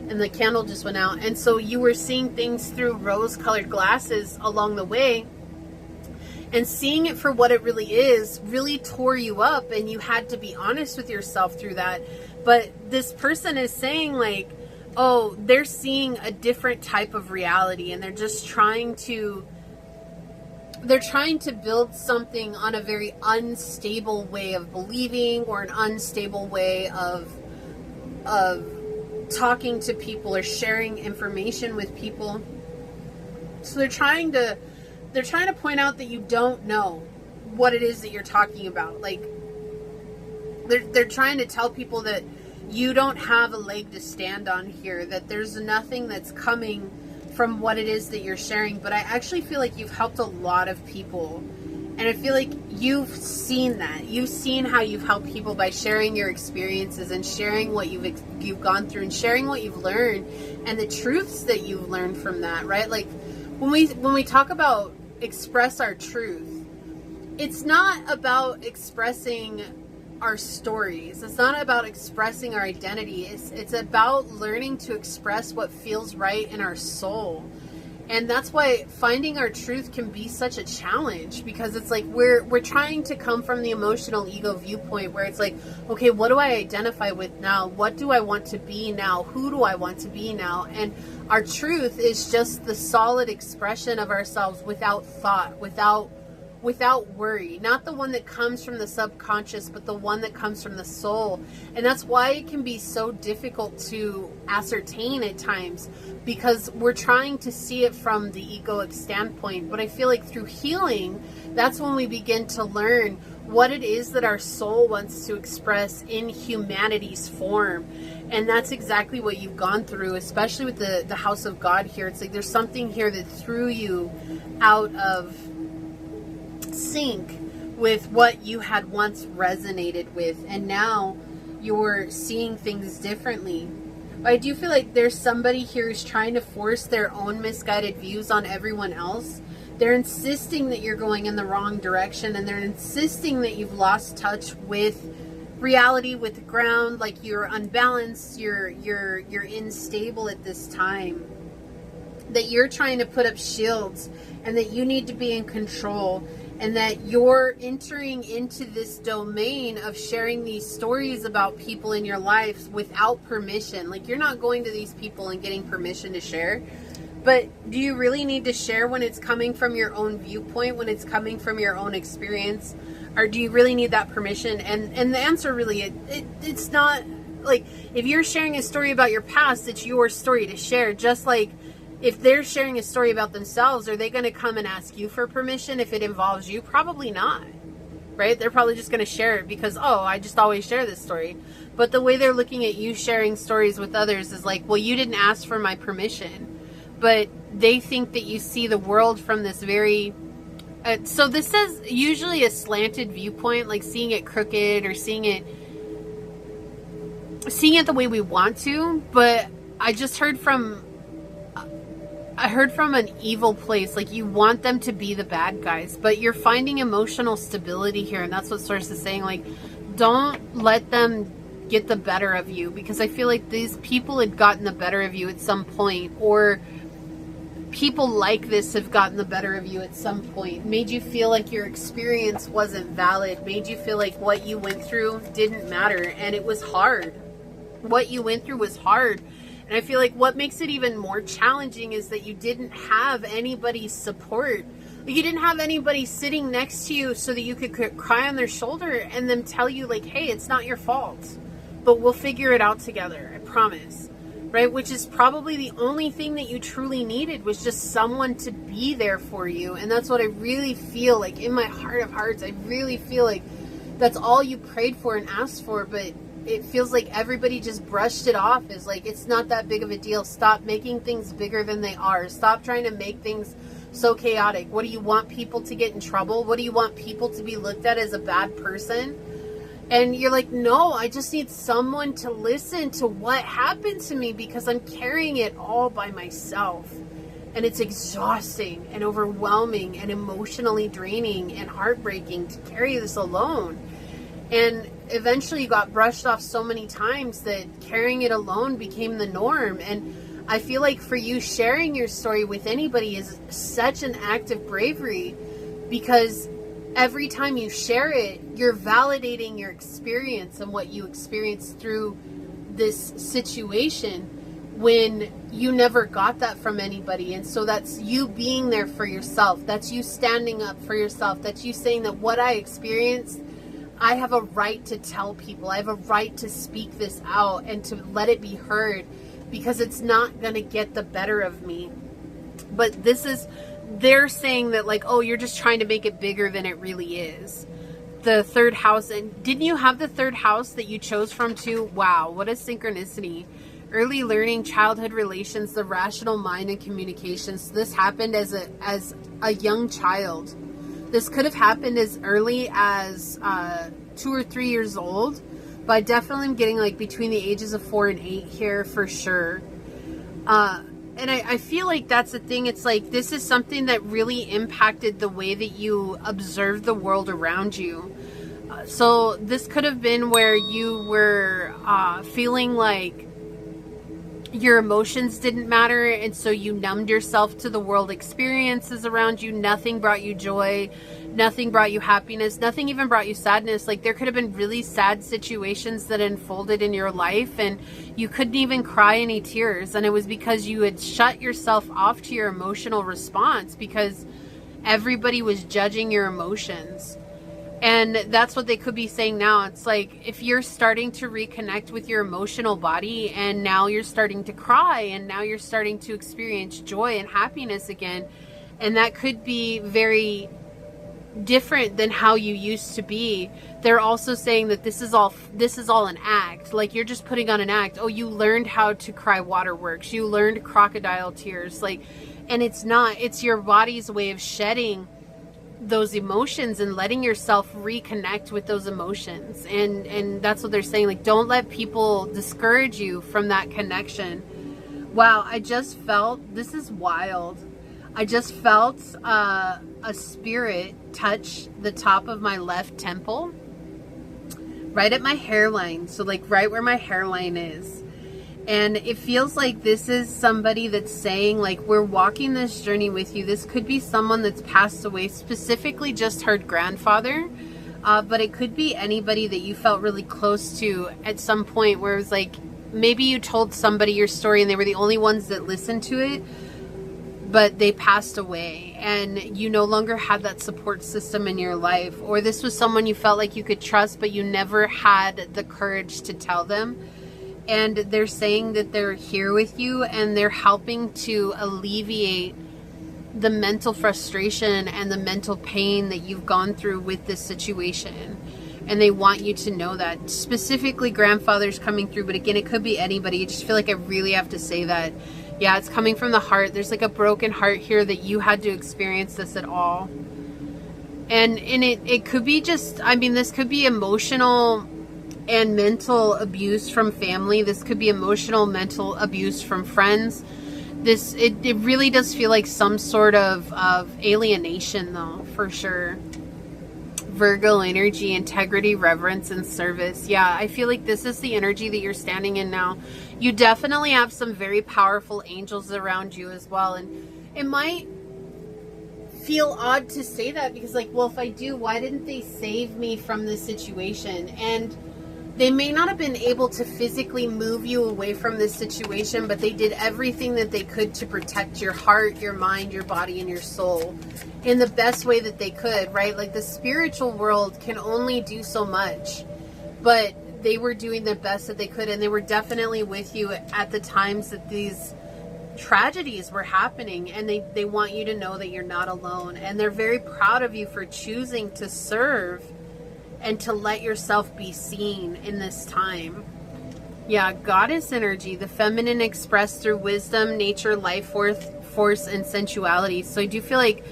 And the candle just went out. And so you were seeing things through rose-colored glasses along the way. And seeing it for what it really is really tore you up. And you had to be honest with yourself through that. But this person is saying like, oh, they're seeing a different type of reality. And they're just trying to build something on a very unstable way of believing, or an unstable way of talking to people or sharing information with people. So they're trying to point out that you don't know what it is that you're talking about. Like they're trying to tell people that you don't have a leg to stand on here, that there's nothing that's coming from what it is that you're sharing. But I actually feel like you've helped a lot of people. And I feel like you've seen that. You've seen how you've helped people by sharing your experiences and sharing what you've gone through and sharing what you've learned and the truths that you've learned from that, right? Like when we talk about express our truth, it's not about expressing our stories. It's not about expressing our identity. It's about learning to express what feels right in our soul. And that's why finding our truth can be such a challenge, because it's like we're trying to come from the emotional ego viewpoint where it's like, okay, what do I identify with now? What do I want to be now? Who do I want to be now? And our truth is just the solid expression of ourselves without thought, without worry, not the one that comes from the subconscious, but the one that comes from the soul. And that's why it can be so difficult to ascertain at times, because we're trying to see it from the egoic standpoint. But I feel like through healing, that's when we begin to learn what it is that our soul wants to express in humanity's form. And that's exactly what you've gone through, especially with the House of God here. It's like there's something here that threw you out of sync with what you had once resonated with, and now you're seeing things differently. But I do feel like there's somebody here who's trying to force their own misguided views on everyone else. They're insisting that you're going in the wrong direction, and they're insisting that you've lost touch with reality, with the ground, like you're unbalanced, you're unstable at this time, that you're trying to put up shields, and that you need to be in control. And that you're entering into this domain of sharing these stories about people in your life without permission. Like you're not going to these people and getting permission to share. But do you really need to share when it's coming from your own viewpoint, when it's coming from your own experience? Or do you really need that permission? And the answer really, it's not. Like if you're sharing a story about your past, it's your story to share. Just like if they're sharing a story about themselves, are they going to come and ask you for permission if it involves you? Probably not, right? They're probably just going to share it because, oh, I just always share this story. But the way they're looking at you sharing stories with others is like, well, you didn't ask for my permission. But they think that you see the world from this very... so this is usually a slanted viewpoint, like seeing it crooked or seeing it the way we want to. But I just heard from an evil place, like you want them to be the bad guys, but you're finding emotional stability here. And that's what Source is saying. Like, don't let them get the better of you, because I feel like these people had gotten the better of you at some point, or people like this have gotten the better of you at some point, made you feel like your experience wasn't valid, made you feel like what you went through didn't matter, and it was hard. What you went through was hard. And I feel like what makes it even more challenging is that you didn't have anybody's support. Like, you didn't have anybody sitting next to you so that you could cry on their shoulder and them tell you like, hey, it's not your fault, but we'll figure it out together, I promise. Right? Which is probably the only thing that you truly needed, was just someone to be there for you. And that's what I really feel like in my heart of hearts. I really feel like that's all you prayed for and asked for, but it feels like everybody just brushed it off as like, it's not that big of a deal. Stop making things bigger than they are. Stop trying to make things so chaotic. What do you want people to get in trouble? What do you want people to be looked at as a bad person? And you're like, no, I just need someone to listen to what happened to me, because I'm carrying it all by myself. And it's exhausting and overwhelming and emotionally draining and heartbreaking to carry this alone. And eventually you got brushed off so many times that carrying it alone became the norm. And I feel like for you, sharing your story with anybody is such an act of bravery, because every time you share it, you're validating your experience and what you experienced through this situation, when you never got that from anybody. And so that's you being there for yourself. That's you standing up for yourself. That's you saying that what I experienced, I have a right to tell people. I have a right to speak this out and to let it be heard, because it's not going to get the better of me. But this is, they're saying that like, oh, you're just trying to make it bigger than it really is. The third house, and didn't you have the third house that you chose from too? Wow, what a synchronicity. Early learning, childhood relations, the rational mind, and communications. This happened as a young child. This could have happened as early as 2 or 3 years old, but I definitely am getting like between the ages of 4 and 8 here for sure. And I feel like that's the thing. It's like, this is something that really impacted the way that you observe the world around you. So this could have been where you were feeling like your emotions didn't matter, and so you numbed yourself to the world experiences around you. Nothing brought you joy, nothing brought you happiness, nothing even brought you sadness. Like, there could have been really sad situations that unfolded in your life and you couldn't even cry any tears, and it was because you had shut yourself off to your emotional response, because everybody was judging your emotions. And that's what they could be saying now. It's like, if you're starting to reconnect with your emotional body, and now you're starting to cry, and now you're starting to experience joy and happiness again, and that could be very different than how you used to be. They're also saying that this is all an act. Like, you're just putting on an act. Oh, you learned how to cry waterworks. You learned crocodile tears. Like, and it's not. It's your body's way of shedding those emotions and letting yourself reconnect with those emotions. And that's what they're saying. Like, don't let people discourage you from that connection. Wow, I just felt, this is wild. I just felt a spirit touch the top of my left temple, right at my hairline. So like right where my hairline is. And it feels like this is somebody that's saying, like, we're walking this journey with you. This could be someone that's passed away, specifically just her grandfather. But it could be anybody that you felt really close to at some point, where it was like, maybe you told somebody your story and they were the only ones that listened to it, but they passed away and you no longer had that support system in your life. Or this was someone you felt like you could trust, but you never had the courage to tell them. And they're saying that they're here with you and they're helping to alleviate the mental frustration and the mental pain that you've gone through with this situation. And they want you to know that. Specifically, grandfather's coming through, but again, it could be anybody. I just feel like I really have to say that. Yeah, it's coming from the heart. There's like a broken heart here that you had to experience this at all. And it could be just, I mean, this could be emotional and mental abuse from family. This could be emotional, mental abuse from friends. It really does feel like some sort of alienation though, for sure. Virgo energy, integrity, reverence, and service. Yeah, I feel like this is the energy that you're standing in now. You definitely have some very powerful angels around you as well. And it might feel odd to say that because, like, well, if I do, why didn't they save me from this situation? And they may not have been able to physically move you away from this situation, but they did everything that they could to protect your heart, your mind, your body, and your soul in the best way that they could, right? Like, the spiritual world can only do so much, but they were doing the best that they could, and they were definitely with you at the times that these tragedies were happening, and they want you to know that you're not alone, and they're very proud of you for choosing to serve and to let yourself be seen in this time. Yeah, goddess energy, the feminine expressed through wisdom, nature, life force, and sensuality. So I do feel like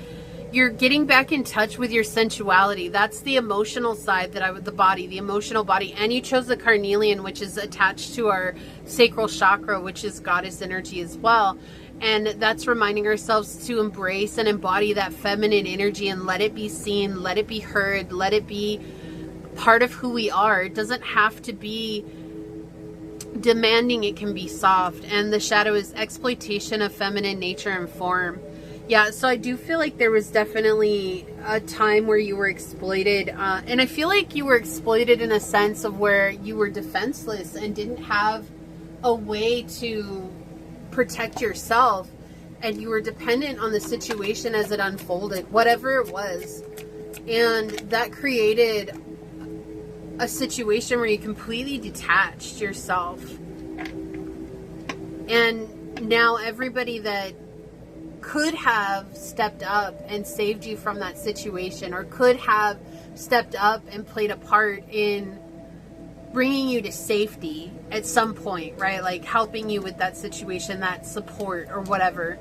you're getting back in touch with your sensuality. That's the emotional side the body, the emotional body. And you chose the carnelian, which is attached to our sacral chakra, which is goddess energy as well. And that's reminding ourselves to embrace and embody that feminine energy and let it be seen, let it be heard, let it be part of who we are. It doesn't have to be demanding, it can be soft. And the shadow is exploitation of feminine nature and form. Yeah, so I do feel like there was definitely a time where you were exploited. And I feel like you were exploited in a sense of where you were defenseless and didn't have a way to protect yourself. And you were dependent on the situation as it unfolded, whatever it was. And that created a situation where you completely detached yourself. And now everybody that could have stepped up and saved you from that situation, or could have stepped up and played a part in bringing you to safety at some point, right? Like helping you with that situation, that support or whatever.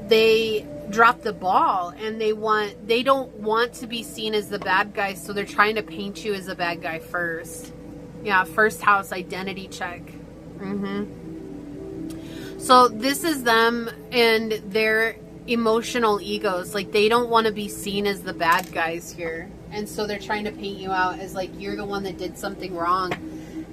They dropped the ball, and they don't want to be seen as the bad guy, so they're trying to paint you as a bad guy first. Yeah, first house identity check. So this is them and their emotional egos. Like, they don't want to be seen as the bad guys here. And so they're trying to paint you out as like you're the one that did something wrong.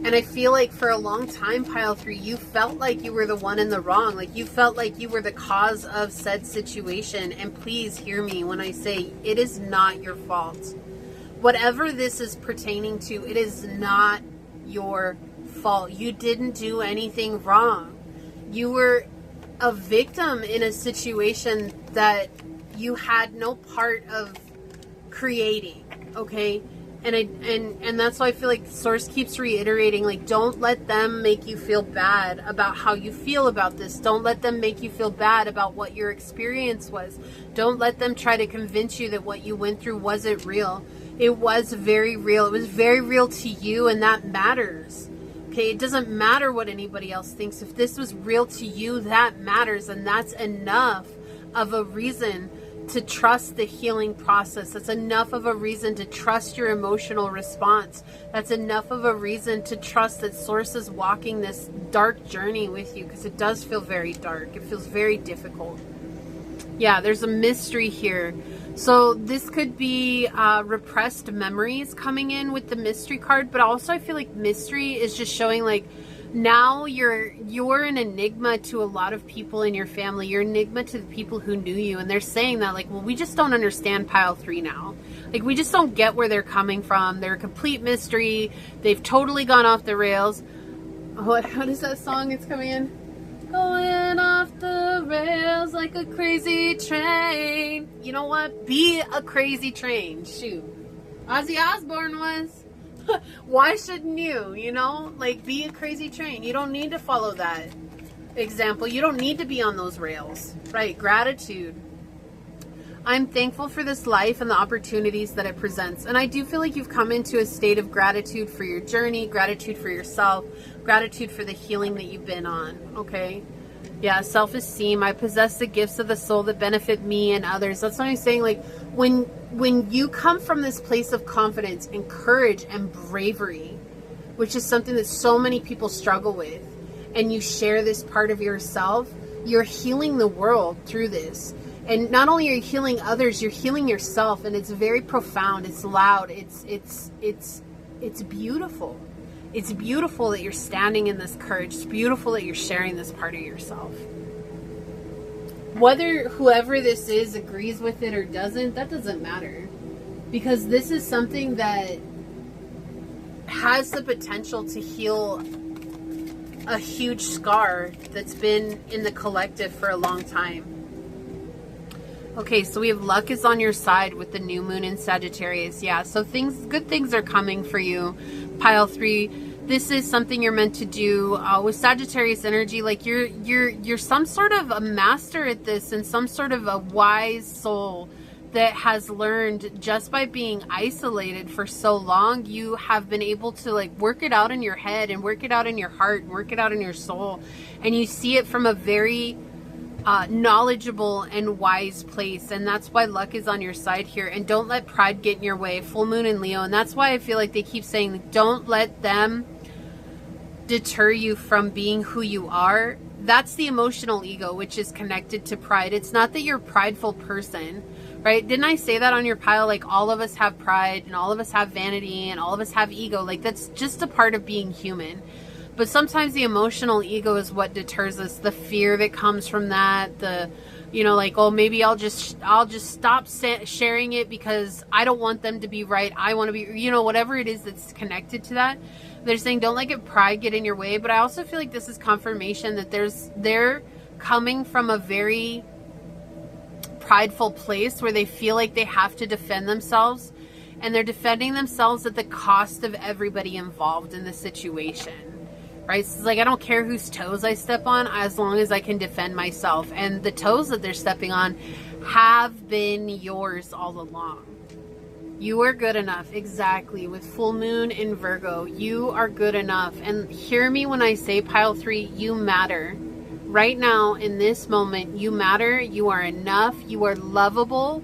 And I feel like for a long time, Pile 3, you felt like you were the one in the wrong. Like, you felt like you were the cause of said situation. And please hear me when I say it is not your fault. Whatever this is pertaining to, it is not your fault. You didn't do anything wrong. You were a victim in a situation that you had no part of creating, okay? And that's why I feel like Source keeps reiterating, like, don't let them make you feel bad about how you feel about this. Don't let them make you feel bad about what your experience was. Don't let them try to convince you that what you went through wasn't real. It was very real. It was very real to you, and that matters. Okay, it doesn't matter what anybody else thinks. If this was real to you, that matters, and that's enough of a reason to trust the healing process. That's enough of a reason to trust your emotional response. That's enough of a reason to trust that Source is walking this dark journey with you, because it does feel very dark. It feels very difficult. Yeah, there's a mystery here. So this could be repressed memories coming in with the mystery card, but also I feel like mystery is just showing like now you're an enigma to a lot of people in your family. You're an enigma to the people who knew you, and they're saying that like, well, we just don't understand Pile 3 now. Like, we just don't get where they're coming from. They're a complete mystery. They've totally gone off the rails. What is that song that's coming in? Going off the rails like a crazy train. You know what? Be a crazy train. Shoot. Ozzy Osbourne was. Why shouldn't you? You know? Like, be a crazy train. You don't need to follow that example. You don't need to be on those rails. Right? Gratitude. I'm thankful for this life and the opportunities that it presents. And I do feel like you've come into a state of gratitude for your journey, gratitude for yourself, gratitude for the healing that you've been on. Okay? Yeah, self-esteem. I possess the gifts of the soul that benefit me and others. That's what I'm saying. Like, when you come from this place of confidence and courage and bravery, which is something that so many people struggle with, and you share this part of yourself, you're healing the world through this. And not only are you healing others, you're healing yourself, and it's very profound. It's loud. It's beautiful. It's beautiful that you're standing in this courage. It's beautiful that you're sharing this part of yourself. Whether whoever this is agrees with it or doesn't, that doesn't matter. Because this is something that has the potential to heal a huge scar that's been in the collective for a long time. Okay, so we have luck is on your side with the new moon in Sagittarius. Yeah, so good things are coming for you, pile 3. This is something you're meant to do with Sagittarius energy. Like you're some sort of a master at this, and some sort of a wise soul that has learned just by being isolated for so long. You have been able to like work it out in your head and work it out in your heart and work it out in your soul, and you see it from a very knowledgeable and wise place. And that's why luck is on your side here. And don't let pride get in your way. Full moon in Leo, and that's why I feel like they keep saying don't let them deter you from being who you are. That's the emotional ego, which is connected to pride. It's not that you're a prideful person, right? Didn't I say that on your pile? Like all of us have pride, and all of us have vanity, and all of us have ego. Like that's just a part of being human. But sometimes the emotional ego is what deters us. The fear that comes from that, the, you know, like, oh, maybe I'll just stop sharing it because I don't want them to be right. I want to be, you know, whatever it is that's connected to that. They're saying don't let pride get in your way. But I also feel like this is confirmation that they're coming from a very prideful place where they feel like they have to defend themselves, and they're defending themselves at the cost of everybody involved in the situation. Right? So it's like, I don't care whose toes I step on as long as I can defend myself. And the toes that they're stepping on have been yours all along. You are good enough. Exactly. With full moon in Virgo, you are good enough. And hear me when I say pile 3, you matter. Right now, in this moment, you matter. You are enough. You are lovable.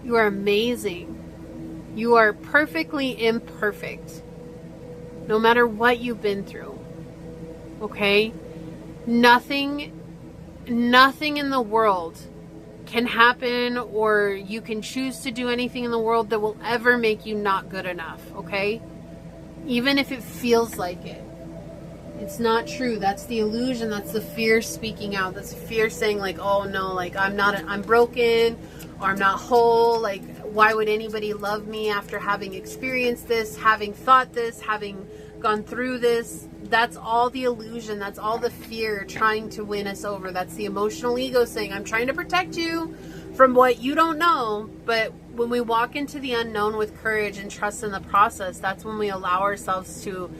You are amazing. You are perfectly imperfect. No matter what you've been through. Okay? Nothing in the world can happen, or you can choose to do anything in the world that will ever make you not good enough. Okay? Even if it feels like it. It's not true. That's the illusion. That's the fear speaking out. That's fear saying like, oh no, like I'm broken, or I'm not whole. Like, why would anybody love me after having experienced this, having thought this, having gone through this? That's all the illusion. That's all the fear trying to win us over. That's the emotional ego saying, I'm trying to protect you from what you don't know. But when we walk into the unknown with courage and trust in the process, that's when we allow ourselves to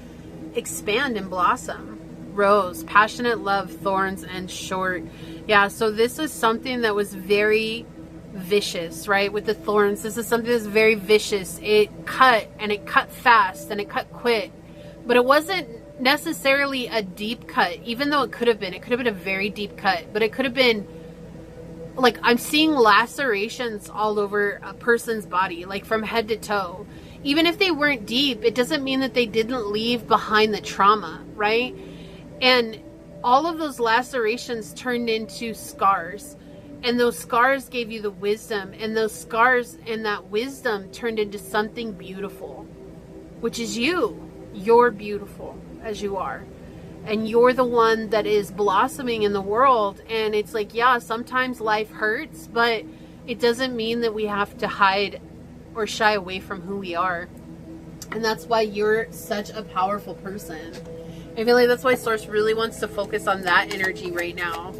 expand and blossom. Rose, passionate love, thorns, and short. Yeah, so this is something that was very vicious, right? With the thorns, this is something that's very vicious. It cut, and it cut fast, and it cut quick. But it wasn't necessarily a deep cut, even though it could have been. It could have been a very deep cut, but it could have been like, I'm seeing lacerations all over a person's body, like from head to toe. Even if they weren't deep, it doesn't mean that they didn't leave behind the trauma, right? And all of those lacerations turned into scars, and those scars gave you the wisdom, and those scars and that wisdom turned into something beautiful, which is you. You're beautiful as you are, and you're the one that is blossoming in the world. And it's like, yeah, sometimes life hurts, but it doesn't mean that we have to hide or shy away from who we are. And that's why you're such a powerful person. I feel like that's why Source really wants to focus on that energy right now.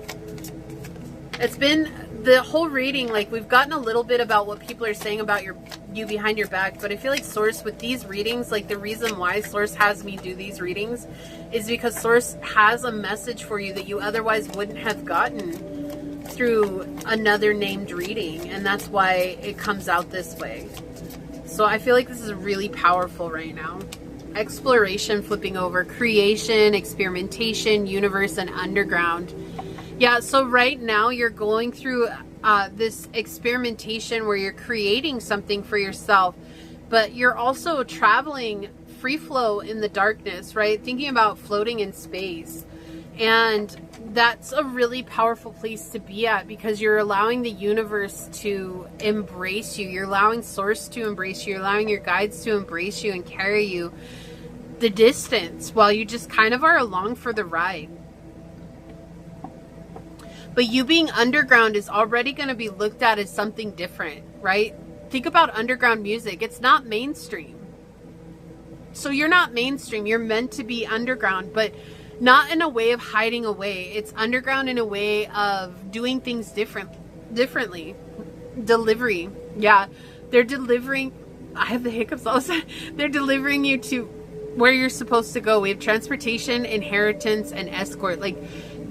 It's been the whole reading, like, we've gotten a little bit about what people are saying about you behind your back, but I feel like Source, with these readings, like, the reason why Source has me do these readings is because Source has a message for you that you otherwise wouldn't have gotten through another named reading, and that's why it comes out this way. So I feel like this is really powerful right now. Exploration flipping over, creation, experimentation, universe, and underground. Yeah, so right now you're going through this experimentation where you're creating something for yourself, but you're also traveling free flow in the darkness, right? Thinking about floating in space. And that's a really powerful place to be at, because you're allowing the universe to embrace you. You're allowing source to embrace you. You're allowing your guides to embrace you and carry you the distance while you just kind of are along for the ride. But you being underground is already going to be looked at as something different, right? Think about underground music. It's not mainstream. So you're not mainstream. You're meant to be underground, but not in a way of hiding away. It's underground in a way of doing things differently. Delivery. Yeah. They're delivering. I have the hiccups all of a sudden. They're delivering you to where you're supposed to go. We have transportation, inheritance, and escort. Like,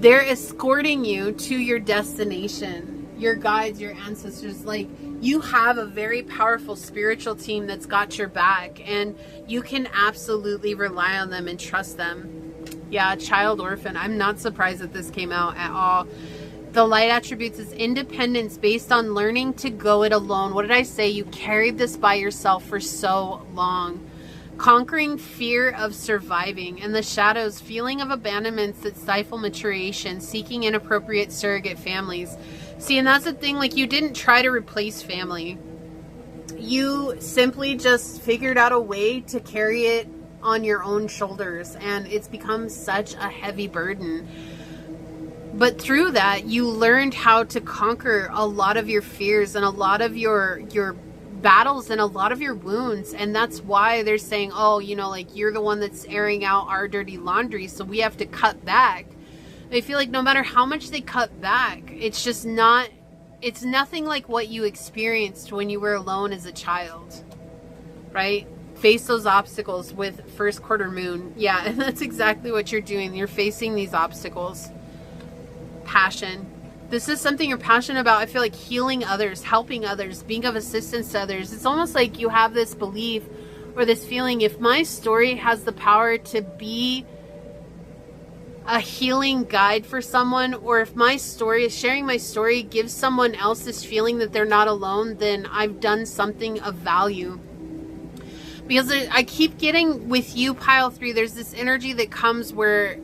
they're escorting you to your destination. Your guides, your ancestors. Like, you have a very powerful spiritual team that's got your back, and you can absolutely rely on them and trust them. Yeah, child orphan. I'm not surprised that this came out at all. The light attributes is independence based on learning to go it alone. What did I say? You carried this by yourself for so long. Conquering fear of surviving. And the shadows, feeling of abandonments that stifle maturation, seeking inappropriate surrogate families. See, and that's the thing, like, you didn't try to replace family. You simply just figured out a way to carry it on your own shoulders, and it's become such a heavy burden. But through that, you learned how to conquer a lot of your fears and a lot of your battles and a lot of your wounds. And that's why they're saying, oh, you know, like, you're the one that's airing out our dirty laundry, so we have to cut back. I feel like no matter how much they cut back, it's just not, it's nothing like what you experienced when you were alone as a child, right? Face those obstacles with first quarter moon. Yeah, and that's exactly what you're doing. You're facing these obstacles. Passion. This is something you're passionate about. I feel like healing others, helping others, being of assistance to others. It's almost like you have this belief or this feeling, if my story has the power to be a healing guide for someone, or if my story, sharing my story, gives someone else this feeling that they're not alone, then I've done something of value. Because I keep getting with you, pile 3, there's this energy that comes where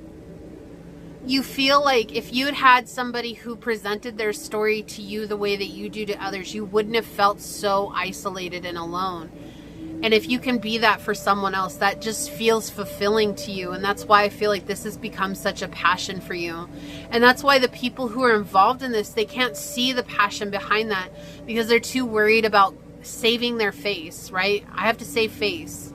you feel like if you had somebody who presented their story to you the way that you do to others, you wouldn't have felt so isolated and alone. And if you can be that for someone else, that just feels fulfilling to you. And that's why I feel like this has become such a passion for you. And that's why the people who are involved in this, they can't see the passion behind that, because they're too worried about saving their face, right? I have to save face.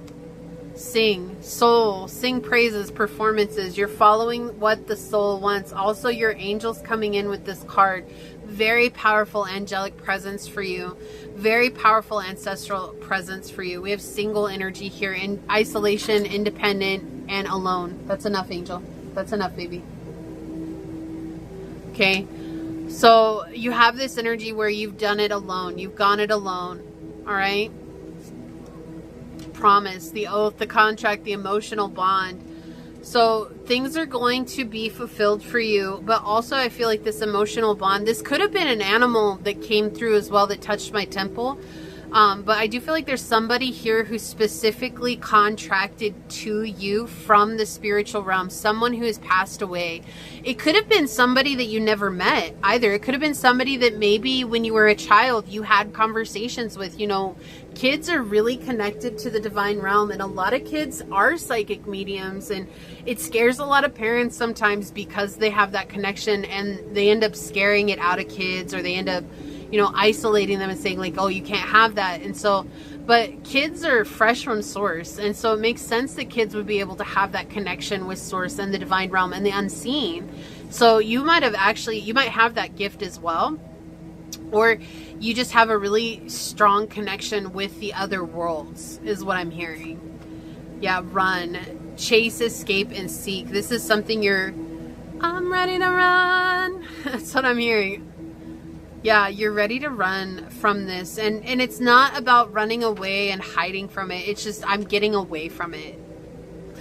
Sing, soul, sing praises, performances. You're following what the soul wants. Also, your angels coming in with this card. Very powerful angelic presence for you. Very powerful ancestral presence for you. We have single energy here in isolation, independent, and alone. That's enough, angel. That's enough, baby. Okay. So you have this energy where you've done it alone. You've gone it alone. All right. Promise, the oath, the contract, the emotional bond. So things are going to be fulfilled for you, but also I feel like this emotional bond, this could have been an animal that came through as well that touched my temple. But I do feel like there's somebody here who specifically contracted to you from the spiritual realm, someone who has passed away. It could have been somebody that you never met either. It could have been somebody that maybe when you were a child you had conversations with. You know, kids are really connected to the divine realm, and a lot of kids are psychic mediums, and it scares a lot of parents sometimes because they have that connection and they end up scaring it out of kids, or they end up, you know, isolating them and saying like, oh, you can't have that. And so, but kids are fresh from source. And so it makes sense that kids would be able to have that connection with source and the divine realm and the unseen. So you might have actually, you might have that gift as well. Or you just have a really strong connection with the other worlds is what I'm hearing. Yeah, run, chase, escape, and seek. This is something I'm ready to run. That's what I'm hearing. Yeah, you're ready to run from this. And it's not about running away and hiding from it. It's just, I'm getting away from it.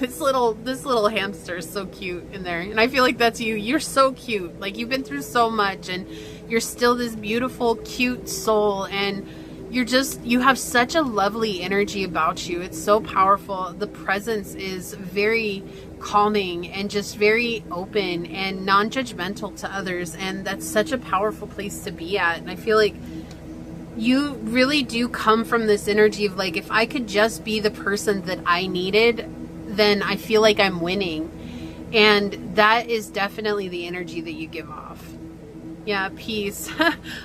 This little hamster is so cute in there. And I feel like that's you. You're so cute. Like, you've been through so much and you're still this beautiful, cute soul. And you have such a lovely energy about you. It's so powerful. The presence is very calming and just very open and non-judgmental to others. And that's such a powerful place to be at. And I feel like you really do come from this energy of like, if I could just be the person that I needed, then I feel like I'm winning. And that is definitely the energy that you give off. Yeah, peace,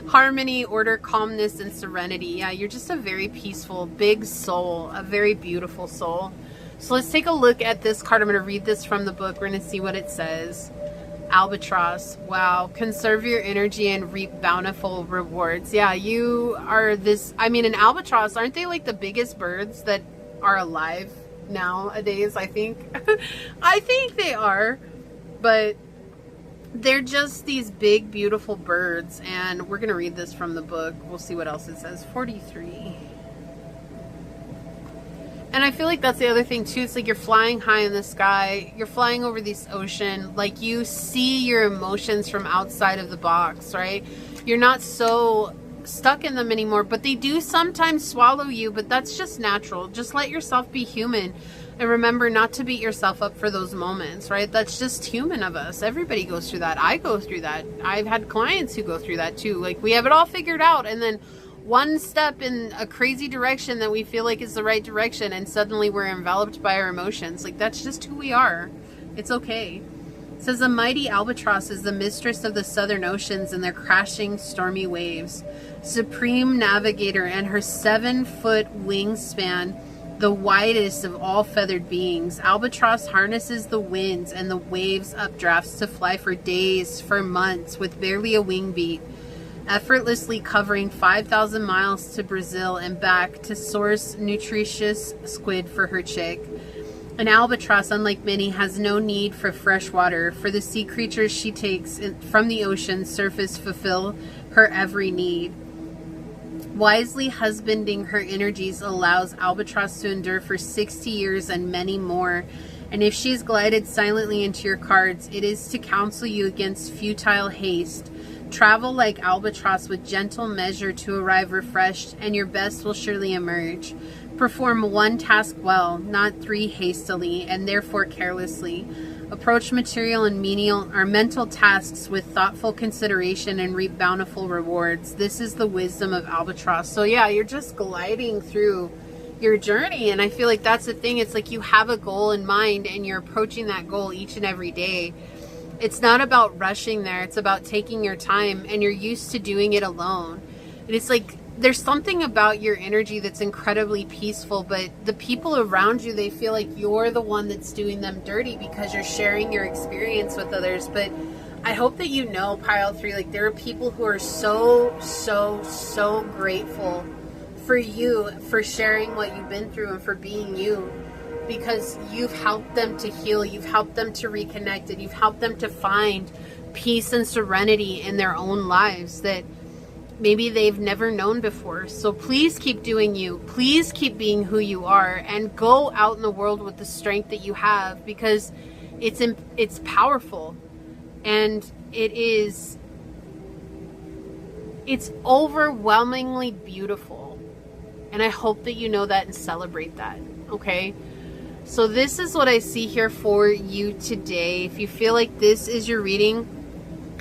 harmony, order, calmness, and serenity. Yeah, you're just a very peaceful, big soul, a very beautiful soul. So let's take a look at this card. I'm going to read this from the book. We're going to see what it says. Albatross. Wow. Conserve your energy and reap bountiful rewards. Yeah, you are this. I mean, an albatross, aren't they like the biggest birds that are alive nowadays? I think. I think they are. But they're just these big, beautiful birds. And we're going to read this from the book. We'll see what else it says. 43. And I feel like that's the other thing too. It's like you're flying high in the sky. You're flying over this ocean. Like you see your emotions from outside of the box, right? You're not so stuck in them anymore. But they do sometimes swallow you. But that's just natural. Just let yourself be human. And remember not to beat yourself up for those moments, right? That's just human of us. Everybody goes through that. I go through that. I've had clients who go through that too. Like we have it all figured out. And then one step in a crazy direction that we feel like is the right direction, and suddenly we're enveloped by our emotions. Like that's just who we are. It's okay. It says, a mighty albatross is the mistress of the southern oceans and their crashing stormy waves. Supreme navigator, and her 7-foot wingspan, the widest of all feathered beings. Albatross harnesses the winds and the waves updrafts to fly for days, for months, with barely a wing beat, effortlessly covering 5,000 miles to Brazil and back to source nutritious squid for her chick. An albatross, unlike many, has no need for fresh water, for the sea creatures she takes from the ocean surface fulfill her every need. Wisely husbanding her energies allows albatross to endure for 60 years and many more. And if she's glided silently into your cards, it is to counsel you against futile haste. Travel like albatross with gentle measure to arrive refreshed, and your best will surely emerge. Perform one task well, not 3 hastily, and therefore carelessly. Approach material and menial or mental tasks with thoughtful consideration and reap bountiful rewards. This is the wisdom of albatross. So yeah, you're just gliding through your journey, and I feel like that's the thing. It's like you have a goal in mind and you're approaching that goal each and every day. It's not about rushing there. It's about taking your time, and you're used to doing it alone. And it's like there's something about your energy that's incredibly peaceful, but the people around you, they feel like you're the one that's doing them dirty because you're sharing your experience with others. But I hope that you know, Pile 3, like there are people who are so grateful for you, for sharing what you've been through and for being you, because you've helped them to heal, you've helped them to reconnect, and you've helped them to find peace and serenity in their own lives that maybe they've never known before. So please keep doing you. Please keep being who you are, and go out in the world with the strength that you have, because it's powerful, and it's overwhelmingly beautiful. And I hope that you know that and celebrate that. Okay? So this is what I see here for you today. If you feel like this is your reading,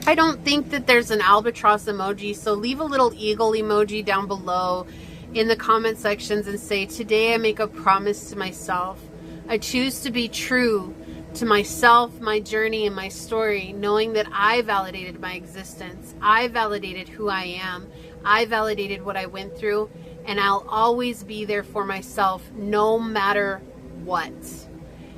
I don't think that there's an albatross emoji, so leave a little eagle emoji down below in the comment sections and say, today I make a promise to myself. I choose to be true to myself, my journey, and my story, knowing that I validated my existence. I validated who I am. I validated what I went through, and I'll always be there for myself no matter what.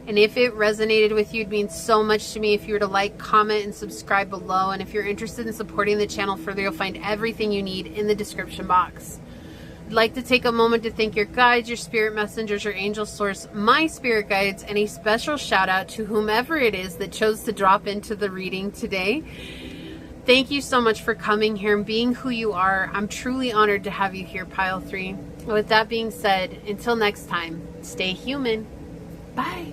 And if it resonated with you, it means so much to me if you were to like, comment, and subscribe below. And if you're interested in supporting the channel further, you'll find everything you need in the description box. I'd like to take a moment to thank your guides, your spirit messengers, your angel source, my spirit guides, and a special shout out to whomever it is that chose to drop into the reading today. Thank you so much for coming here and being who you are. I'm truly honored to have you here, Pile 3. With that being said, until next time, stay human. Bye.